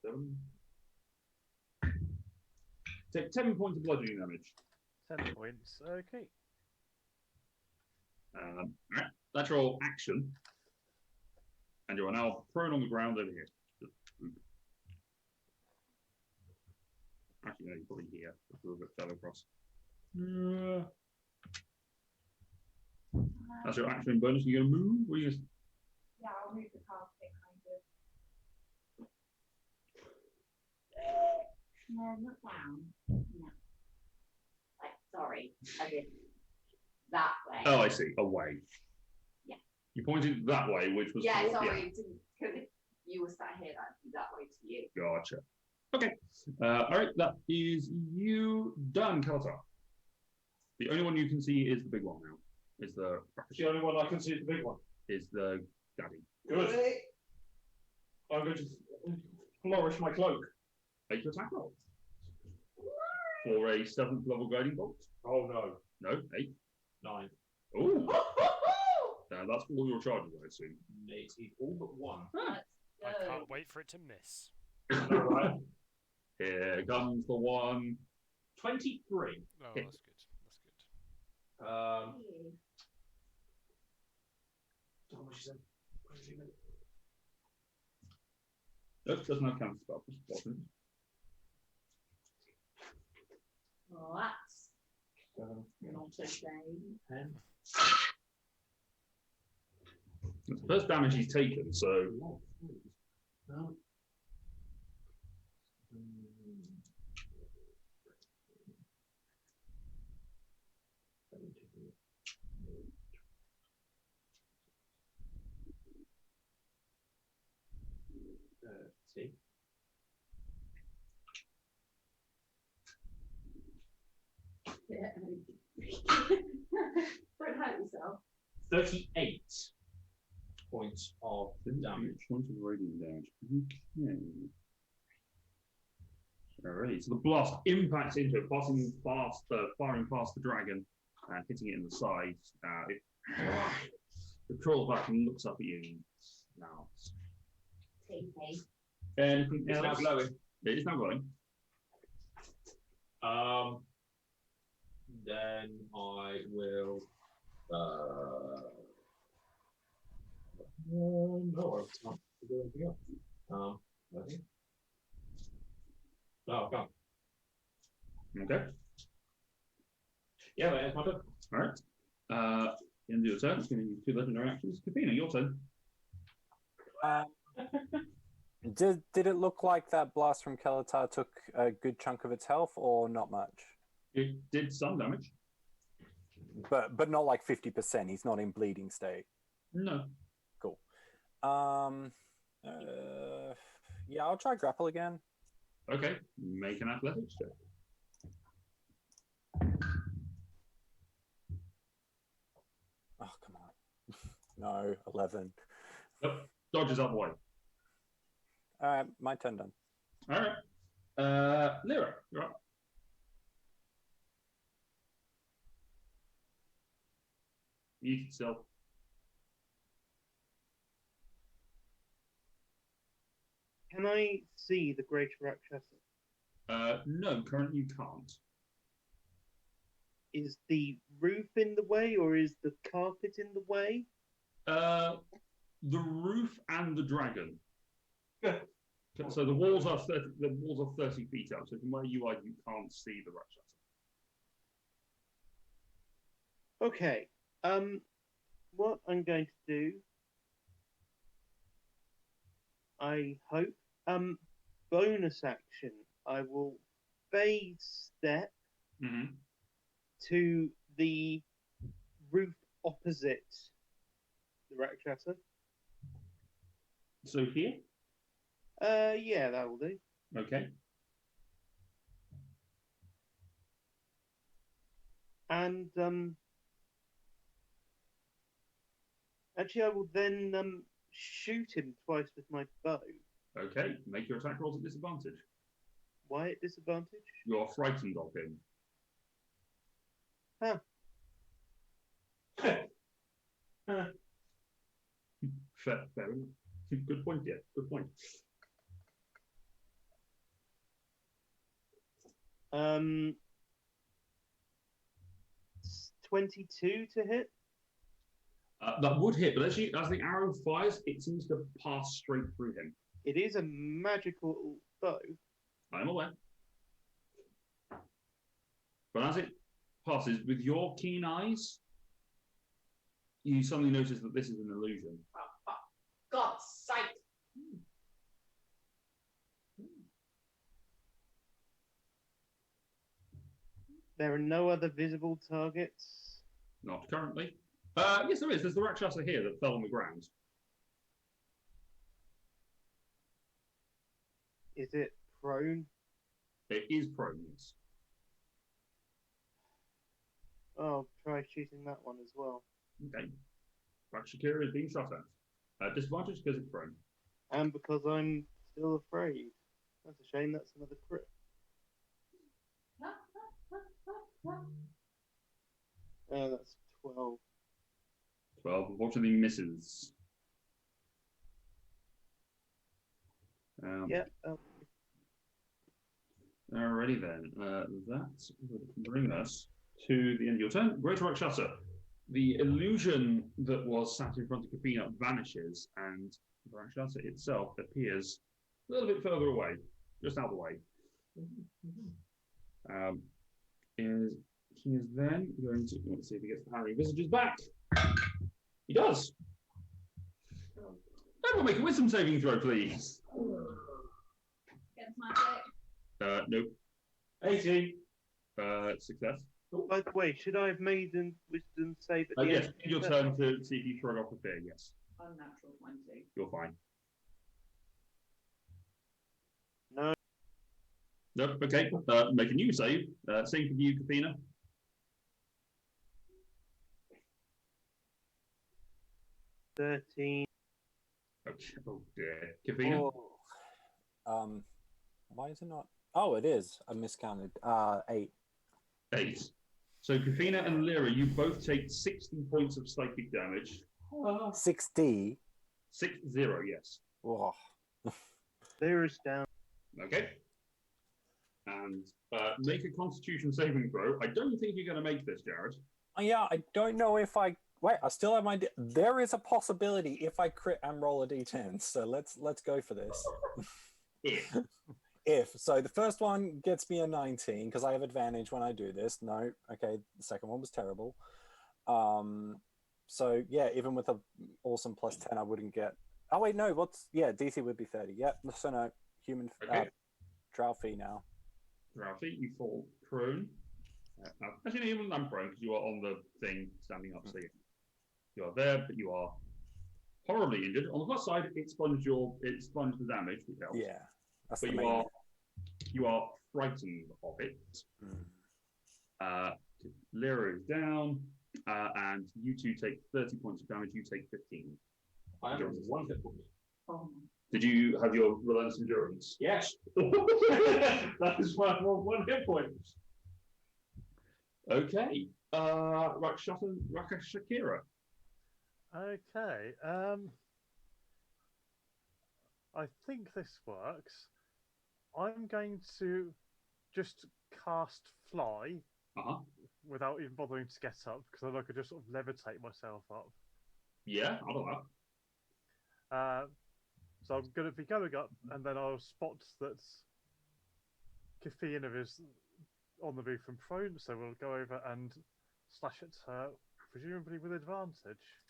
7. Take 10 points of bludgeoning damage. 10 points. Okay. That's your action. And you are now prone on the ground over here. Actually, no, you're probably here. A little bit further across. That's your action bonus. You're going to move? Or you just... Yeah, I'll move the carpet kind of. No, not down. No. Like, sorry. I did that way. Oh, I see. Away. Yeah. You pointed that way, which was... Yeah, forward. sorry. Because if you were sat here, that'd be that way to you. Gotcha. Okay. All right, that is you done, Kaltar. The only one you can see is the big one now. Is the... The only one I can see is the big one. Is the daddy. Good. I'm going to flourish my cloak. Make your attack roll. For a 7th level guiding bolt. Oh no. No, 8. 9. Ooh. That's all your charges, I assume. 80. All but one. I can't wait for it to miss. All right. Here comes the one. 23. Oh, that's good. That's good. How much is it? Nope, doesn't have counter spell. Well, that's not a shame. 10. It's the first damage he's taken, so... No. See. Yeah. Don't hurt yourself. 38 points of damage. Points of radiant damage. Okay. Alright, so the blast impacts into it, firing past the dragon and hitting it in the side. It crawls back and looks up at you. Now, TP. anything It's now else? glowing. It is now glowing. Then I will. No, it's not to do anything else. I think. No, I can't. Okay. Yeah, that's my turn. Alright. End of your turn. It's going to use 2 legendary actions. Kiphina, your turn. Did it look like that blast from Kelatar took a good chunk of its health, or not much? It did some damage. But not like 50%. He's not in bleeding state. No. Cool. Yeah, I'll try grapple again. Okay. Make an athletics check. Oh, come on. No, 11. Nope. Dodges up way. All right, my turn done. All right. Lyra, you're up. Mute yourself. Can I see the Greater Rakshasa? No, currently you can't. is the roof in the way or is the carpet in the way? The roof and the dragon. So the walls are 30 feet up. So from where you are, you can't see the Rakshasa. Okay. What I'm going to do, I hope, bonus action. I will phase step to the roof opposite the Rakshasa. So here? Yeah, that will do. Okay. And actually, I will then shoot him twice with my bow. Okay. Make your attack rolls at disadvantage. Why at disadvantage? You're frightened of him. Huh. Fair enough. Good point, yeah. Good point. 22 to hit. That would hit, but as the arrow fires, it seems to pass straight through him. It is a magical bow. I'm aware. But as it passes, with your keen eyes, you suddenly notice that this is an illusion. God's sake! There are no other visible targets. Not currently. Yes, there is. There's the Rakshasa here that fell on the ground. Is it prone? It is prone, yes. Oh, try shooting that one as well. Okay. Rakshakira is being shot at. Disadvantage because it's prone. And because I'm still afraid. That's a shame, that's another crit. That's 12. 12, unfortunately misses. Yeah. Alrighty then. That would bring us to the end of your turn. Great Rakshasa. The illusion that was sat in front of Kiphina vanishes, and the Rakshasa itself appears a little bit further away, just out of the way. He is then going to, let's see if he gets the Harry Visages back. He does. Everyone make a wisdom saving throw, please. Against magic. Nope. 18. Success. By the way, should I have made a wisdom save at the Yes, end? your turn to see if you shrug off the fear, yes. Unnatural 20. You're fine. No. Nope, okay. Make a new save. Same for you, Kiphina. 13. Okay. Oh dear. Kiphina? Why is it not? Oh, it is. I miscounted. 8. 8. So Kiphina and Lyra, you both take 60 points of psychic damage. 60. 60, yes. Oh. Lyra's down. Okay. And make a Constitution saving throw. I don't think you're going to make this, Jared. Yeah, I don't know if I. Wait, I still have my. There is a possibility if I crit and roll a d10. So let's go for this. If so, the first one gets me a 19 because I have advantage when I do this. No, okay. The second one was terrible. So yeah, even with a awesome plus 10, I wouldn't get. Oh wait, no. DC would be 30. Yep. So no, human. Okay. Drouthy now. Drouthy, you fall prone. Actually, no, even I'm prone because you are on the thing standing up. So you are there, but you are horribly injured. On the plus side, it sponged the damage, which helps. Yeah, that's but the main. You are frightened of it. Lyra is down, and you two take 30 points of damage. You take 15. I am 1 hit point. Oh. Did you have your relentless endurance? Yes. That is why I'm on 1 hit point. Okay. Rakshakira. Okay. I think this works. I'm going to just cast fly without even bothering to get up, because then I could just sort of levitate myself up. Yeah, I don't know. So I'm going to be going up, and then I'll spot that Kiphina is on the roof and prone, so we'll go over and slash at her, presumably with advantage.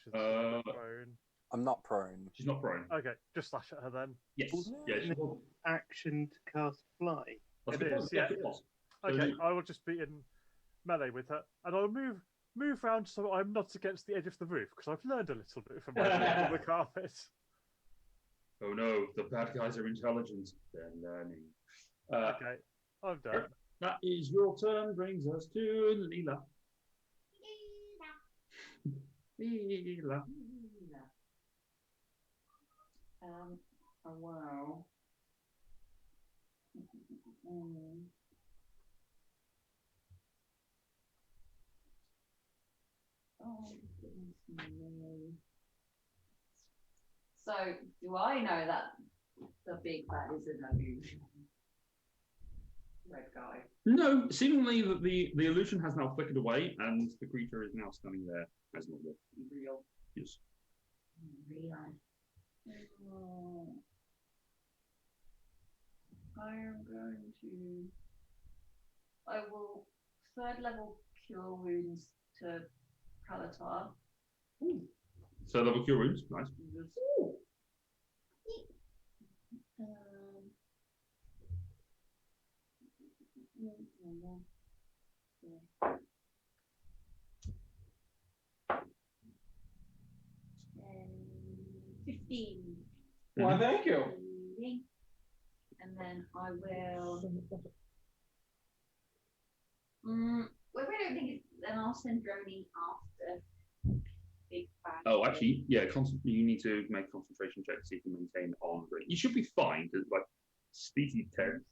She's prone. I'm not prone. She's not prone. Okay, just slash at her then. Yes. Wasn't Yeah, it she was. action to cast fly? That's It good. is, yeah. Yes, it was. Okay, I will just be in melee with her, and I'll move round so I'm not against the edge of the roof, because I've learned a little bit from my fall on the carpet. Oh no, the bad guys are intelligent. They're learning. Okay, I'm done. That is your turn. Brings us to Leela. Leela. Oh, wow. Oh, goodness me. So, do I know that the big bad is an illusion? Red guy. No, seemingly that the illusion has now flickered away, and the creature is now standing there as normal. Real. Yes. Real. I am going to. I will third level cure wounds to Kalatar. So level cure wounds, nice. And 15. Why, thank you. And then I will. Well, if I don't think it's, then I'll send Droney after Big Bad. Oh, actually, yeah. You need to make a concentration check to see if you maintain on. You should be fine because, like, species 10.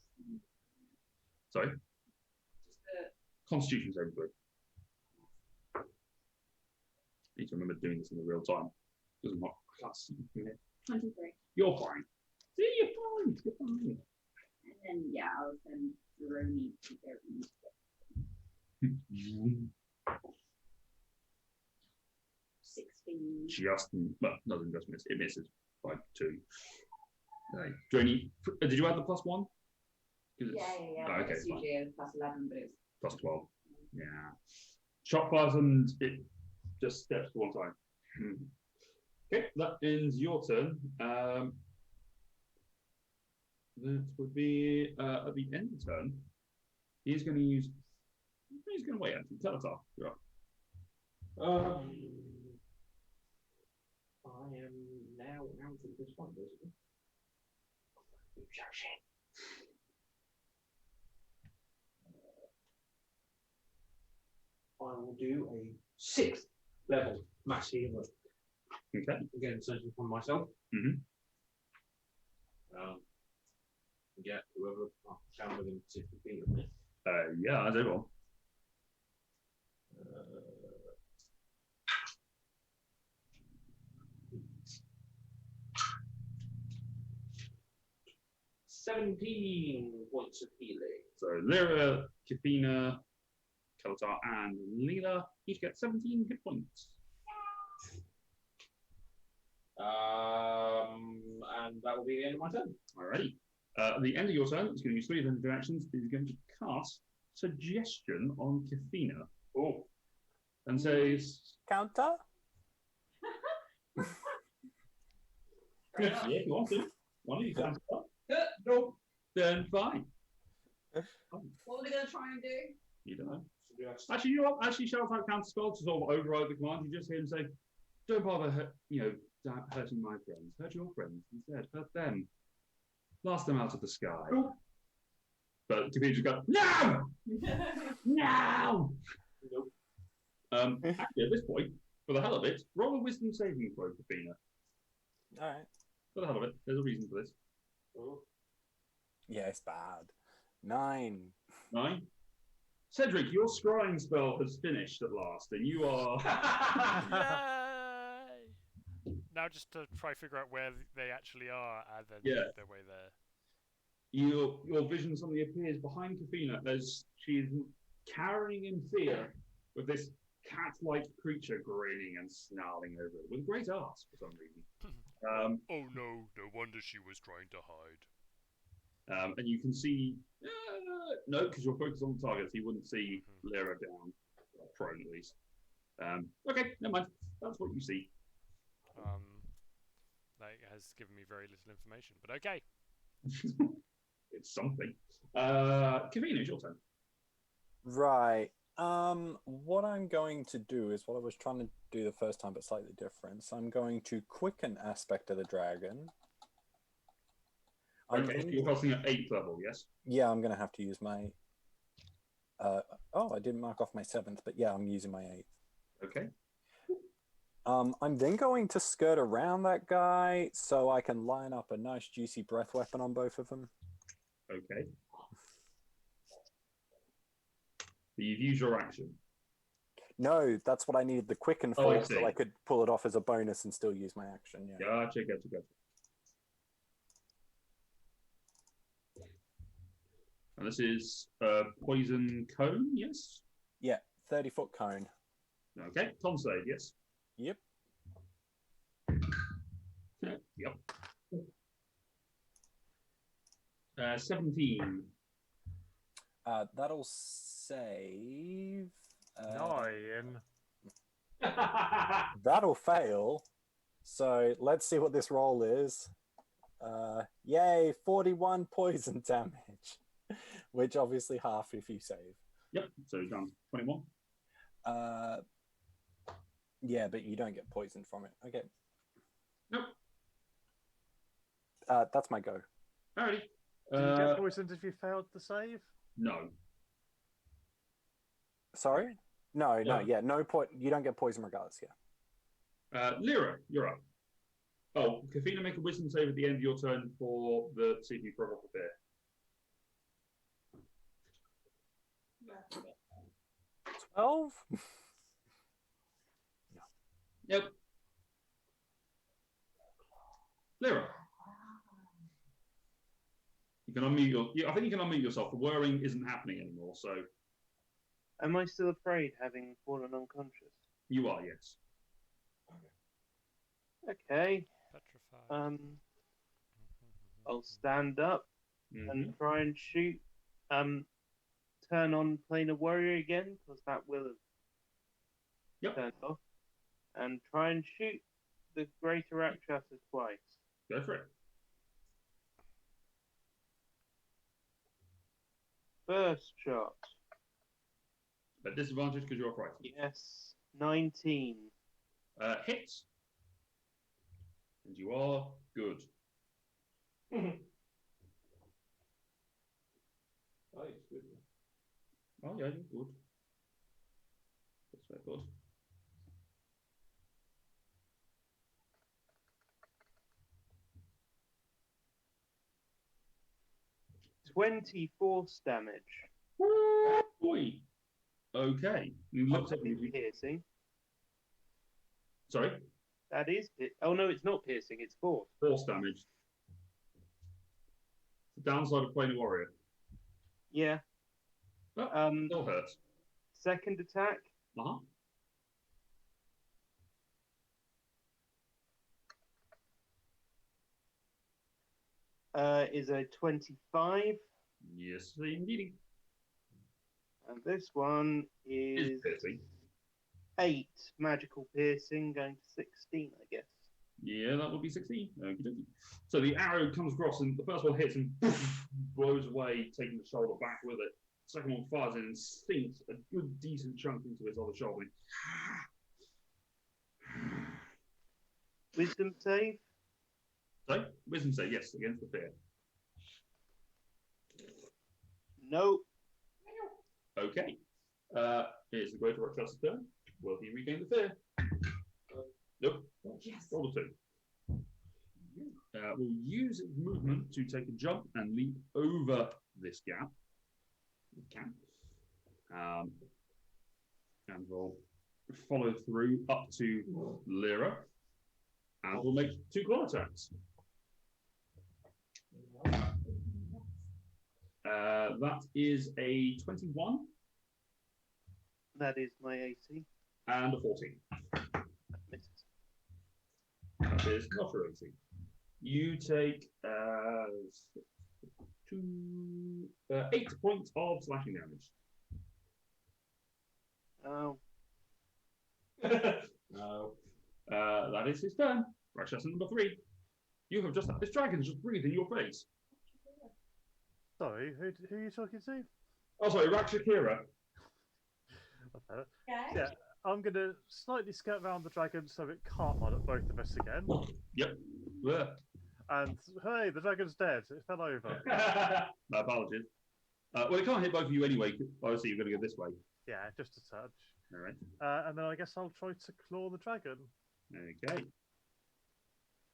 Sorry. Just Constitution saving throw. Need to remember doing this in the real time. Doesn't matter. 23. You're fine. See, you're fine. You're fine. And then, yeah, I'll send Droney to their room. 16. Just, well, doesn't just miss. It misses by 2. Okay. Droney, did you add the +1? Yeah. Oh, okay, It's fine. usually a +11, but it's. +12. Yeah. Shot fires and it just steps to one side. Okay, that ends your turn. That would be at the end of the turn. He's going to use. He's going to wait until Telatar. You're up. I am now out of this one, basically. I will do a 6th level mass healing. Okay. Again, centered upon myself. Mhm. Get whoever down within 60 feet of me. Yeah, I do. 17 points of healing. So Lyra, Kiphina, Kalatar, and Leela each get 17 hit points. And that will be the end of my turn. Alrighty. At the end of your turn, it's going to use 3 different actions. It's going to cast Suggestion on Kiphina. Oh. And says, Counter? yeah, if you want to. One of you can. No. Then fine. What are they going to try and do? You don't know. Actually, you know what? Actually, shout out counter spell to sort of override the command. You just hear him say, "Don't bother, hurting my friends. Hurt your friends instead. Hurt them. Blast them out of the sky." Nope. But Kiphina just go, "No, no." Nope. Actually, at this point, for the hell of it, roll a wisdom saving throw, Kiphina. All right. For the hell of it, there's a reason for this. Oh. Yeah, it's bad. 9. 9. Cedric, your scrying spell has finished at last, and you are. Yay! Now just to try figure out where they actually are, and then Yeah. make their way there. Your vision suddenly appears behind Kiphina as she's cowering in fear with this cat-like creature grinning and snarling over it with great art for some reason. Oh no, no wonder she was trying to hide. And you can see, no, because you're focused on the target, so you wouldn't see Lyra down, prone at least. Okay, never mind. That's what you see. That has given me very little information, but okay. It's something. Kiphina, it's your turn. Right. What I'm going to do is what I was trying to do the first time, but slightly different. So I'm going to quicken aspect of the dragon. Okay, you're casting at 8th level, yes? Yeah, I'm going to have to use my... oh, I didn't mark off my 7th, but yeah, I'm using my 8th. Okay. I'm then going to skirt around that guy so I can line up a nice juicy breath weapon on both of them. Okay. So you've used your action. No, that's what I needed the quicken for, so I could pull it off as a bonus and still use my action. Yeah. Gotcha. And this is poison cone, yes? Yeah, 30-foot cone. Okay, con save, yes? Yep. Yep. 17. That'll save. 9. That'll fail. So let's see what this roll is. Yay, 41 poison damage, which obviously half if you save. Yep, so done. 21. Yeah, but you don't get poisoned from it. Okay. Nope. That's my go. Alrighty. Do you get poisoned if you failed to save? No. Sorry? No, yeah, you don't get poison regardless, yeah. Lyra, you're up. Oh, Kiphina, make a wisdom save at the end of your turn for the see if you provoke a fear. 12? Yep. Lyra. You can unmute I think you can unmute yourself. The whirring isn't happening anymore, so. Am I still afraid, having fallen unconscious? You are, yes. Okay. Petrified. I'll stand up and try and shoot. Turn on Planar Warrior again, because that will have turned off. And try and shoot the Greater Rakshasa twice. Go for it. First shot. At disadvantage because you're frightened. Yes. 19. Hits. And you are good. Oh, it's good. Oh, yeah, you're good. That's very good. Force damage. Oh, boy. Okay. You looked at me. Piercing. Sorry? That is... Oh, no, it's not piercing. It's force. Force damage. The downside of playing a warrior. Yeah. Oh, still hurts. Second attack. Uh-huh. Is a 25. Yes, indeed. And this one is 8 magical piercing, going to 16, I guess. Yeah, that would be 16. Okey-dokey. So the arrow comes across, and the first one hits and poof, blows away, taking the shoulder back with it. The second one fires in and sinks a good, decent chunk into his other shoulder. Wisdom save? So, wisdom save, yes, against the fear. No. Okay. Here's the Greater Rakshasa turn. Will he regain the fear? Nope. Yes. Roll a 2. We'll use its movement to take a jump and leap over this gap. We can. And we'll follow through up to Lyra. And we'll make 2 claw attacks. That is a 21. That is my AC. And a 14. Misses. That is not your AC. You take 8 points of slashing damage. Oh, No. That is his turn. Rakshasa number 3. You have just had this dragon just breathe in your face. Sorry, who are you talking to? Oh, sorry, Rakshakira. Okay. Okay. Yeah, I'm going to slightly skirt around the dragon so it can't run at both of us again. Yep. Yeah. And hey, the dragon's dead. It fell over. My apologies. Well, it can't hit both of you anyway. Obviously, you're going to go this way. Yeah, just a touch. All right. And then I guess I'll try to claw the dragon. Okay.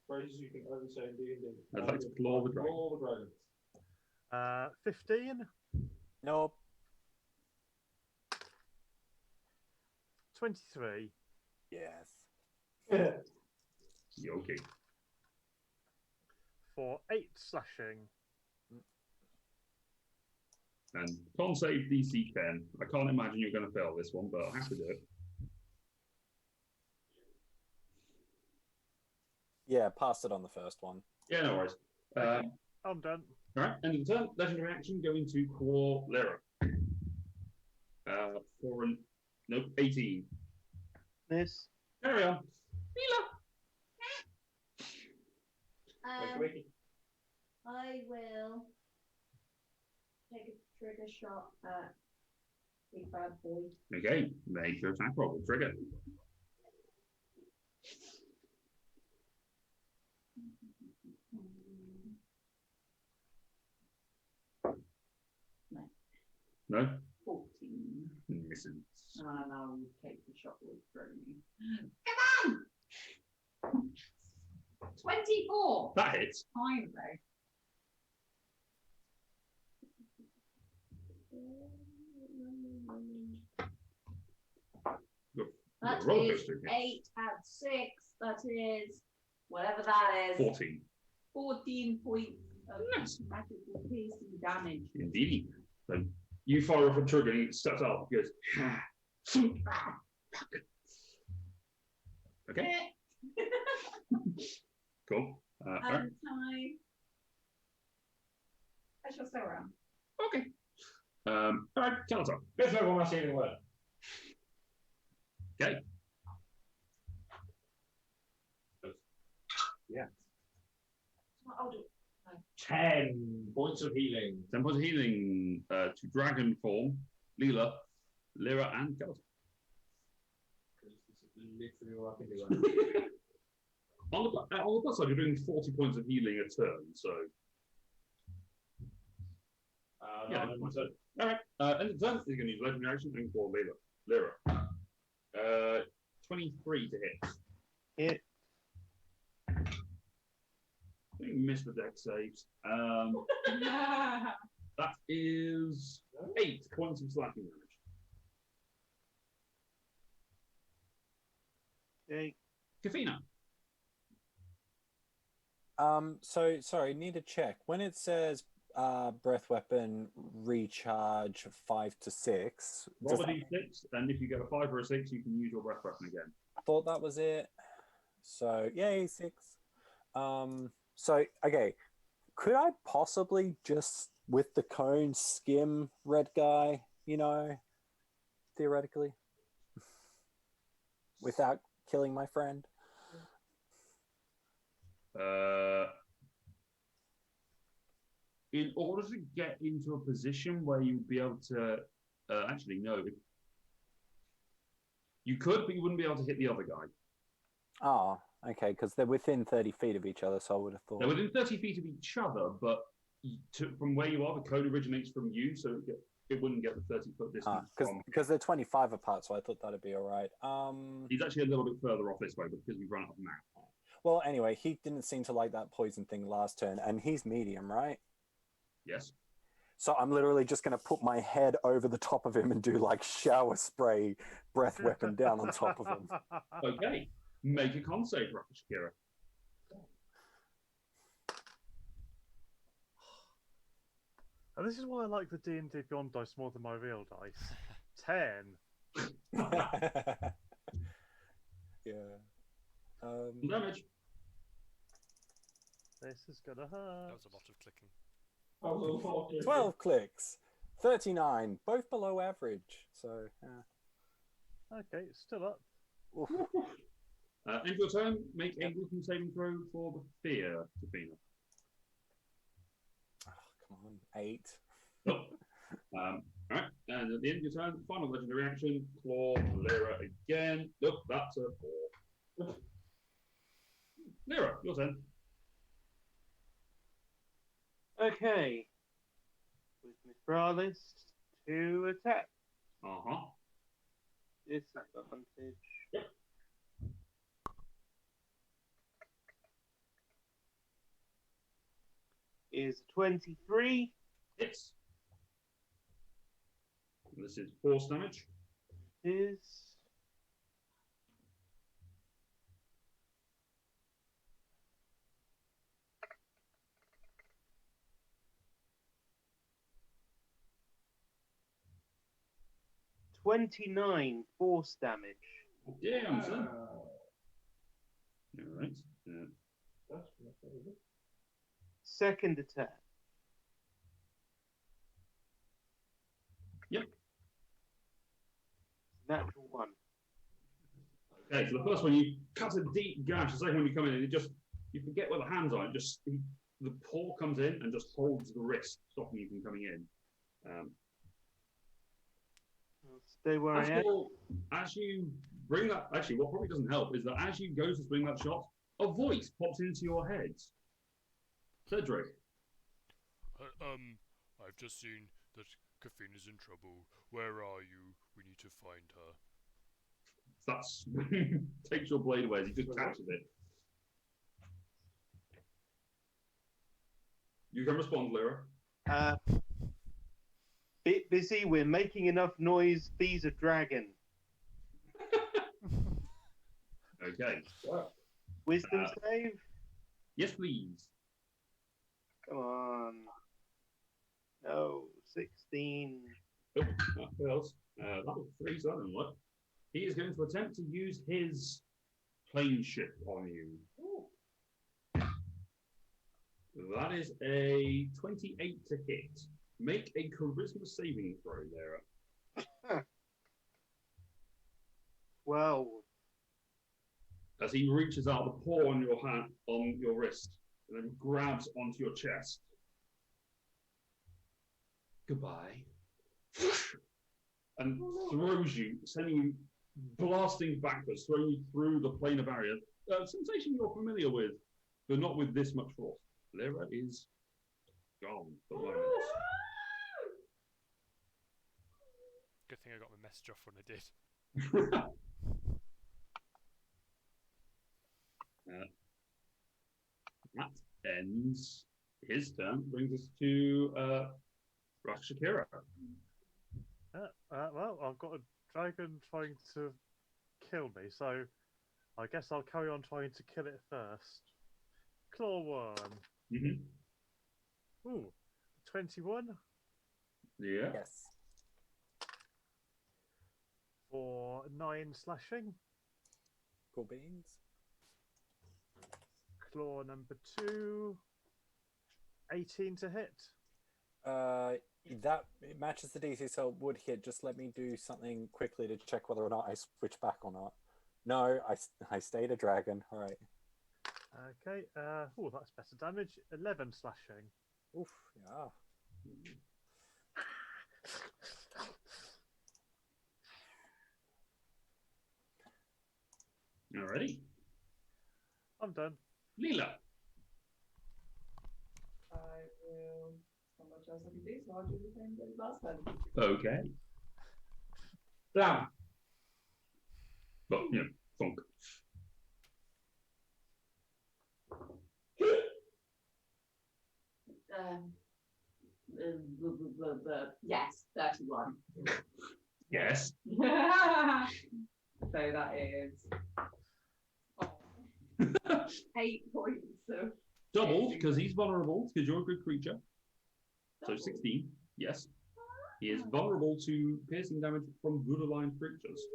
Phrases you can only say in D&D. I'd like to claw the dragon. Claw the dragon. 15, Nope. 23. Yes. You okay? For 8 slashing. And con save DC 10. I can't imagine you're going to fail this one, but I'll have to do it. Yeah, pass it on the first one. Yeah, no worries. Okay. I'm done. All right, end of the turn. Legendary action going to Core Lyra. For an 18. miss. Carry on. I will take a trigger shot at Big Bad Boy. Okay, make your attack roll. Trigger. No? 14. Misses. And I'll take the shot with me. Come on! 24! That hits. Finally. That roller is coaster again. 8 add 6. That is whatever that is. 14. 14 points of Nice. magical piercing damage. Indeed. So you fire off a trigger and it steps out. He goes, okay, cool. All right. And I shall stay around. Okay. All right, counter. Let's know what my ceiling word. Okay. Yeah. I'll do 10 points of healing. 10 points of healing to dragon form, Lyra, and Kelton. This is literally all I can do. On the plus side, you're doing 40 points of healing a turn, so. Yeah, my turn. All right. And the turn is going to use legendary action and call Lyra. 23 to hit. Hit. I think you missed the deck saves. That is 8 points of slashing damage. Okay. Kiphina. So sorry, need to check. When it says breath weapon recharge 5 to 6, Roll a d6, and if you get a 5 or a 6, you can use your breath weapon again. I thought that was it. So yay, 6. So okay, could I possibly just with the cone skim red guy, you know, theoretically, without killing my friend? In order to get into a position where you'd be able to, actually no, you could, but you wouldn't be able to hit the other guy. Oh, okay, because they're within 30 feet of each other, so I would have thought. They're within 30 feet of each other, but from where you are, the code originates from you, so it wouldn't get the 30-foot distance. Because they're 25 apart, so I thought that'd be all right. He's actually a little bit further off this way, but because we've run out of map. Well, anyway, he didn't seem to like that poison thing last turn, and he's medium, right? Yes. So I'm literally just going to put my head over the top of him and do like shower spray breath weapon down on top of him. Okay. Make a con save, Shakira. And this is why I like the D&D Beyond dice more than my real dice. 10. Yeah. Damage. This is gonna hurt. That was a lot of clicking. 12 clicks. 39, both below average. So, Okay, still up. oof. End of your turn, make a wisdom saving throw for the fear, Kiphina. Oh, come on, 8. Alright, and at the end of your turn, final legendary action, claw Lyra again. Nope, that's a 4. Lyra, your turn. Okay. With Mithralis to attack. Uh-huh. Disadvantage. Yep. Is 23. Hits. This is force damage. Is 29 force damage. Damn, son. Alright. Second attack. Yep. Natural 1. Okay, so the first one you cut a deep gash. The second one you come in and you forget where the hands are. The paw comes in and just holds the wrist, stopping you from coming in. I'll stay where I am. As you bring that, actually, what probably doesn't help is that as you go to swing that shot, a voice pops into your head. Cedric. I've just seen that Kiphina's in trouble. Where are you? We need to find her. That's takes your blade away as he just catches it. You can respond, Lyra. Bit busy. We're making enough noise. These are dragon. Okay. Wisdom save. Yes, please. Come on. No, 16. Oh, that fails. That was 3, so that didn't work. He is going to attempt to use his plane shift on you. That is a 28 to hit. Make a charisma saving throw, Lyra. 12. As he reaches out the paw on your hand, on your wrist, and then grabs onto your chest. Goodbye. And throws you, sending you blasting backwards, throwing you through the planar barrier. Sensation you're familiar with, but not with this much force. Lyra is gone for the moment. Good thing I got my message off when I did. That ends his turn. Brings us to Shakira. Well, I've got a dragon trying to kill me, so I guess I'll carry on trying to kill it first. Claw 1. Mm-hmm. Ooh, 21. Yeah. Yes. For 9 slashing. Cool beans. Claw number 2. 18 to hit. That it matches the DC, so it would hit. Just let me do something quickly to check whether or not I switch back or not. No, I stayed a dragon. All right. Okay. Oh, that's better damage. 11 slashing. Oof. Yeah. Alrighty. I'm done. Leela. I will. Not much else I can do, so I'll do the same thing as last time. Okay. Blam. But, you know, thunk. Yes, 31. Yes. So that is 8 points of Doubled, because he's vulnerable, because you're a good creature. So 16, yes. He is vulnerable to piercing damage from good aligned creatures.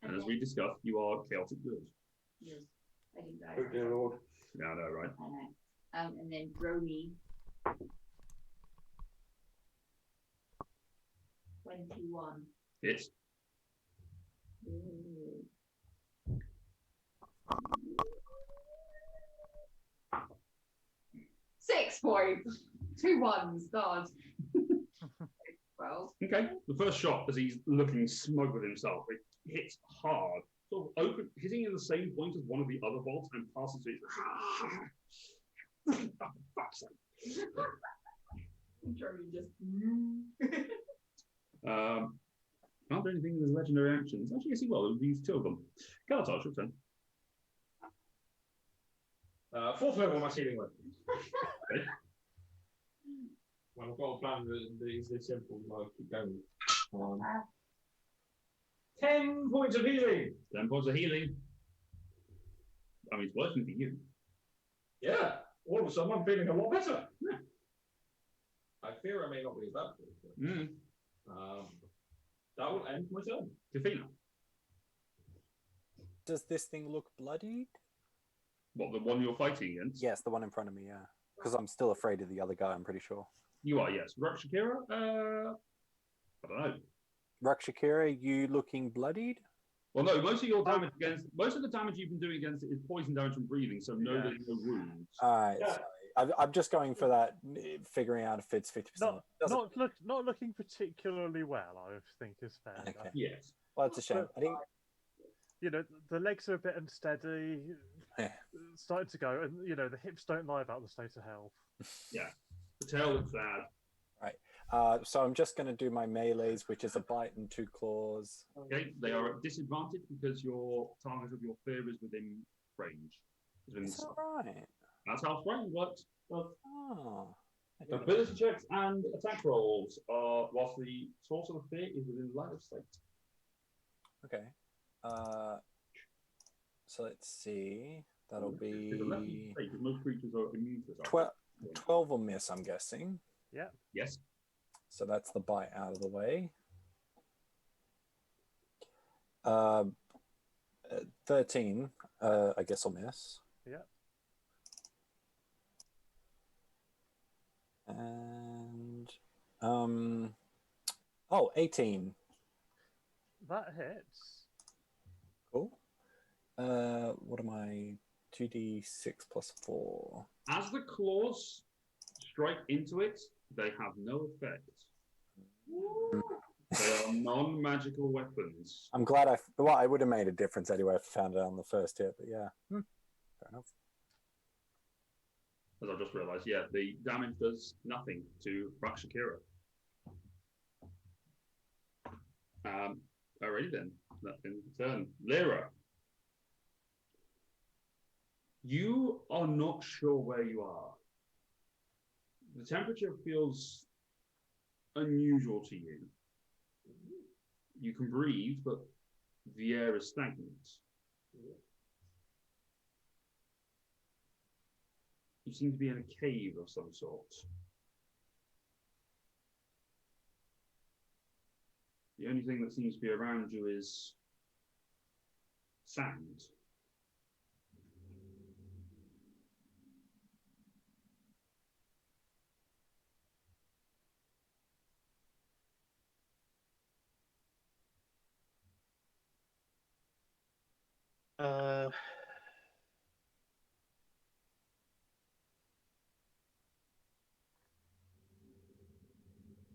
And as we discussed, you are chaotic good. Yes. I didn't die. Oh dear lord. Yeah, I know, right? I know. And then Brony. 21. It's 6 points. 2 ones. God. Well. okay. The first shot, as he's looking smug with himself, it hits hard, sort of open, hitting in the same point as one of the other bolts and passes through. Oh, fuck's sake. Jeremy just. Can't do anything with his legendary actions. Actually, yes, he will. He's 2 of them. Kalatar, your turn. 4th level on my sealing weapon. Okay. Well, I've got a plan that is this simple. I'll keep going. 10 points of healing. 10 points of healing. I mean, it's working for you. Yeah. All of a sudden, I'm feeling a lot better. I fear I may not be as bad. That will end my turn. Kiphina. Does this thing look bloodied? What, the one you're fighting against? Yes, the one in front of me, yeah. Because I'm still afraid of the other guy, I'm pretty sure. You are, yes. Rakshakira? I don't know. Rakshakira, you looking bloodied? Well, no, most of your damage most of the damage you've been doing against it is poison damage from breathing, so no, there's no wounds. Alright, sorry. I'm just going for that, figuring out if it's 50%. Not looking particularly well, I think is fair. Okay. enough. Yes. Well, it's a shame. I think You know, the legs are a bit unsteady, starting to go, and you know the hips don't lie about the state of health. Yeah. The tail looks bad. so I'm just going to do my melees, which is a bite and 2 claws. Okay, they are at disadvantage because your target of your fear is within range. Is that right? That's how range works. Oh. Ability checks and attack rolls are whilst the source of the fear is within line of sight. Okay. So let's see. That'll be most creatures are immune to that. 12 will miss, I'm guessing. Yeah. Yes. So that's the bite out of the way. 13, I guess I'll miss. Yeah. And 18. That hits. Cool. What am I? 2d6 plus 4. As the claws strike into it, they have no effect. They are non-magical weapons. I'm glad I would have made a difference anyway if I found it on the first hit, but yeah. Fair enough. As I just realised, yeah, the damage does nothing to Rakshakira. Alrighty then, that ends the turn. Lyra, you are not sure where you are. The temperature feels unusual to you. You can breathe, but the air is stagnant. You seem to be in a cave of some sort. The only thing that seems to be around you is sand.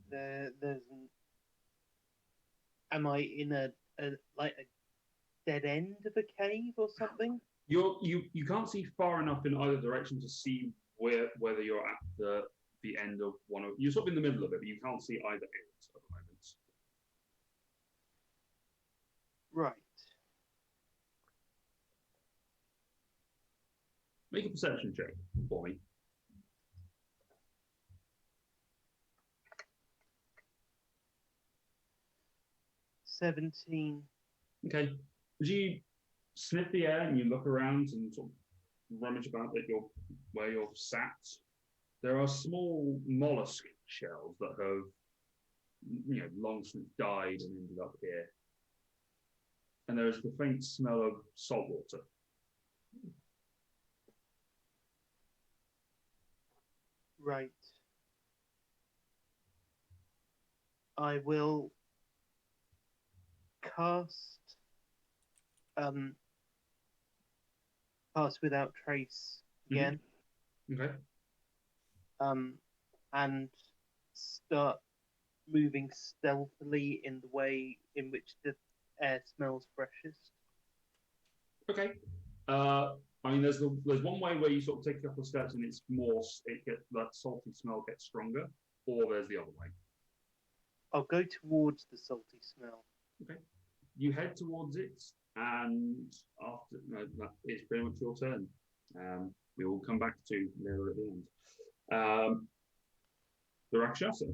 There's am I in a like a dead end of a cave or something? You can't see far enough in either direction to see whether you're at the end of one of. You're sort of in the middle of it, but you can't see either end at the moment. Right. Make a perception check for me. 17. Okay. As you sniff the air and you look around and sort of rummage about where you're sat, there are small mollusk shells that have, long since died and ended up here. and there is the faint smell of salt water. Right. I will cast Pass Without Trace again. Okay. And start moving stealthily in the way in which the air smells freshest. Okay. I mean, there's one way where you sort of take a couple of steps and that salty smell gets stronger, or there's the other way. I'll go towards the salty smell. Okay. You head towards it, and after that is pretty much your turn. We will come back to there at the end. The Rakshasa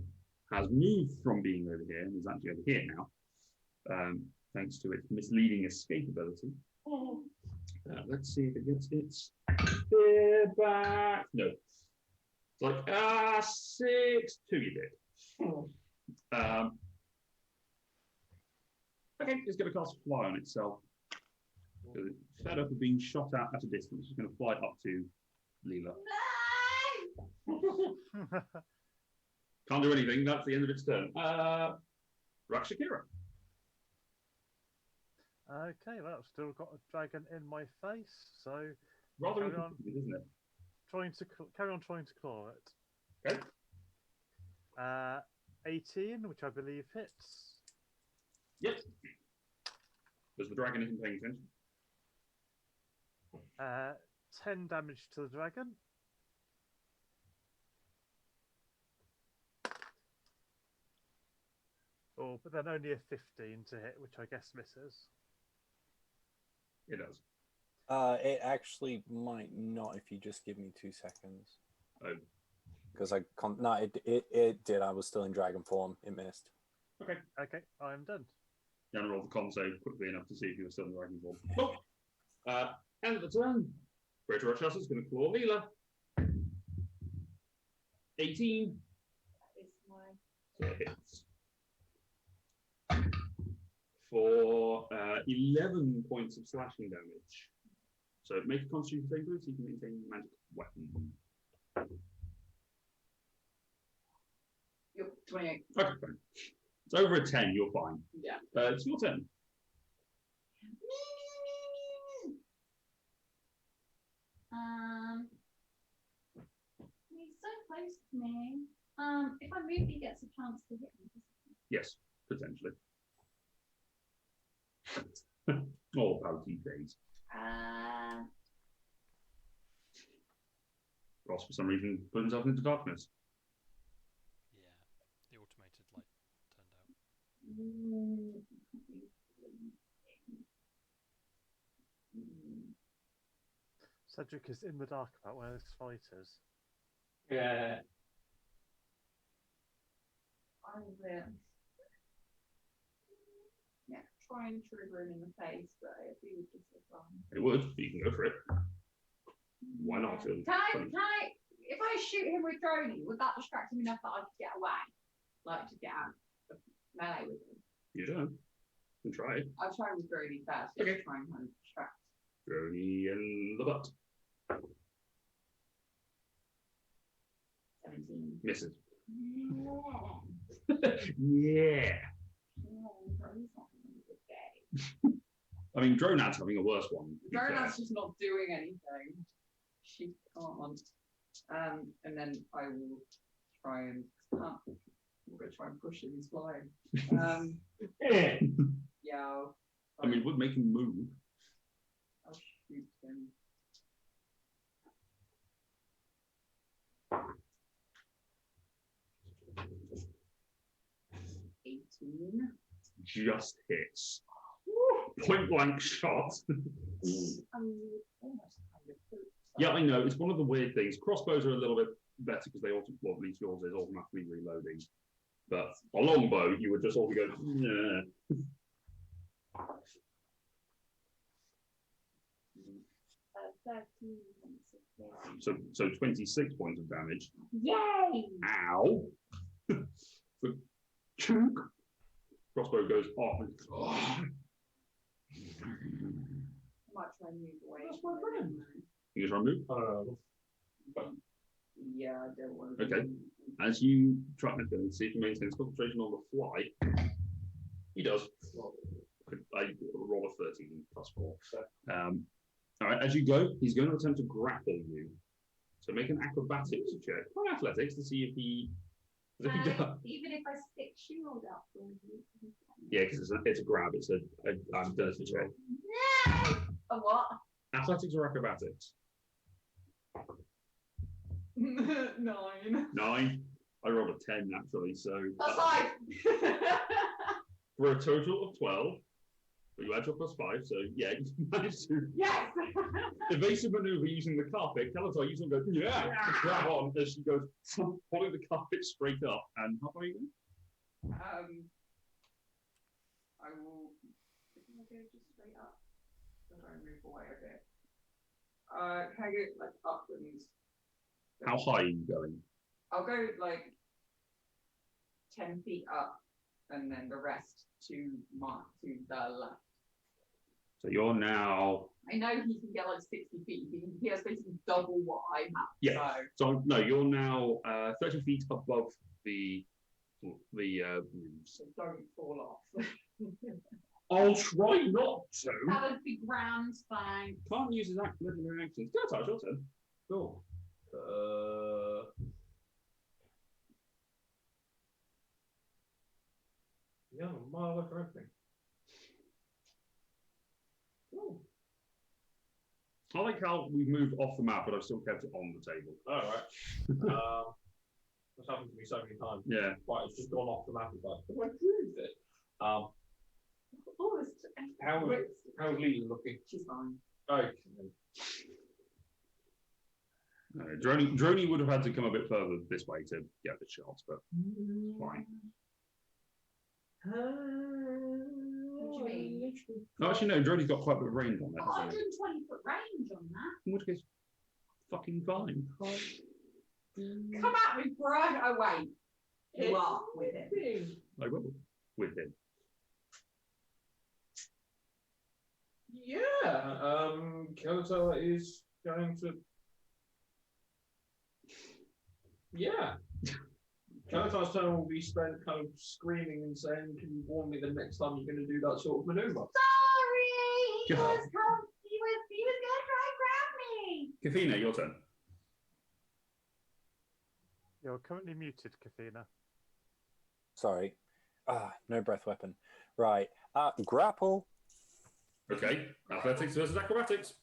has moved from being over here and is actually over here now, thanks to its misleading escape ability. Let's see if it gets its spear back. No. It's like, 6-2 you did. Okay, it's going to cast Fly on itself. Because it's fed up of being shot at a distance. It's going to fly up to Leela. Can't do anything. That's the end of its turn. Rakshakira. Okay, well, I've still got a dragon in my face, so Rather carry on. inconvenient, isn't it? Carry on trying to claw it. Okay. 18, which I believe hits. Yep. Does the dragon isn't paying attention? 10 damage to the dragon. Oh, but then only a 15 to hit, which I guess misses. It does. It actually might not if you just give me 2 seconds. Oh. Because it did. I was still in dragon form. It missed. Okay. Okay, I'm done. You want to roll the con save quickly enough to see if you were still in the dragon form. Oh. End of the turn. Greater Rakshasa is going to claw Leela. 18. That is my. So it hits. For 11 points of slashing damage. So make a constitution save so you can maintain your magic weapon. You're 28. Okay, fine. It's over a 10, you're fine. Yeah. It's your turn. He's so close to me. If I move, he gets a chance to hit me. Yes, potentially. All about these days. Ross, for some reason, put himself into darkness. Yeah, the automated light turned out. Cedric is in the dark about where this fight is. Yeah. I will. Yeah, try and trigger him in the face, but it'd be with disadvantage. It would, but you can go for it. Why not? Can I, if I shoot him with droning, would that distract him enough that I could get away? Like to get out of melee with him? You don't. You can try it. I'll try with droning first, Okay. just try and kind of distract. Droney in the butt. 17. Misses. Yeah. Yeah. Drone's not having a good day. I mean, Dronad's having a worse one. to be fair. Dronad's just not doing anything. She can't. And then I will try and. I'm going to try and push him. He's flying. Yeah. I mean, it would make him move. I'll shoot him. Just hits. Point blank shot. Almost kind of hope so. Yeah, I know. It's one of the weird things. Crossbows are a little bit better because they well, at least yours is automatically reloading. But a longbow, you would just all go, nah. 13 points of damage. So 26 points of damage. Yay! Ow! So, chunk. Crossbow goes off. And, might try and move away. That's my friend. You try and move? Yeah, I don't want to. Okay. As you try and see if he maintains concentration on the fly, he does. I roll a 13 plus 4. All right, as you go, he's going to attempt to grapple you. So make an acrobatics check. Try athletics to see if he. If he does. Even if I stick shield up for you. Yeah, because it's a grab. It's a dirty check. A what? Athletics or acrobatics? 9. 9. I rolled a 10 naturally, so That's 5. for a total of 12. But you add your plus 5, so yeah, you managed to Yes. evasive maneuver using the carpet. Calatar, you sort of go, yeah, grab on as she goes, pulling the carpet straight up. And how far are you going? I will. Can I go just straight up? So I move away a bit. Can I go like upwards? How high are you going? I'll go like 10 feet up, and then the rest to the left. So you're now. I know he can get like 60 feet. He has basically double what I have. Yeah. So no, you're now 30 feet above the roofs. So don't fall off. I'll try not to. That would be grand, thanks. Can't use his legendary actions. Go touch your turn. Cool. Yeah, I'm a mile away from everything. Oh. I like how we've moved off the map, but I've still kept it on the table. All right. That's happened to me so many times. Yeah. Right, it's just gone off the map. It's like, but I proved it. How's Leland looking? She's fine. Okay. Droney would have had to come a bit further this way to get the shots, but it's fine. What do you mean? No, actually, no, Droney's got quite a bit of range on that. 120-foot range on that. In which case, fucking fine. Come at me, bro. Oh, wait. You are with him. I will. With him. Yeah. Kelso is going to. Yeah. Kelso's turn will be spent kind of screaming and saying, "Can you warn me the next time you're going to do that sort of maneuver?" Sorry, he God. was gonna try and grab me. Kiphina, your turn. You're currently muted, Kiphina. Sorry. No breath weapon. Right. Grapple. Okay. Athletics versus acrobatics.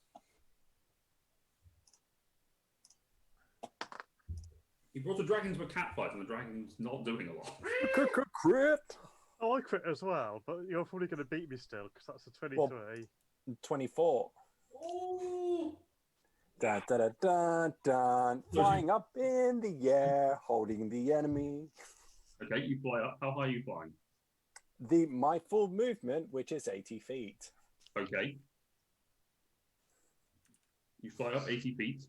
He brought a dragon to a cat fight, and the dragon's not doing a lot. Crit. Oh, I crit as well, but you're probably going to beat me still, because that's a 23. Well, 24. Oh. Dun, dun, dun, dun, dun. Flying up in the air, holding the enemy. Okay, you fly up. How high are you flying? My full movement, which is 80 feet. Okay. You fly up 80 feet.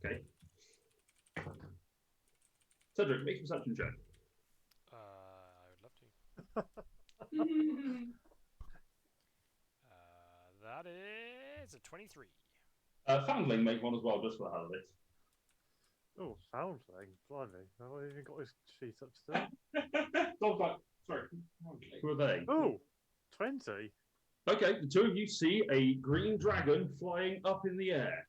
Okay. Cedric, make a perception check. I would love to. That is a 23. Foundling, make one as well, just for the hell of it. Oh, Foundling. Blimey. I've not even got his sheet up still. Sorry. Who are they? Oh, 20. Okay, the two of you see a green dragon flying up in the air.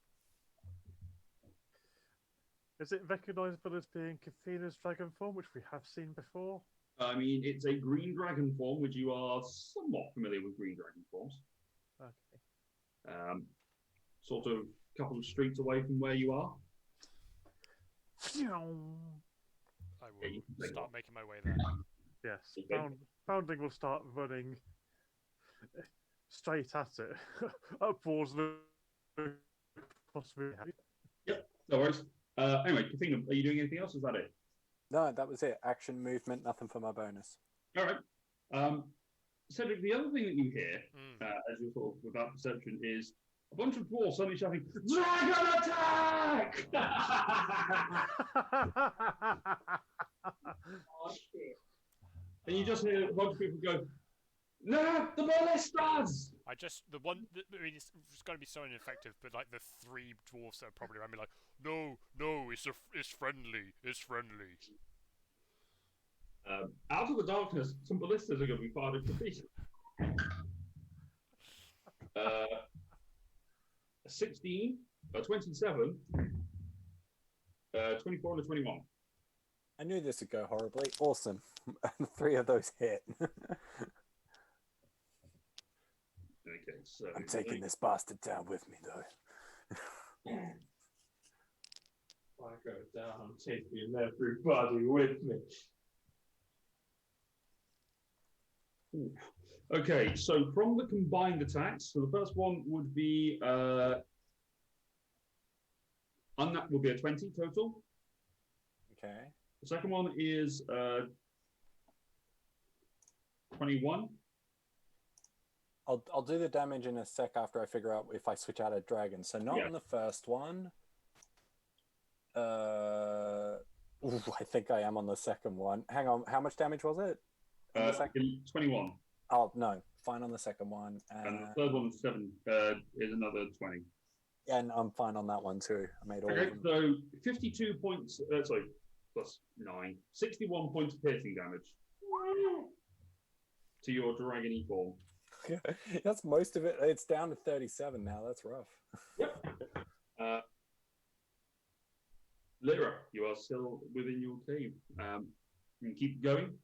Is it recognisable as being Kiphina's dragon form, which we have seen before? I mean, it's a green dragon form, which you are somewhat familiar with green dragon forms. Okay. Sort of a couple of streets away from where you are. I will start making my way there. Yes. Okay. Foundling will start running straight at it, upwards, possibly. Yep, no worries. Anyway, Kiphina, are you doing anything else? Is that it? No, that was it. Action, movement, nothing for my bonus. All right. Cedric, the other thing that you hear, as you're sort of without perception, is a bunch of dwarves suddenly shouting, "Dragon attack!" Oh, shit. And you just hear a bunch of people go, "No, the ballistas!" I mean, it's going to be so ineffective, but like the 3 dwarfs that are probably around me, like, no, it's friendly, it's friendly. Out of the darkness, some ballistas are going to be fired into feet. 16, 27, 24, and a 21. I knew this would go horribly. Awesome. 3 of those hit. Okay, so I'm taking this bastard down with me, though. I go down, I'm taking everybody with me. Okay, so from the combined attacks, so the first one would be that would be a 20 total. Okay. The second one is 21. I'll do the damage in a sec after I figure out if I switch out a dragon. So not on the first one. I think I am on the second one. Hang on, how much damage was it? 21. Oh no, fine on the second one. And the third one is 7. Is another 20. And I'm fine on that one too. I made all Okay, of them. so 52 points. Sorry, plus 9. 61 points of piercing damage to your dragony form. That's most of it. It's down to 37 now. That's rough. Yep. Lyra, you are still within your team. You can keep going.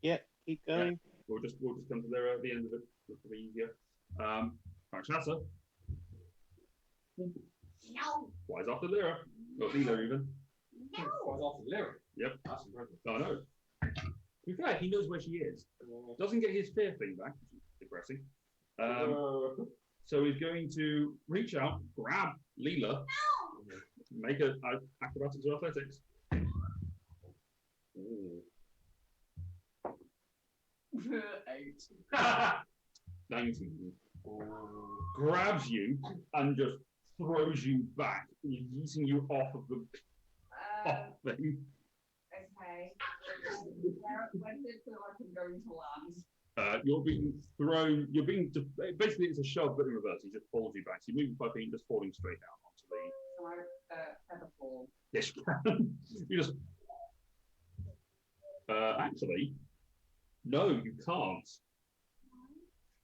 Yeah, keep going. Yeah. We'll just come to Lyra at the end of it. It'll be easier. Rakshasa. No. Flies after Lyra. Or Lyra even. No. Flies after Lyra. Yep. That's impressive. Oh no. To be fair, he knows where she is. Doesn't get his fear thing back, which is depressing. So he's going to reach out, grab Leela, make an acrobatics or athletics. Ooh. 8. 19. Grabs you and just throws you back, yeeting you off of the thing. Okay. When did it feel like I'm going to land? You're being thrown. Basically, it's a shove, but in reverse. He just pulls you back. So you're moving 5 feet, just falling straight down onto the. So I feather fall. Yes, you can. You just. Actually, no, you can't.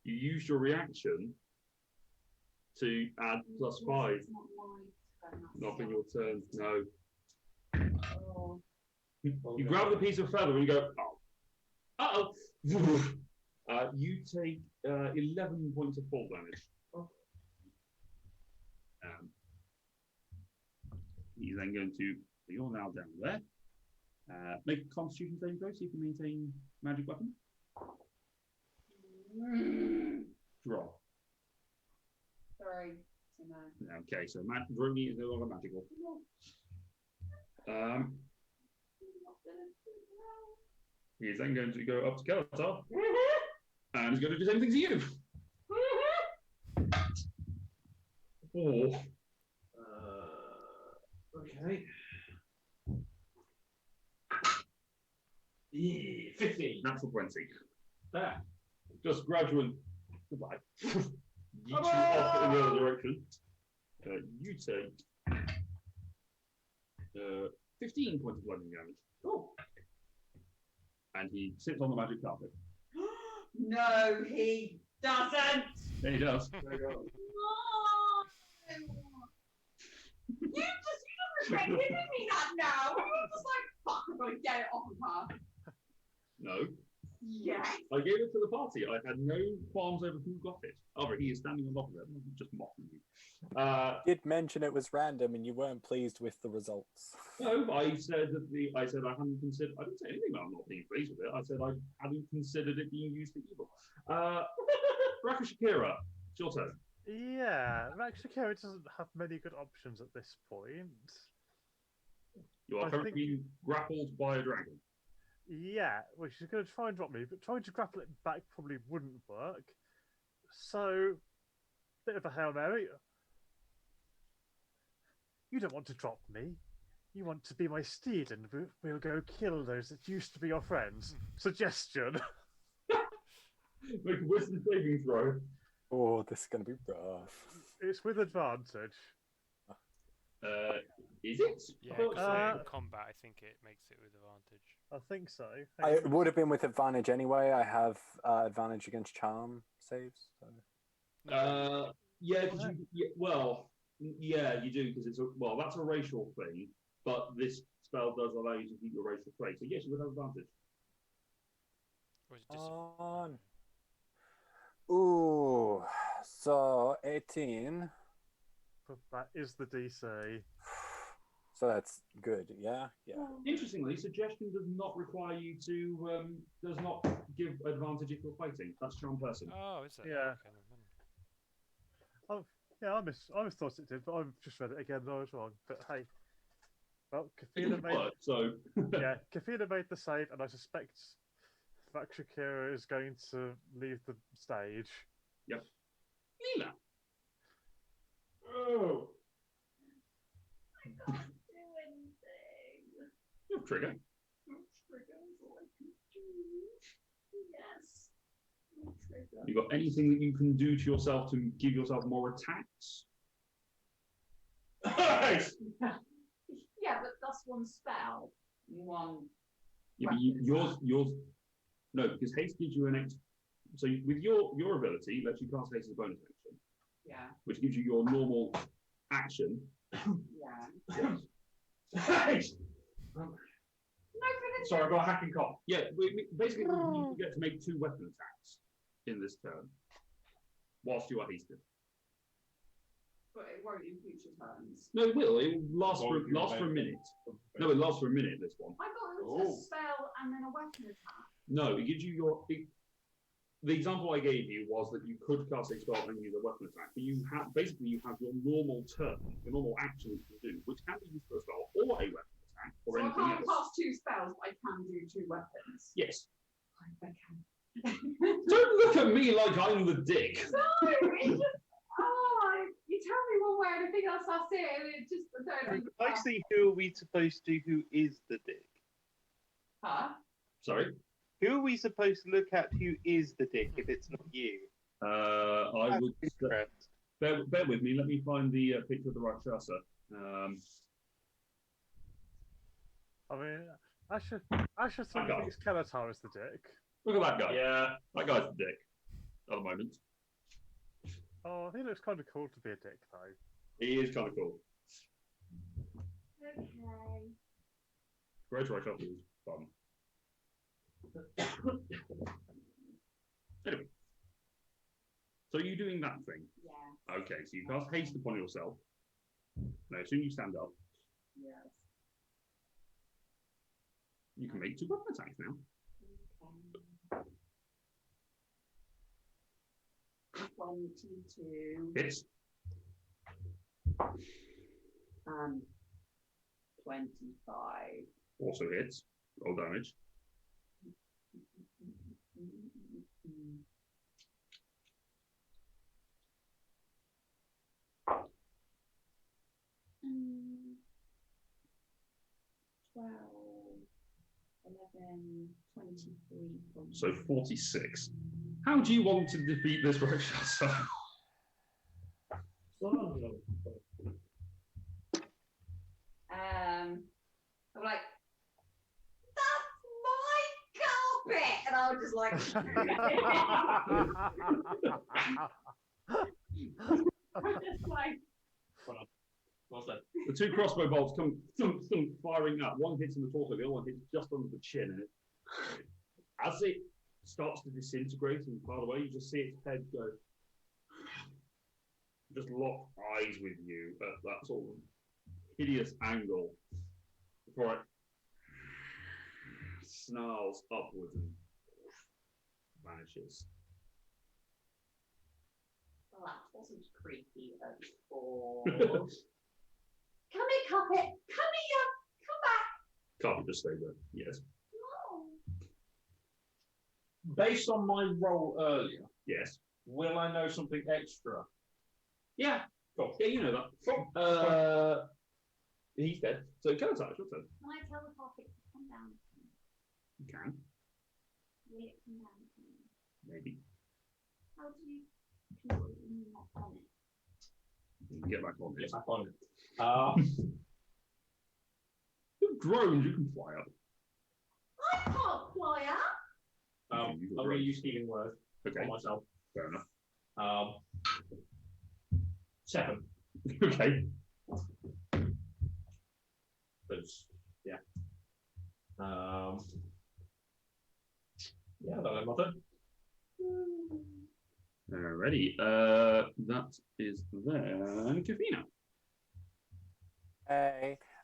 You use your reaction to add +5. Not in your turn. No. Oh. You grab the piece of feather and you go. Oh. You take 11 points of fall damage. He's then going to. So you're now down there. Make a Constitution saving throw, see if you maintain magic weapon. Draw. Sorry. So no. Okay, so drawing is no longer magical. He's then going to go up to Kelatar. And he's going to do the same thing to you. 4. Okay. 15. Natural 20. There. Just grabs you and goodbye. Yeets you off in the other direction. You take 15 points of bludgeoning damage. Cool. And he sits on the magic carpet. No, he doesn't. There he does. No. You just regret giving me that now. You're just like, fuck, I'm gonna get it off of her. No. Yes. I gave it to the party. I had no qualms over who got it. However, he is standing on top of it. I'm just mocking you. Did mention it was random and you weren't pleased with the results. No, I said that I hadn't considered. I didn't say anything about not being pleased with it. I said I hadn't considered it being used for evil. Rakashakira, it's your turn. Yeah, Shakira doesn't have many good options at this point. You are I currently think- being grappled by a dragon. Yeah, well, she's going to try and drop me, but trying to grapple it back probably wouldn't work. So, bit of a Hail Mary. You don't want to drop me. You want to be my steed, and we'll go kill those that used to be your friends. Suggestion. Make a wisdom saving throw. Oh, this is going to be rough. It's with advantage. Is it? Yeah, I thought 'cause so. in combat, I think it makes it with advantage. I think so. It would have been with advantage anyway. I have advantage against charm saves. So. Yeah, because you do because it's that's a racial thing, but this spell does allow you to keep your racial trait. So yes, you would have advantage. Or is it just Ooh, so 18. But that is the DC. So that's good. Yeah. Interestingly, suggestion does not require you to does not give advantage if you're fighting. That's charm person. Oh, is it? Yeah. Okay, never mind. Yeah, I always thought it did, but I've just read it again. I was wrong. But hey, well, It Kiphina didn't work, so yeah, Kiphina made the save, and I suspect that Shakira is going to leave the stage. Yep. Leela. Oh. I can't do anything. You have trigger. Trigger is all I can do. Yes. Trigger. You got anything that you can do to yourself to give yourself more attacks? Yeah, but that's one spell. One. Yeah, but yours. No, because haste gives you an extra. So with your ability, lets you cast haste as a bonus action, Yeah. which gives you your normal action. Yeah. Yes. No, but Sorry, I've got a hacking cough. Yeah, basically you get to make 2 weapon attacks in this turn, whilst you are hasted. But it won't in future turns. No, it will. It will last for a minute. No, it lasts for a minute. This one. I thought it was a spell and then a weapon attack. No, it gives you your. The example I gave you was that you could cast a spell and use a weapon attack, but you have your normal turn, your normal action you can do, which can be used for a spell or a weapon attack or So I anything can't else. cast 2 spells, but I can do 2 weapons. Yes. I can. Don't look at me like I'm the dick. No, it's just. Oh, you tell me one way and I think I'll see it, and it just I don't I see who are we supposed to who is the dick? Huh? Sorry. Who are we supposed to look at who is the dick if it's not you? I would. Bear with me. Let me find the picture of the Rakshasa. I mean, Asher thinks Kalatar is the dick. Look at that guy. Yeah, that guy's the dick at the moment. Oh, he looks kind of cool to be a dick, though. He is kind of cool. Okay. Great Rakshasa is fun. Anyway, so are you doing that thing? Yeah. Okay, so you cast haste upon yourself. Now, as soon as you stand up, Yes. you can make 2 weapon attacks now. Okay. 22 Hits. and 25. Also hits. Roll damage. Mm, 12, 11, 23. So 46. How do you want to defeat this Rakshasa? I'm like, that's my carpet, and I was just like, I'm just like, What's that? The 2 crossbow bolts come thump, thump, firing up. One hits in the torso, the other one hits just under the chin. And as it starts to disintegrate and far away, you just see its head go, just lock eyes with you at that sort of hideous angle before it snarls upwards and vanishes. well, that wasn't creepy at all. Come here, carpet, come here, come back. Can't just stay there. Yes. No. Based on my role earlier, Yes. will I know something extra? Yeah. Cool. Yeah, you know that. He's dead. So Calamities, your turn. Can I tell the carpet to come down? You can, Will it come down to me? maybe. How do you control it when you're not on it? You can get back on Get this. back on it. With drones, you can fly up. I can't fly out. I'm going to use healing word Okay, on myself. fair enough. 7. Okay. Because, yeah. Yeah, that's my turn. Alrighty. That is then Kiphina.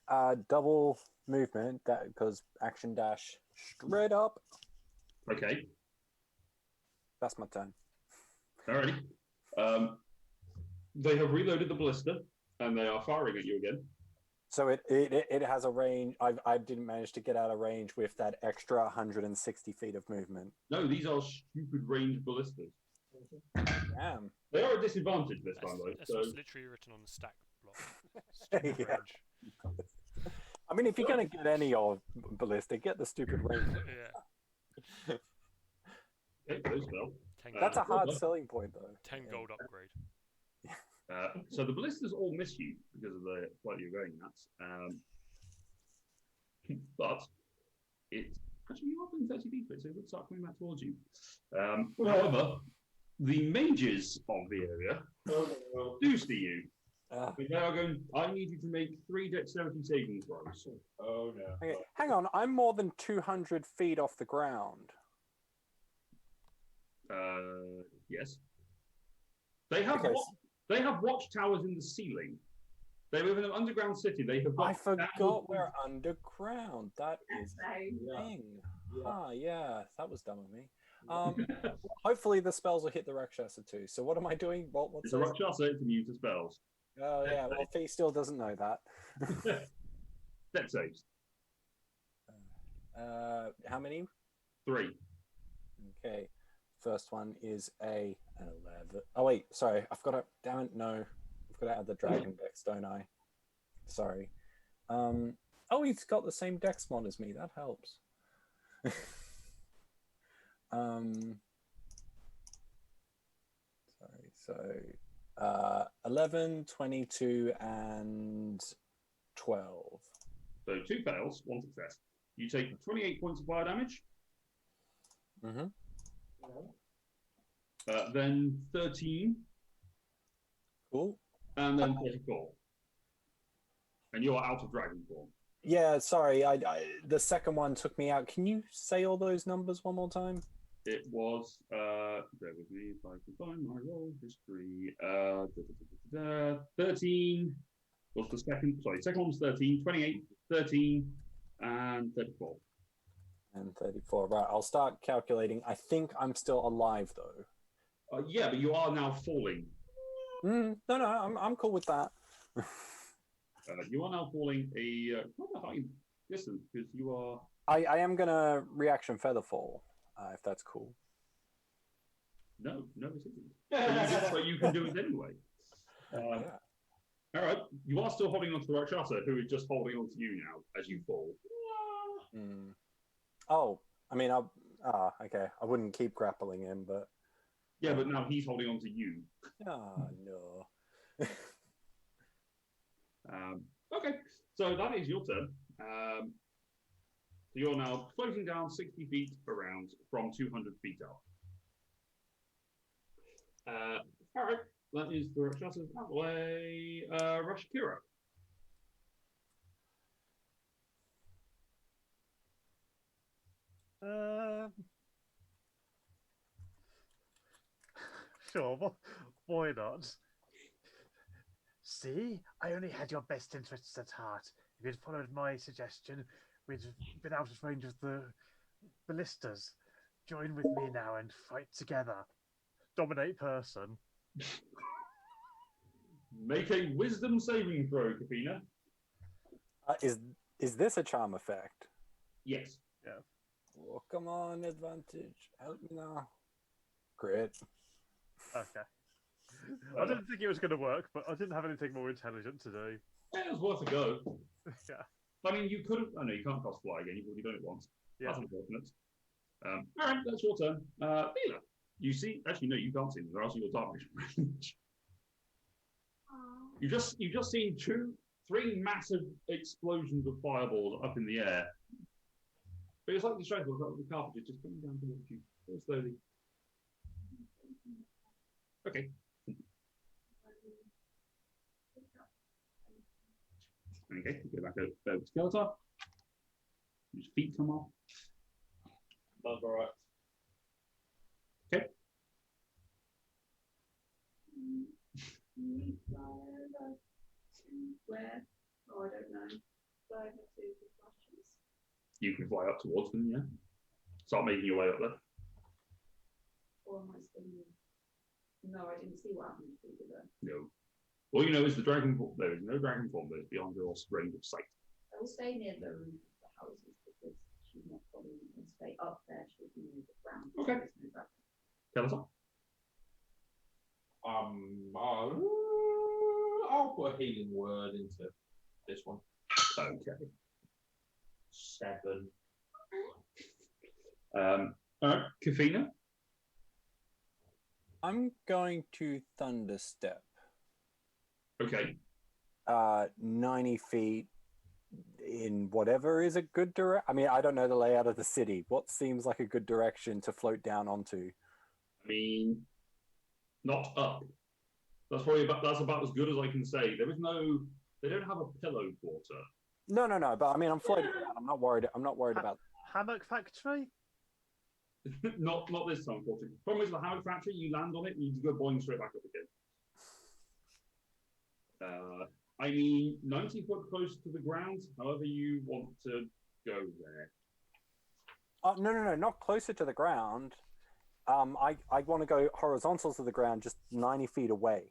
A double movement that goes action dash straight up. Okay. That's my turn. Alrighty. They have reloaded the ballista and they are firing at you again. So it has a range. I didn't manage to get out of range with that extra 160 feet of movement. No, these are stupid ranged ballistas. Damn. They are a disadvantage this time, though. That's So what's literally written on the stack block. Stupid Yeah. range. I mean, if you're gonna get any old ballista, get the stupid range. Yeah. okay, those fell. 10 That's a gold, hard selling point, though. 10 gold upgrade. So the ballistas all miss you because of the flight you're going at. But it's actually you're up in 30 feet, so it would start coming back towards you. However, the mages of the area do see you. They are going. I need you to make 3 dexterity saving throws. Oh no. Okay, hang on, I'm more than 200 feet off the ground. Yes. They have Okay, they have watchtowers in the ceiling. They live in an underground city. They have got I forgot we're underground. That is So, a thing. Ah, yeah, that was dumb of me. Hopefully the spells will hit the Rakshasa too. So what am I doing? What's It's a Rakshasa, it's immune to spells. Oh yeah, well Fee still doesn't know that. Dex saves. How many? 3. Okay. First one is a 11. Oh wait, sorry, I've got to. Damn it, no, I've got to add the dragon dex, don't I? Sorry. Oh, he's got the same dex mod as me. That helps. Sorry. So, 11, 22, and 12. So 2 fails, 1 success. You take 28 points of fire damage. Mm-hmm. Then 13. Cool. And then 34. And you're out of dragon form. Yeah, sorry. The second one took me out. Can you say all those numbers one more time? It was, bear with me if I can find my roll history. 13 was the second, second one was 13, 28, 13, and 34. And 34. Right, I'll start calculating. I think I'm still alive, though. Yeah, but you are now falling. No, I'm cool with that. You are now falling quite a high distance because you are. I am going to reaction Featherfall, if that's cool. No, it isn't. But you can do it anyway. Yeah. All right, you are still holding onto the Rakshasa, who is just holding onto you now as you fall. Oh, I mean, okay. I wouldn't keep grappling him, but. Yeah, but now he's holding onto you. Oh, no. Okay, so that is your turn. So you're now floating down 60 feet around from 200 feet up. All right, that is the Rakshasa's out of the way. Rashkira. Sure, why not? See, I only had your best interests at heart. If you'd followed my suggestion, we'd been out of range of the ballistas. Join with me now and fight together. Dominate person. Make a wisdom saving throw, Kiphina. Is this a charm effect? Yes. Yeah. Oh, come on, advantage. Help me now. Crit. Okay. I didn't think it was going to work, but I didn't have anything more intelligent to do. Yeah, it was worth a go. Yeah. I mean, you couldn't. I know you can't cast fly again. You've already done it once. Yeah. That's unfortunate. All right, that's your turn. Leela, you see? Actually, no, you can't see them. They're also your dark vision range. You just seen three massive explosions of fireballs up in the air. But it's like distracted. The carpet is just coming down towards you very slowly. Okay. Okay, go back over to Skeletor. His feet come off. That's all right. Okay. Where? Oh, I don't know. So I have to do the questions. You can fly up towards them, yeah. Start making your way up there. Or am I still? No, I didn't see what happened to people there. No. All you know is the dragon form. There is no dragon form, but it's beyond your range of sight. I will stay near the roof of the houses because she's not probably going to stay up there. She'll be near the ground. Okay. Tell us all. I'll put a healing word into this one. Okay. 7. All right, Kiphina. I'm going to thunder step. Okay. 90 feet in whatever is a good direction. I mean, I don't know the layout of the city. What seems like a good direction to float down onto? I mean, not up. That's about as good as I can say. There is no. They don't have a pillow quarter. No. But I mean, I'm floating down. I'm not worried about. Hammock factory? not this time, unfortunately. Problem is, the hammock factory, you land on it and you go boing straight back up again. I mean, 90 foot close to the ground, however you want to go there. No, not closer to the ground. I want to go horizontal to the ground, just 90 feet away.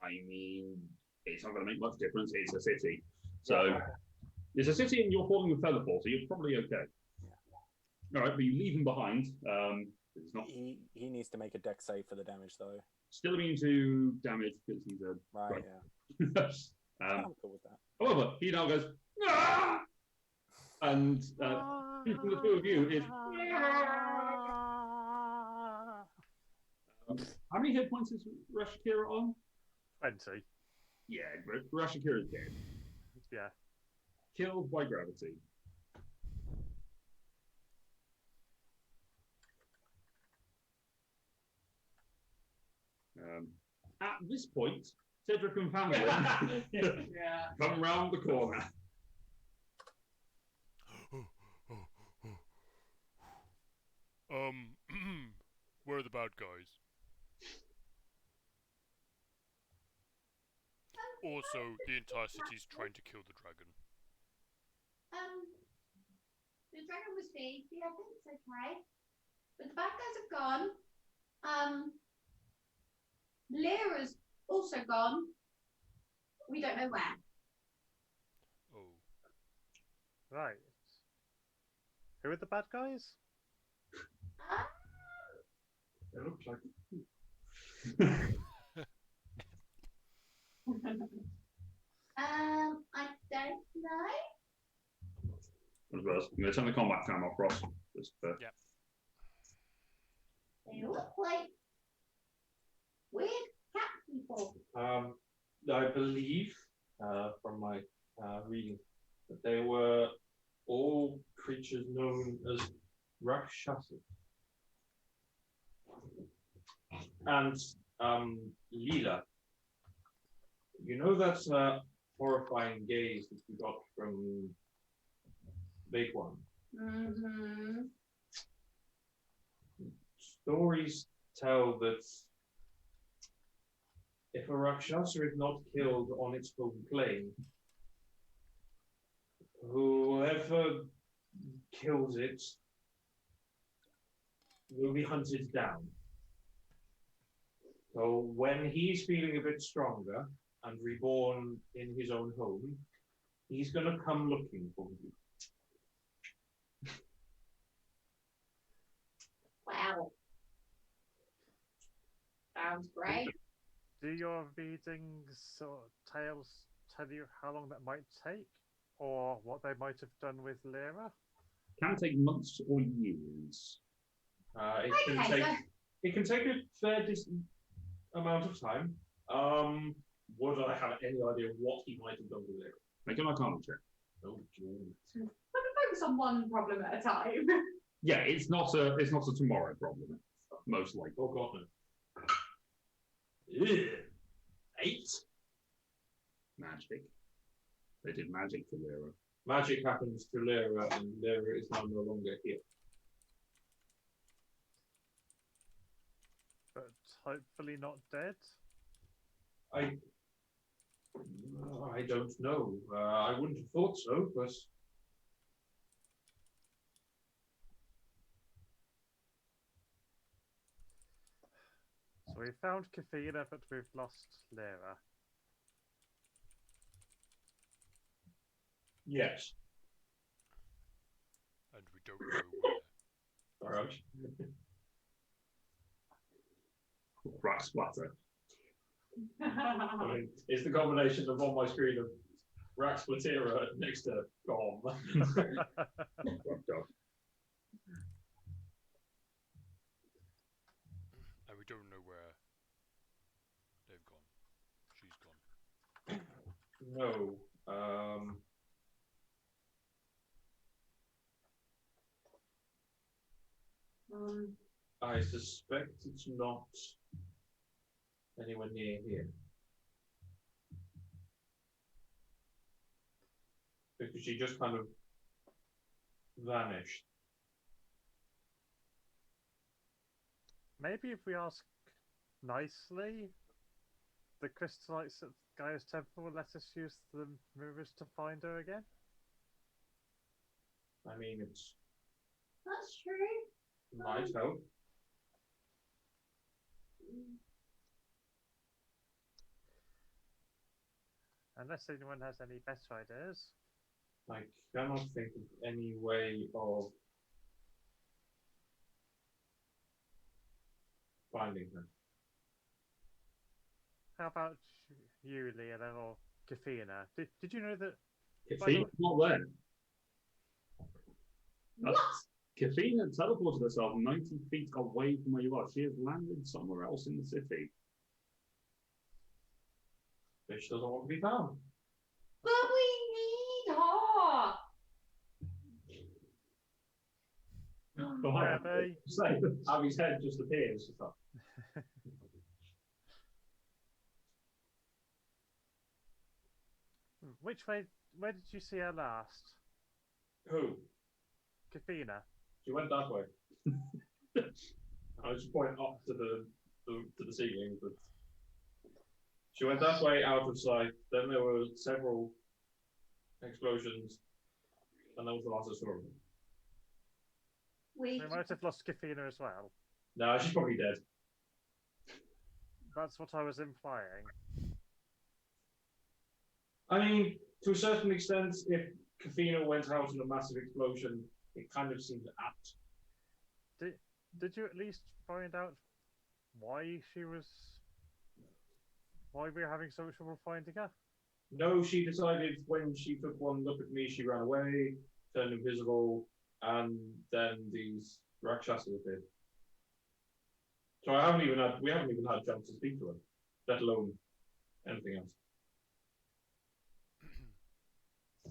I mean, it's not going to make much difference. It's a city. So, it's a city and you're falling with featherfall, so you're probably okay. All right, but you leave him behind. It's not. He needs to make a dex save for the damage, though. Still immune to damage because he's a. Right, yeah. I'm cool with that. However, he now goes, "Ah!" And from the two of you is. How many hit points is Rashikira on? 20. Yeah, Rashikira is dead. Yeah. Killed by gravity. At this point, Cedric and family come round the corner. Where are the bad guys? Also, the entire city's trying to kill the dragon. The dragon was saved. Yeah, I think it's okay. But the bad guys have gone. Lyra's also gone. We don't know where. Oh. Right. Who are the bad guys? It looks like. I don't know. I'm going to turn the combat cam off, Ross. Just, Yep. They look like weird cat people. I believe, from my reading, that they were all creatures known as Rakshasas. And Leela, you know that horrifying gaze that you got from Big One? Mm-hmm. Stories tell that if a Rakshasa is not killed on its home plane, whoever kills it will be hunted down. So when he's feeling a bit stronger and reborn in his own home, he's going to come looking for you. Wow. Sounds great. Do your readings or tales tell you how long that might take, or what they might have done with Lyra? Can take months or years. It can take a fair amount of time. Would I have any idea what he might have done with it? Make an Arcana check. Oh, Jordan. I'm going to focus on one problem at a time. Yeah, it's not a tomorrow problem. Most likely. Oh God, no. Ew. 8. Magic. They did magic to Lyra. Magic happens to Lyra, and Lyra is now no longer here. But hopefully not dead. I don't know. I wouldn't have thought so, but So we found Kiphina, but we've lost Lyra. yes. And we don't know where. All right. Rat splatter. I mean, it's the combination of on my screen of Rax Platera next to Gom. Oh, God. And we don't know where they've gone. She's gone. No. I suspect it's not anywhere near here. Because she just kind of vanished. Maybe if we ask nicely, the crystallites at Gaia's temple will let us use the mirrors to find her again? I mean, it's That's true. might help. Unless anyone has any better ideas. I cannot think of any way of finding her. How about you, Leah, then, or Kiphina? Did you know that? Kiphina's not there. Kiphina teleported herself 90 feet away from where you are. She has landed somewhere else in the city. Fish doesn't want to be found. But we need her. Where are they? So Abby's head just appears. Just like, Which way? Where did you see her last? who? Kiphina. She went that way. I was just pointing up to the ceiling, but she went that way out of sight. Then there were several explosions, and that was the last I saw of her. We We might have lost Kiphina as well. No, she's probably dead. That's what I was implying. I mean, to a certain extent, if Kiphina went out in a massive explosion, it kind of seemed apt. Did you at least find out why we were having so much trouble finding her? No, she decided when she took one look at me, she ran away, turned invisible, and then these Rakshasas appeared. So we haven't even had a chance to speak to her, let alone anything else.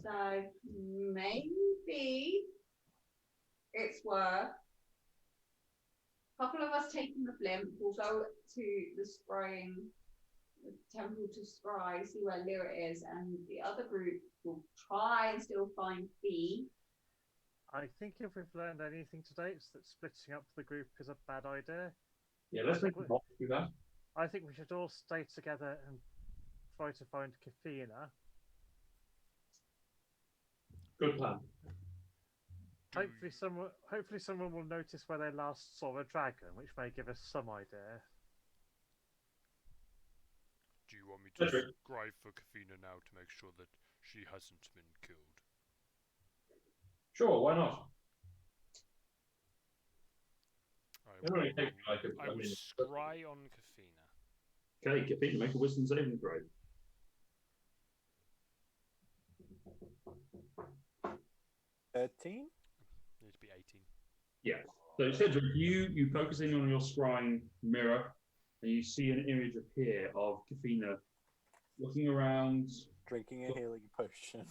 So maybe it's worth a couple of us taking the blimp. We'll go to the temple to scry, see where Lyra is, and the other group will try and still find Fee. I think if we've learned anything today, it's that splitting up the group is a bad idea. Yeah, let's make a box do that. I think we should all stay together and try to find Kiphina. Good plan. Hopefully someone will notice where they last saw a dragon, which may give us some idea. Do you want me to That's right. scribe for Kiphina now to make sure that she hasn't been killed? Sure, why not? I It only takes like I a will minute. scry on Kiphina. Okay, Kiphina, make a wisdom saving throw. 13? Need to be 18. Yeah. So Cedric, you focus in on your scrying mirror, and you see an image appear of Kiphina looking around, Drinking a healing potion.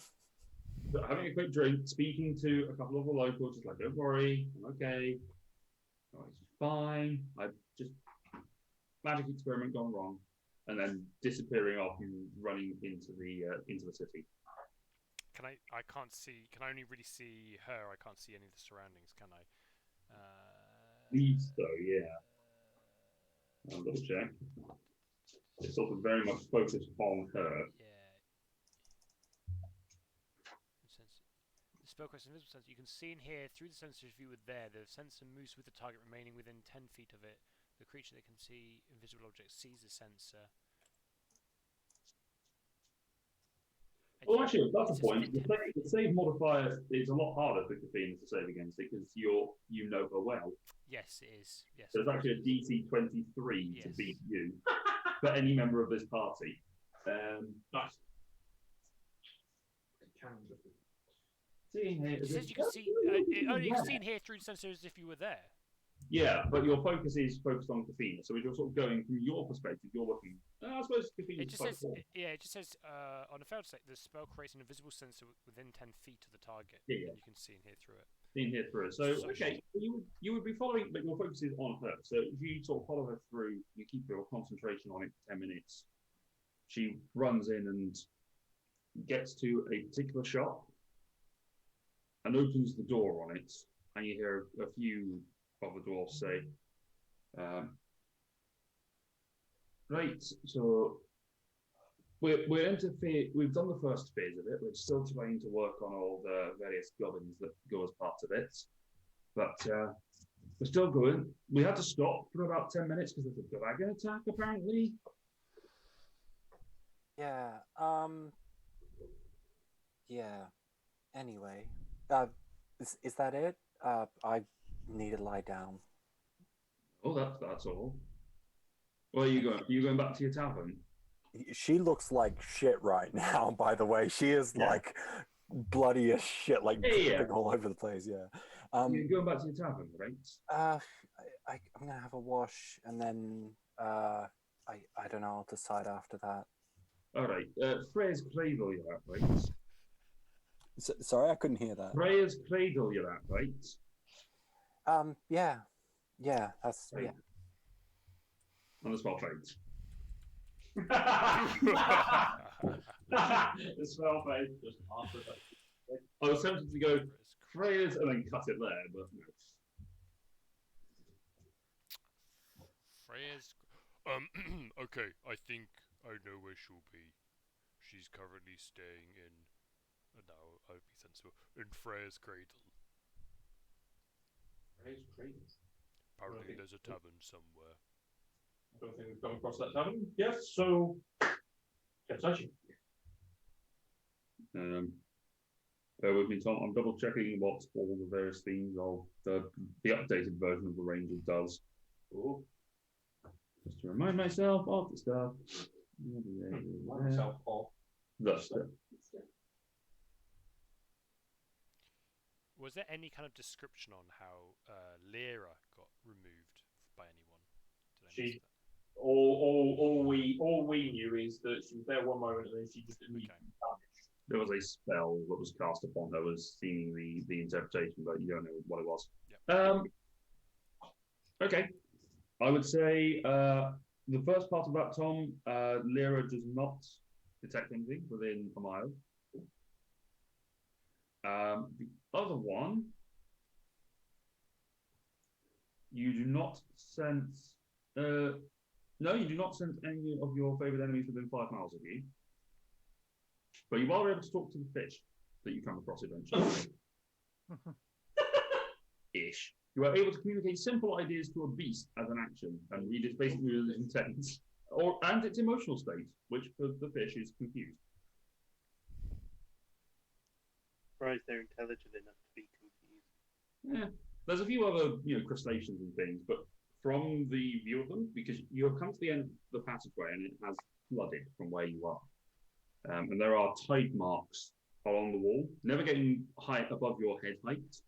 having a quick drink, speaking to a couple of the locals, just like, don't worry, I'm okay. Oh, it's fine. I've just magic experiment gone wrong, and then disappearing off and running into the city. Can I can't see. Can I only really see her? I can't see any of the surroundings. Can I? So yeah. I'll double check. It's sort of very much focused on her. Yeah. The spell casts invisible sensor. You can see and hear through the sensor's view with there. The sensor moves with the target remaining within 10 feet of it. The creature that can see invisible objects sees the sensor. Well, actually, that's the point. The save modifier is a lot harder for Kiphina to save against it because you know her well. Yes, it is. Yes. So it's actually a DC 23 to beat you for any member of this party. Nice. Seeing here, It says you can see. You can see and hear through the sensor as if you were there. Yeah, but your focus is focused on Kiphina. So if you're sort of going from your perspective, you're looking. I suppose Kiphina. It just says. It just says on a failed state, the spell creates an invisible sensor within 10 feet of the target. Yeah. And you can see and hear through it. See and hear through it. So okay, you would be following, but your focus is on her. So if you sort of follow her through, you keep your concentration on it for 10 minutes. She runs in and gets to a particular shop and opens the door on it, and you hear a few of the dwarves say, right, so we're interfere. We've done the first phase of it. We're still trying to work on all the various gubbins that go as part of it, but we're still going. We had to stop for about 10 minutes because there's a dragon attack apparently. Yeah. Yeah. Anyway, is that it? I need to lie down. Oh, that's all. Where are you going? Are you going back to your tavern? She looks like shit right now, by the way. She is like bloody as shit, like dripping all over the place, yeah. You're going back to your tavern, right? I'm gonna have a wash and then I don't know, I'll decide after that. Alright. Freya's Cradle you're at, right? Sorry, I couldn't hear that. Freya's Cradle you're at, right? Yeah. Yeah, that's right. Yeah. On the spell fades. The spell fade just after that. I was tempted to go Freya's and then cut it there, but no. Freya's. Okay, I think I know where she'll be. She's currently staying in. Now I'll be sensible. In Freya's Cradle. Freya's Cradle. Apparently, there's a tavern somewhere. I don't think we've come across that tavern. Yes, so get touching. Bear with me, Tom. I'm double checking what all the various themes of the updated version of the Ranger does. Ooh. Just to remind myself of the stuff. Myself of the stuff. Was there any kind of description on how Lyra got removed by anyone? Did I miss that? All we knew is that she was there one moment and then she just immediately vanished. There was a spell that was cast upon her, was seeing the interpretation, but you don't know what it was. Yep. Okay. I would say the first part of that, Tom, Lyra does not detect anything within a mile. The other one, you do not sense. No, you do not sense any of your favourite enemies within 5 miles of you. But you are able to talk to the fish that you come across eventually. Ish. You are able to communicate simple ideas to a beast as an action and read its basic intent and its emotional state, which for the fish is confused. Surprised they're intelligent enough to be confused. Yeah. There's a few other, crustaceans and things, but from the view of them, because you have come to the end of the passageway and it has flooded from where you are. And there are tide marks along the wall, never getting high above your head height.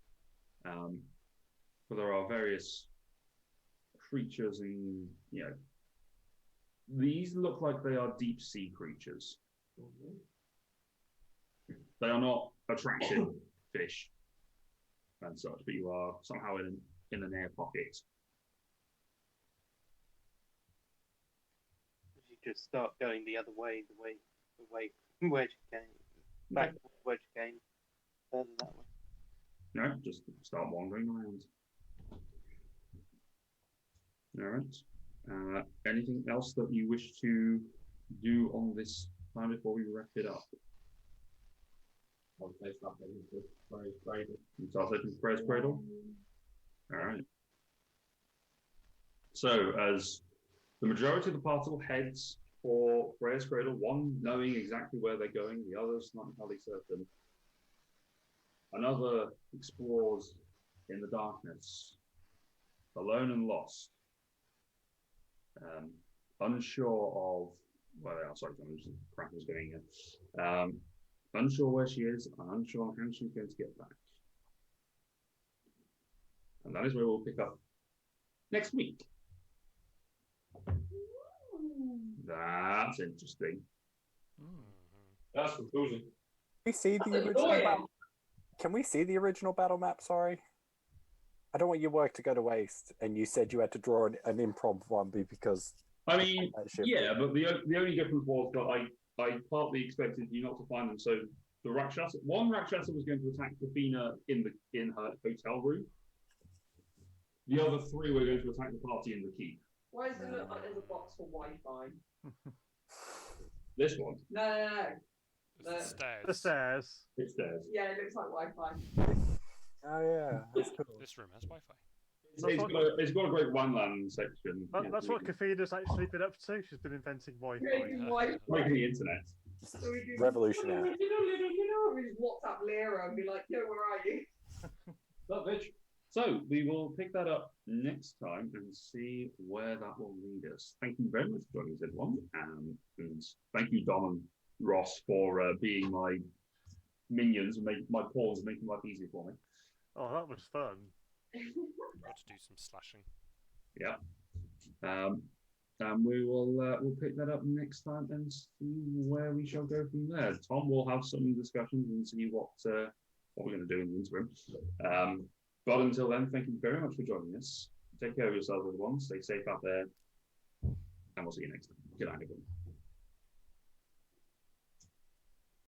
But there are various creatures, and these look like they are deep sea creatures. They are not attractive fish and such, but you are somehow in an air pocket. You just start going the other way, the way from where you came, back to where you came, further that way. No, just start wandering around. All right. Anything else that you wish to do on this time before we wrap it up? I'll place that into Freya's cradle. You start searching for Freya's cradle? All right. So, as the majority of the parcel heads for Freya's cradle, one knowing exactly where they're going, the others not entirely certain. Another explores in the darkness, alone and lost, unsure of where they are. Sorry, I'm just crackers going in. Unsure where she is, and unsure how she's going to get back. And that is where we'll pick up next week. That's interesting. That's confusing. Can we see the original battle? Can we see the original battle map? Sorry, I don't want your work to go to waste. And you said you had to draw an improv one because. I mean, yeah, but the only difference was that I partly expected you not to find them. So the Rakshasa, one Rakshasa was going to attack Kiphina in her hotel room. The other three were going to attack the party in the keep. Why does it look like there's a box for Wi-Fi? This one? No. The stairs. The stairs. It's stairs. Yeah, it looks like Wi-Fi. Oh yeah, that's cool. This room has Wi-Fi. It's got a great one-land section. That's what Kiphina's actually been up to. She's been inventing Wi-Fi. Creating Wi-Fi. Making the internet. So we do Revolutionary. we just WhatsApp Lyra and be like, yo, where are you? That bitch. So we will pick that up next time and see where that will lead us. Thank you very much for joining us, everyone. And thank you, Dom and Ross, for being my minions and my pawns and making life easy for me. Oh, that was fun. Got to do some slashing. Yeah. And we will we'll pick that up next time and see where we shall go from there. Tom will have some discussions and see what we're going to do in the interim. But until then, thank you very much for joining us. Take care of yourselves, everyone. Stay safe out there. And we'll see you next time. Good night, everyone.